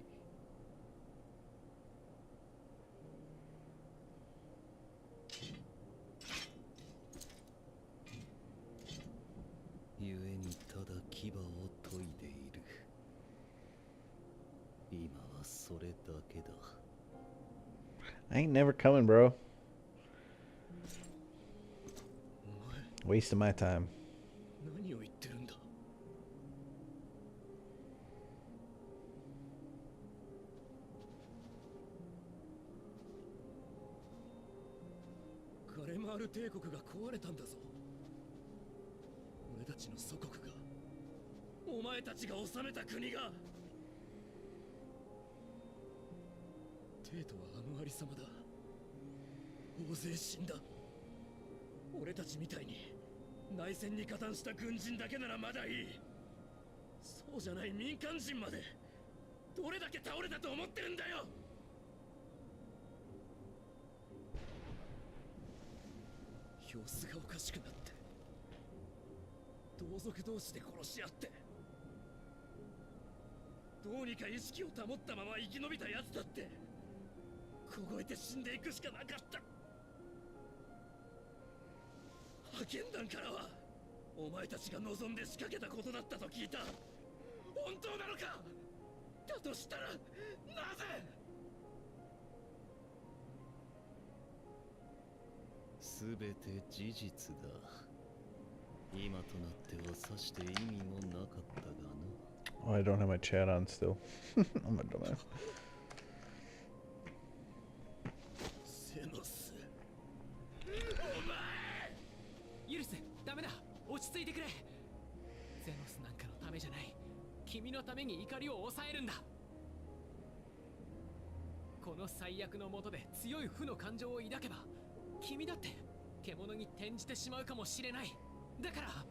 故にただ牙を研いでいる。今はそれだけだ。 I ain't never coming, bro. Wasting my time. 何を言ってるんだ。ガレマール帝国が壊れたんだぞ。俺たちの祖国が、お前たちが治めた国が。帝都はあのありさまだ。大勢死んだ。俺たちみたいに内戦に加担した軍人だけならまだいい。そうじゃない民間人までどれだけ倒れたと思ってるんだよ。様子がおかしくなって、同族同士で殺し合って、どうにか意識を保ったまま生き延びた奴だって凍えて死んでいくしかなかった。派遣団からはお前たちが望んで仕掛けたことだったと聞いた。本当なのか。だとしたらなぜ。すべて事実だ。今となってはさして意味もなかったがな。 Oh, I don't have my chat on still. I'm a dumbass. セノス、ユルス、ダメだ。落ち着いてくれ。ゼノスなんかのためじゃない。君のために怒りを抑えるんだ。この最悪の下で強い負の感情を抱けば、君だって獣に転じてしまうかもしれない。だから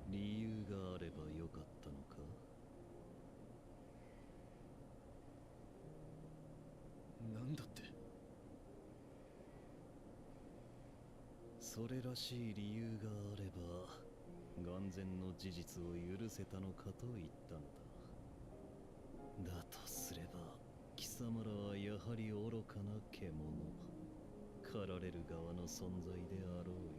理由があればよかったのか。なんだって。そそれらしい理由があれば眼前の事実を許せたのかと言ったのだ。だとすれば貴様らはやはり愚かな獣、狩られる側の存在であろうよ。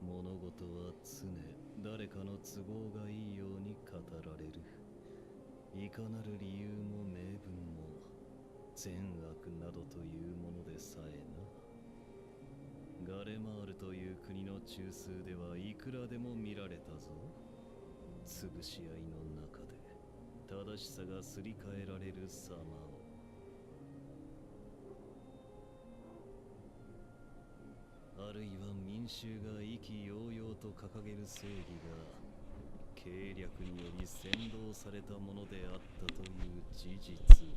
物事は常誰かの都合がいいように語られる。いかなる理由も名分も善悪などというものでさえな。ガレマールという国の中枢ではいくらでも見られたぞ。潰し合いの中で正しさがすり替えられる様を。あるいは民衆が意気揚々と掲げる正義が計略により扇動されたものであったという事実を。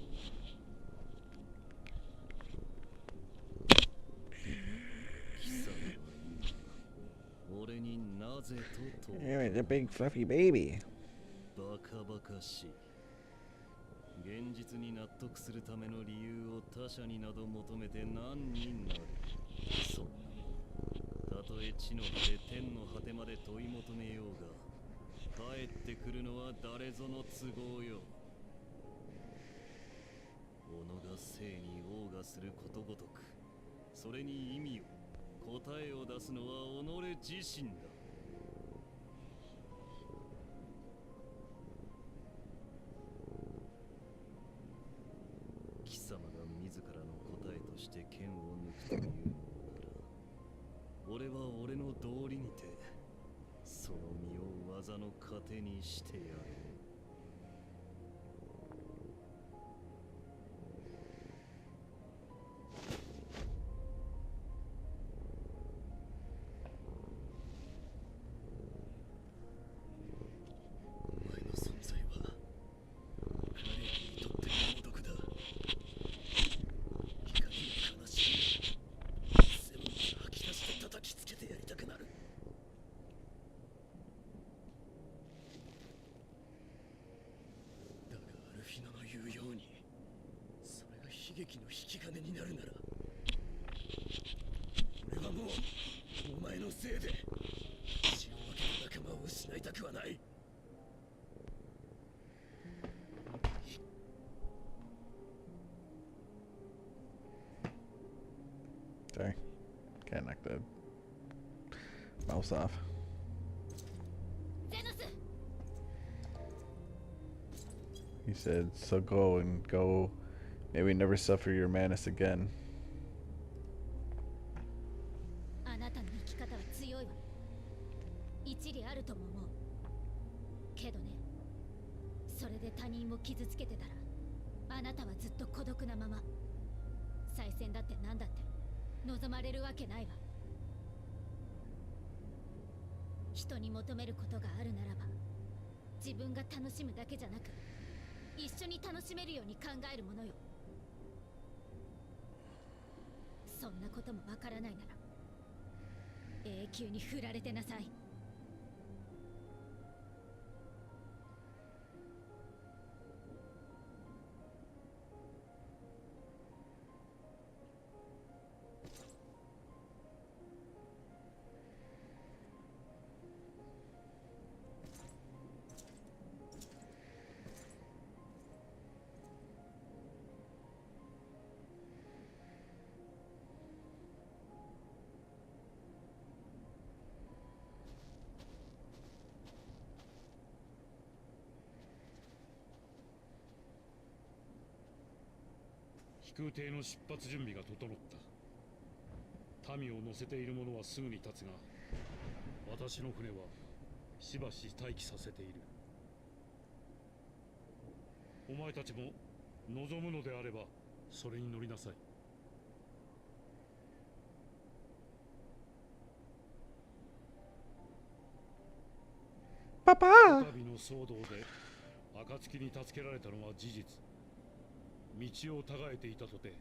貴様は言う。俺になぜと問う。 You're a big fluffy baby. バカバカしい。現実に納得するための理由を他者になど求めて何になる。そんなたとえ地の果て天の果てまで問い求めようが帰ってくるのは誰ぞの都合よ。己が生に謳歌することごとくそれに意味を答えを出すのは己自身だ。貴様が自らの答えとして剣を抜くというのなら、俺は俺の道理にてその身を技の糧にしてやろう。お前の存在は彼にとって猛毒だ。怒りや悲しみ全部吐き出して叩きつけてやりたくなる。だがアルフィナの言うようにそれが悲劇の引き金になるなら、俺はもうお前のせいで血を分けた仲間を失いたくはない。Sorry. Can't knock the mouse off. ゼノス He said, so go and go. Maybe never suffer your madness again. あなたの生き方は強いわ。一理あるとも思う。けどね、それで他人を傷つけてたらあなたはずっと孤独なまま。再戦だって何だって望まれるわけないわ。人に求めることがあるならば、自分が楽しむだけじゃなく一緒に楽しめるように考えるものよ。そんなこともわからないなら永久に振られてなさい。飛空艇の出発準備が整った。民を乗せている者はすぐに立つが、私の船はしばし待機させている。お前たちも望むのであればそれに乗りなさい。パパ旅の騒動で暁に助けられたのは事実。道をたがえていたとて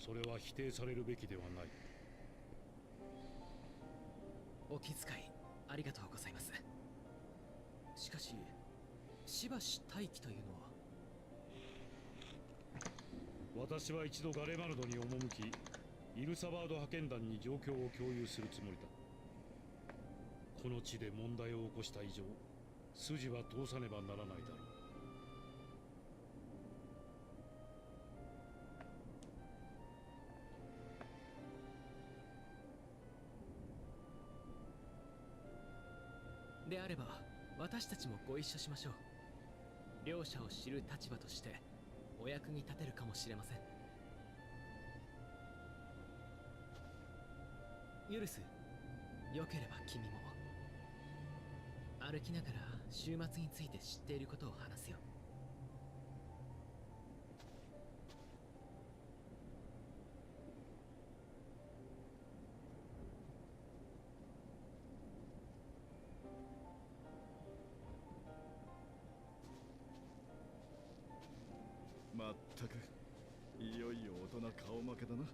それは否定されるべきではない。お気遣いありがとうございます。しかししばし待機というのは。私は一度ガレマルドに赴き、イルサバード派遣団に状況を共有するつもりだ。この地で問題を起こした以上、筋は通さねばならないだろう。であれば私たちもご一緒しましょう。両者を知る立場としてお役に立てるかもしれません。ユルス、よければ君も歩きながら週末について知っていることを話すよ。まったく、いよいよ大人顔負けだな。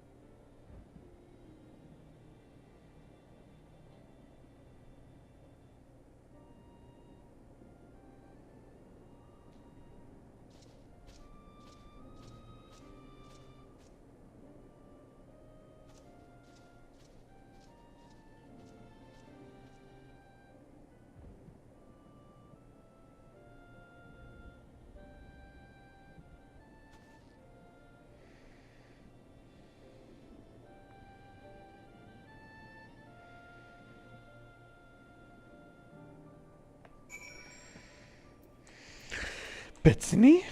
Betsy?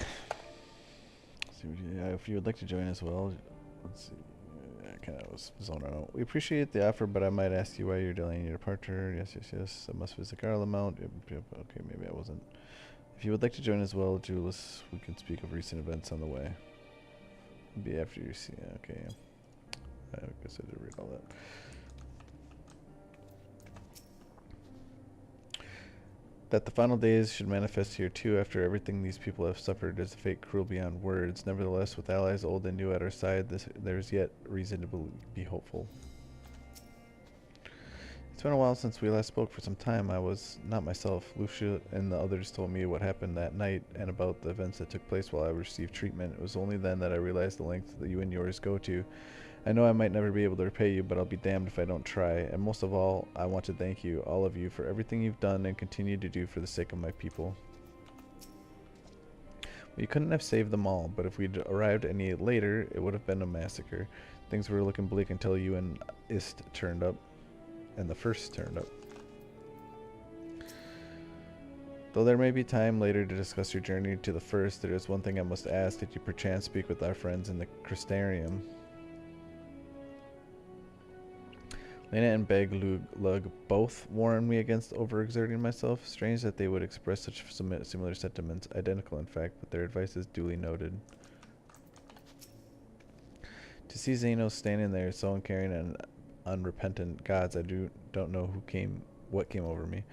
So, if you would like to join as well, let's see. I kind of was zoning out. We appreciate the offer, but I might ask you why you're delaying your departure. Yes, yes, yes. I must visit Garlemount. Yep, yep. Okay, maybe I wasn't. If you would like to join as well, Julius, we can speak of recent events on the way. Be after you see. Okay. I guess I did read all that. That the final days should manifest here too after everything these people have suffered is a fate cruel beyond words. Nevertheless, with allies old and new at our side, there is yet reason to be hopeful. It's been a while since we last spoke. For some time I was not myself. Lucia and the others told me what happened that night and about the events that took place while I received treatment. It was only then that I realized the length that you and yours go to. I know I might never be able to repay you, but I'll be damned if I don't try. And most of all, I want to thank you, all of you, for everything you've done and continue to do for the sake of my people. We couldn't have saved them all, but if we'd arrived any later, it would have been a massacre. Things were looking bleak until you and Ist turned up, and the first turned up. Though there may be time later to discuss your journey to the first, there is one thing I must ask. Did you perchance speak with our friends in the Crystarium? Lena and Beg Lug both warned me against overexerting myself. Strange that they would express such similar sentiments, identical in fact, but their advice is duly noted. To see Xenos standing there so uncaring and unrepentant, gods, I don't know what came over me.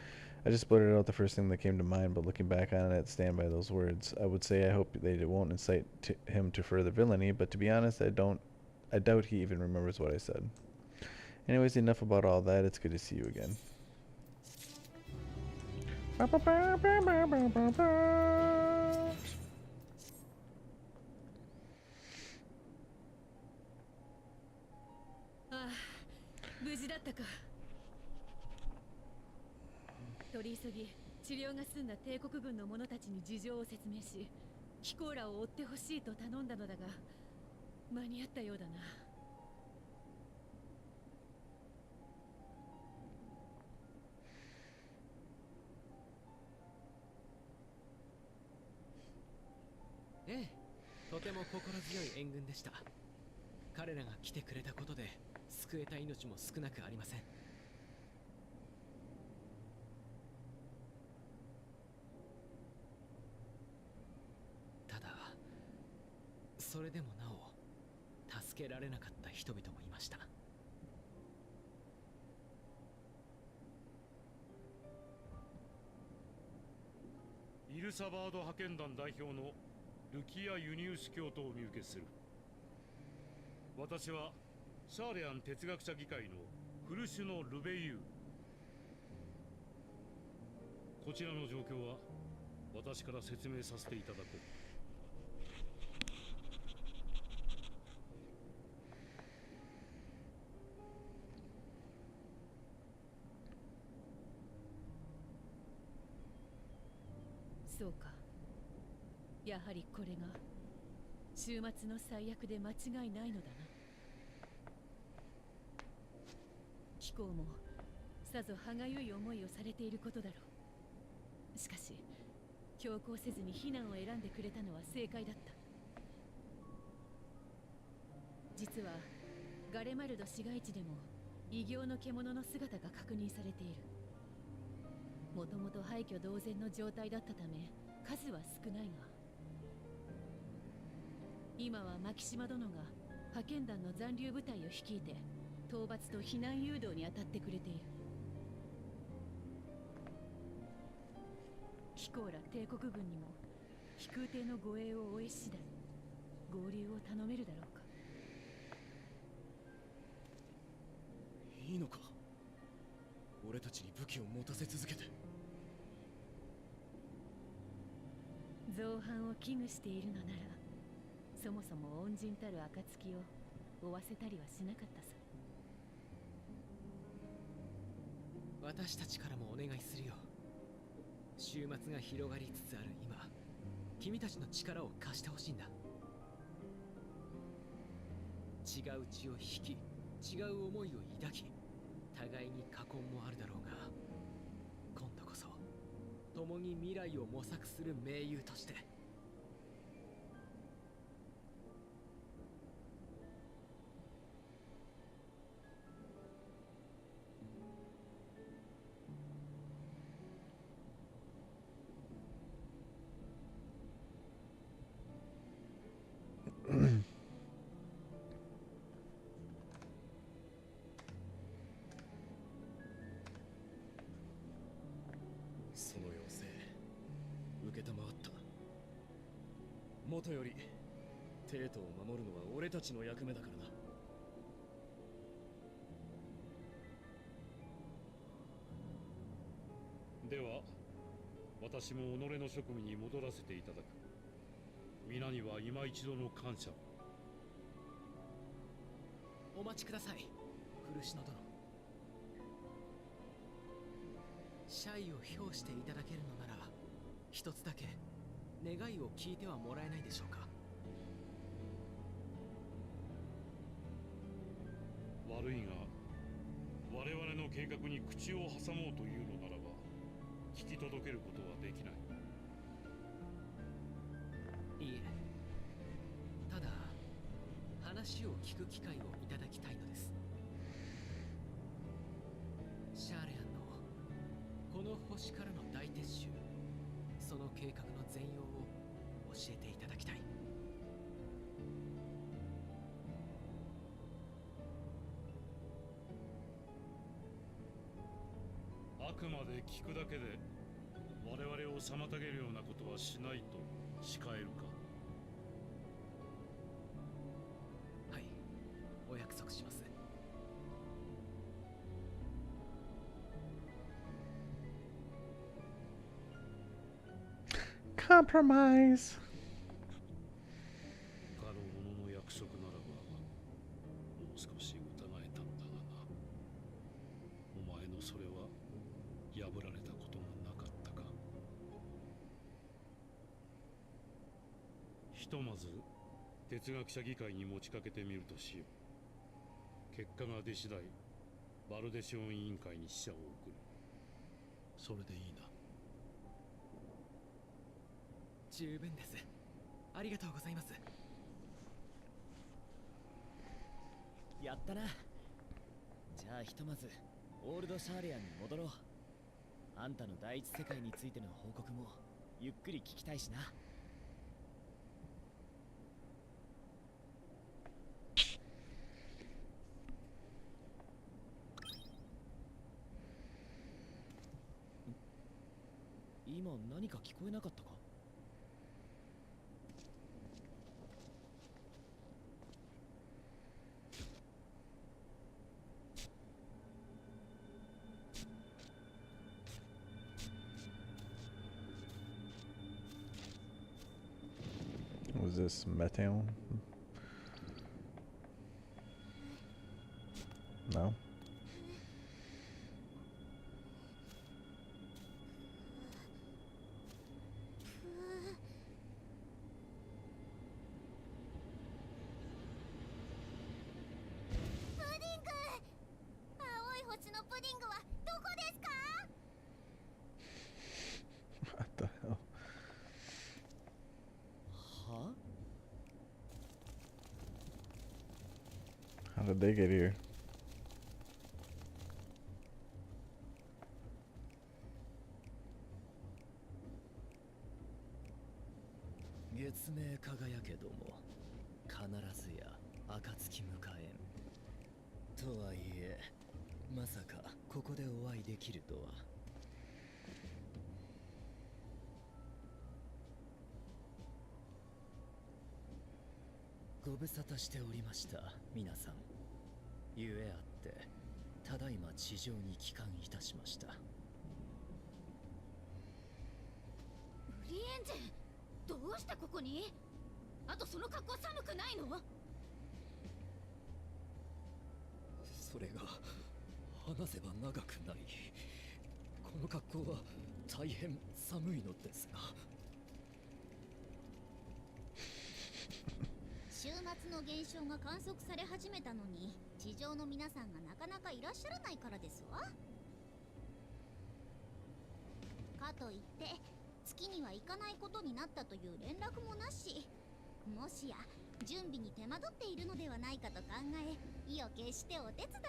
I just blurted out the first thing that came to mind, but looking back on it, stand by those words. I would say I hope they won't incite him to further villainy, but to be honest, I doubt he even remembers what I said. Anyways, enough about all that. It's good to see you again. Ah, 無事だったか。取り急ぎ治療が済んだ帝国軍の者たちに事情を説明し、キコーラを追ってほしいと頼んだのだが、間に合ったようだな。ええ、とても心強い援軍でした。彼らが来てくれたことで救えた命も少なくありません。ただそれでもなお助けられなかった人々もいました。イルサバード派遣団代表のルキア・ユニウス教徒を見受けする。私はシャーレアン哲学者議会のフルシュのルベイユー。こちらの状況は私から説明させていただこう。そうか。やはりこれが週末の最悪で間違いないのだな。貴公もさぞ歯がゆい思いをされていることだろう。しかし強行せずに避難を選んでくれたのは正解だった。実はガレマルド市街地でも異形の獣の姿が確認されている。もともと廃墟同然の状態だったため数は少ないが、今は牧島殿が派遣団の残留部隊を率いて討伐と避難誘導に当たってくれている。貴公ら帝国軍にも飛空艇の護衛を終え次第合流を頼めるだろうか。いいのか、俺たちに武器を持たせ続けて。造反を危惧しているのなら、そもそも恩人たる暁を負わせたりはしなかったさ。私たちからもお願いするよ。週末が広がりつつある今、君たちの力を貸してほしいんだ。違う血を引き、違う思いを抱き、互いに禍根もあるだろうが、今度こそ共に未来を模索する盟友として。その要請受けたまわった。もとより帝都を守るのは俺たちの役目だからな。では私も己の職務に戻らせていただく。皆には今一度の感謝を。お待ちください、古篠殿。謝意を表していただけるのなら、一つだけ願いを聞いてはもらえないでしょうか。悪いが我々の計画に口を挟もうというのならば聞き届けることはできない。いいえ、ただ話を聞く機会をいただきたいのです。シャーレアンのこの星からの大撤収、その計画の全容を教えていただきたい。あくまで聞くだけで我々を妨げるようなことはしないと誓えるか。はい、お約束します。Compromise. 他の者の約束ならばもう少し疑えたんだがな。お前のそれは破られたこともなかったか。ひとまず哲学者議会に持ちかけてみるとしよう。結果が出次第バルデシオン委員会に使者を送る。それでいいな。十分です。ありがとうございます。やったな。じゃあひとまずオールドシャーレアンに戻ろう。あんたの第一世界についての報告もゆっくり聞きたいしな。今何か聞こえなかったか。Was this Meteon? No? did they get here? 月明輝けども必ずや暁迎えん。とはいえまさかここでお会いできるとは。ご無沙汰しておりました皆さん。ゆえあってただいま地上に帰還いたしました。ブリエンジェ、どうしてここに？あとその格好寒くないの？それが話せば長くなり、この格好は大変寒いのですが。週末の現象が観測され始めたのに地上の皆さんがなかなかいらっしゃらないからですわ。かといって月には行かないことになったという連絡もなし、もしや準備に手間取っているのではないかと考え、意を決してお手伝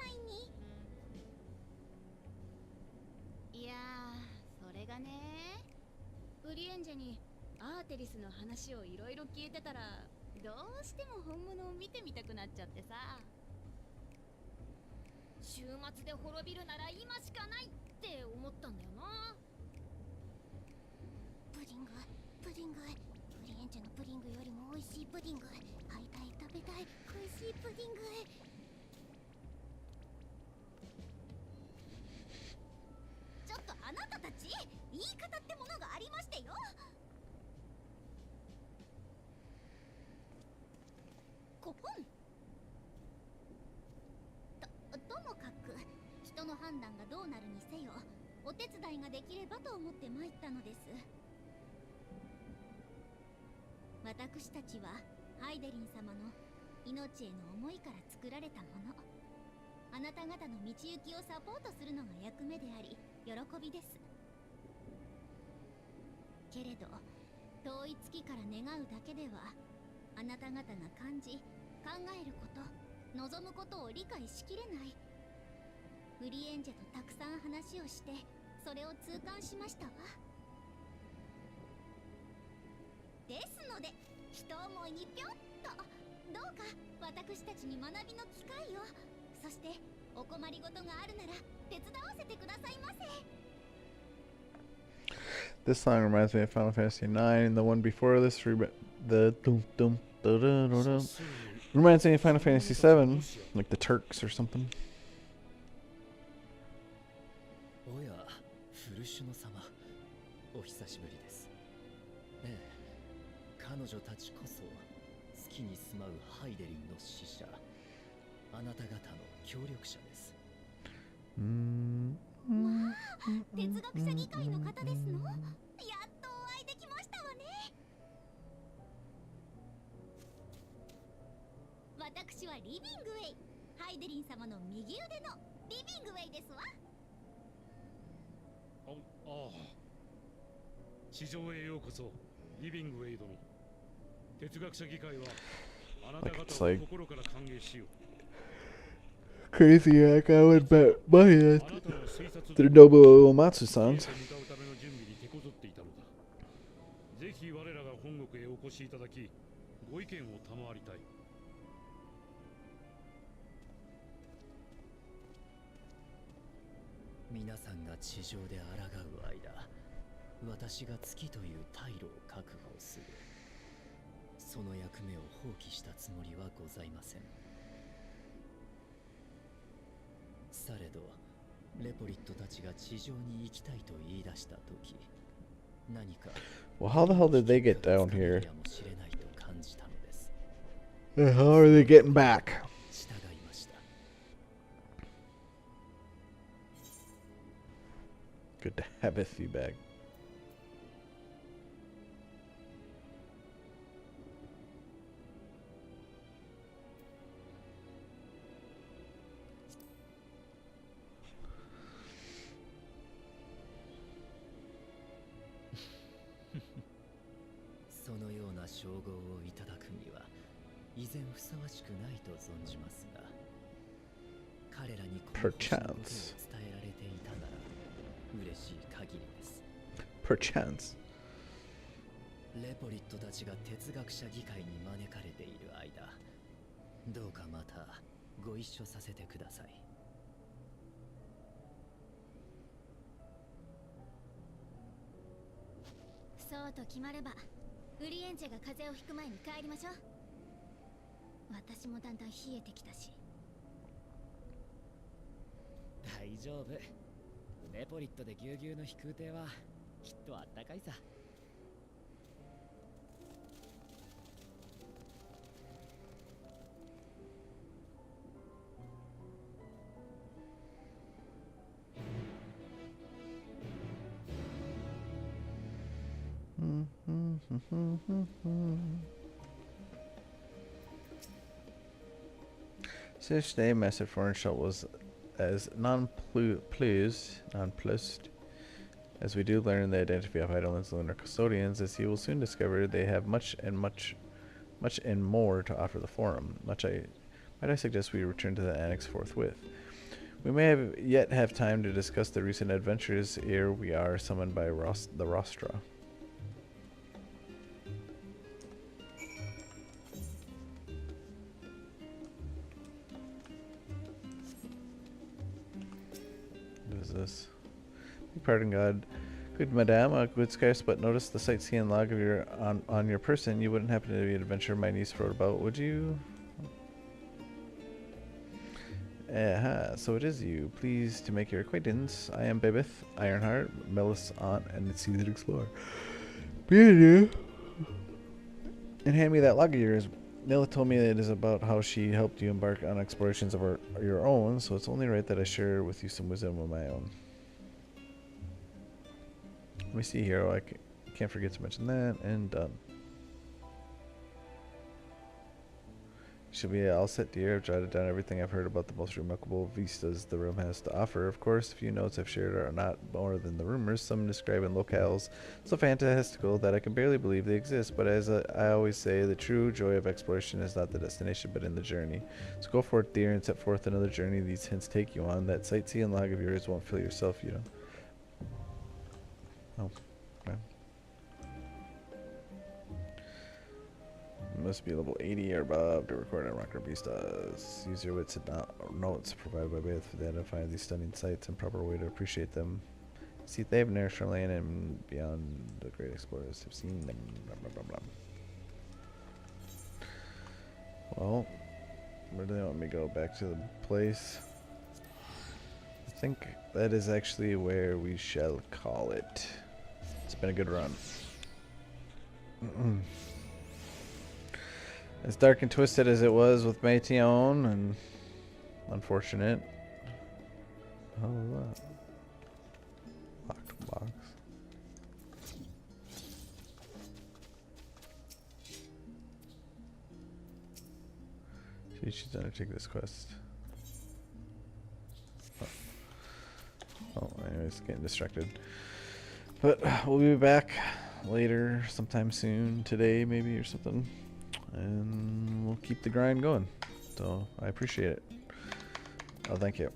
いに。いやー、それがね、ブリエンジェにアーテリスの話をいろいろ聞いてたら、どうしても本物を見てみたくなっちゃってさ。週末で滅びるなら今しかないって思ったんだよな。プディング、プディング、ブリエンジェのプディングよりも美味しいプディング、会いたい、食べたい、恋しいプディング。ちょっとあなたたち、言い方ってものがありましてよ。コポン。ともかく人の判断がどうなるにせよ、お手伝いができればと思って参ったのです。私たちはハイデリン様の命への思いから作られたもの。あなた方の道行きをサポートするのが役目であり、喜びです。けれど遠い月から願うだけではあなた方が感じ、考えること、望むことを理解しきれない。ブリエンジェとたくさん話をしてそれを痛感しましたわ。ですので一思いにぴょっと、どうか私たちに学びの機会を、そしてお困りごとがあるなら手伝わせてくださいませ。 This song reminds me of Final Fantasy IX, and the one before this, the dum dum da da da da, reminds me of Final Fantasy VII, like the Turks or something. おや、フルシュノ様、お久しぶりです。ええ、彼女たちこそ月に住まうハイデリンの使者、あなた方の協力者です。まあ、哲学者議会の方ですの？やっとお会いできましたわね。私はリビングウェイ、ハイデリン様の右腕のリビングウェイですわ。ああ、地上へようこそ、リビングウェイ殿。哲学者議会はあなた方を心から歓迎しよう。Crazy, like I would bet money that they're Nobuo Uematsu songs. ぜひ我らが本国へお越しいただき、ご意見を賜りたい。皆さんが地上で抗う間、私が月という退路を確保する。その役目を放棄したつもりはございません。されどレポリットたちが地上に行きたいと言い出したとき、何か Well, how the hell did they get down here? かもしれないと感じたのです。 And how are they getting back? 従いました。 Good to have a feedback. そのような称号をいただくには依然ふさわしくないと存じますが、Perchance. 伝えられていたなら嬉しい限りです。 Perchance. レポリットたちが哲学者議会に招かれている間、どうかまたご一緒させてください。そうと決まればウリエンジェが風邪をひく前に帰りましょう。私もだんだん冷えてきたし。大丈夫。レポリットでぎゅうぎゅうの飛空艇はきっとあったかいさ。This day, Master Foreign was as nonplussed as we do learn the identity of Heidelman's lunar custodians, as he will soon discover they have much and more to offer the Forum. Might I suggest we return to the Annex forthwith. We may yet have time to discuss the recent adventures ere we are summoned by the Rostra. What is this? Pardon God. Good madame, good scarce but notice the sightseeing log of your on your person. You wouldn't happen to be an adventurer my niece wrote about, would you? So it is you. Pleased to make your acquaintance. I am Bibith, Ironheart, Melis' aunt, and Seasoned Explorer. And hand me that log of yours. Mila told me it is about how she helped you embark on explorations of your own, so it's only right that I share with you some wisdom of my own. Let me see here. I can't forget to mention that, and done. Should be all set, dear. I've jotted down everything I've heard about the most remarkable vistas the room has to offer. Of course, a few notes I've shared are not more than the rumors, some describing locales so fantastical that I can barely believe they exist. But as I always say, the true joy of exploration is not the destination, but in the journey. So go forth, dear, and set forth another journey these hints take you on. That sightseeing log of yours won't fill yourself, you know. Oh, okay. Must be level 80 or above to record on Rocker Beastas. Use your wits and notes provided by Beth to identify these stunning sights and proper way to appreciate them. See, they have near shoreline and beyond the great explorers have seen them. Blah, blah, blah, blah. Well, where do they want me to go? Back to the place? I think that is actually where we shall call it. It's been a good run. As dark and twisted as it was with Météon, and unfortunate. Oh, that locked box. She should undertake this quest. Oh, anyways, getting distracted. But we'll be back later, sometime soon, today maybe or something. And we'll keep the grind going. So I appreciate it. Oh, thank you.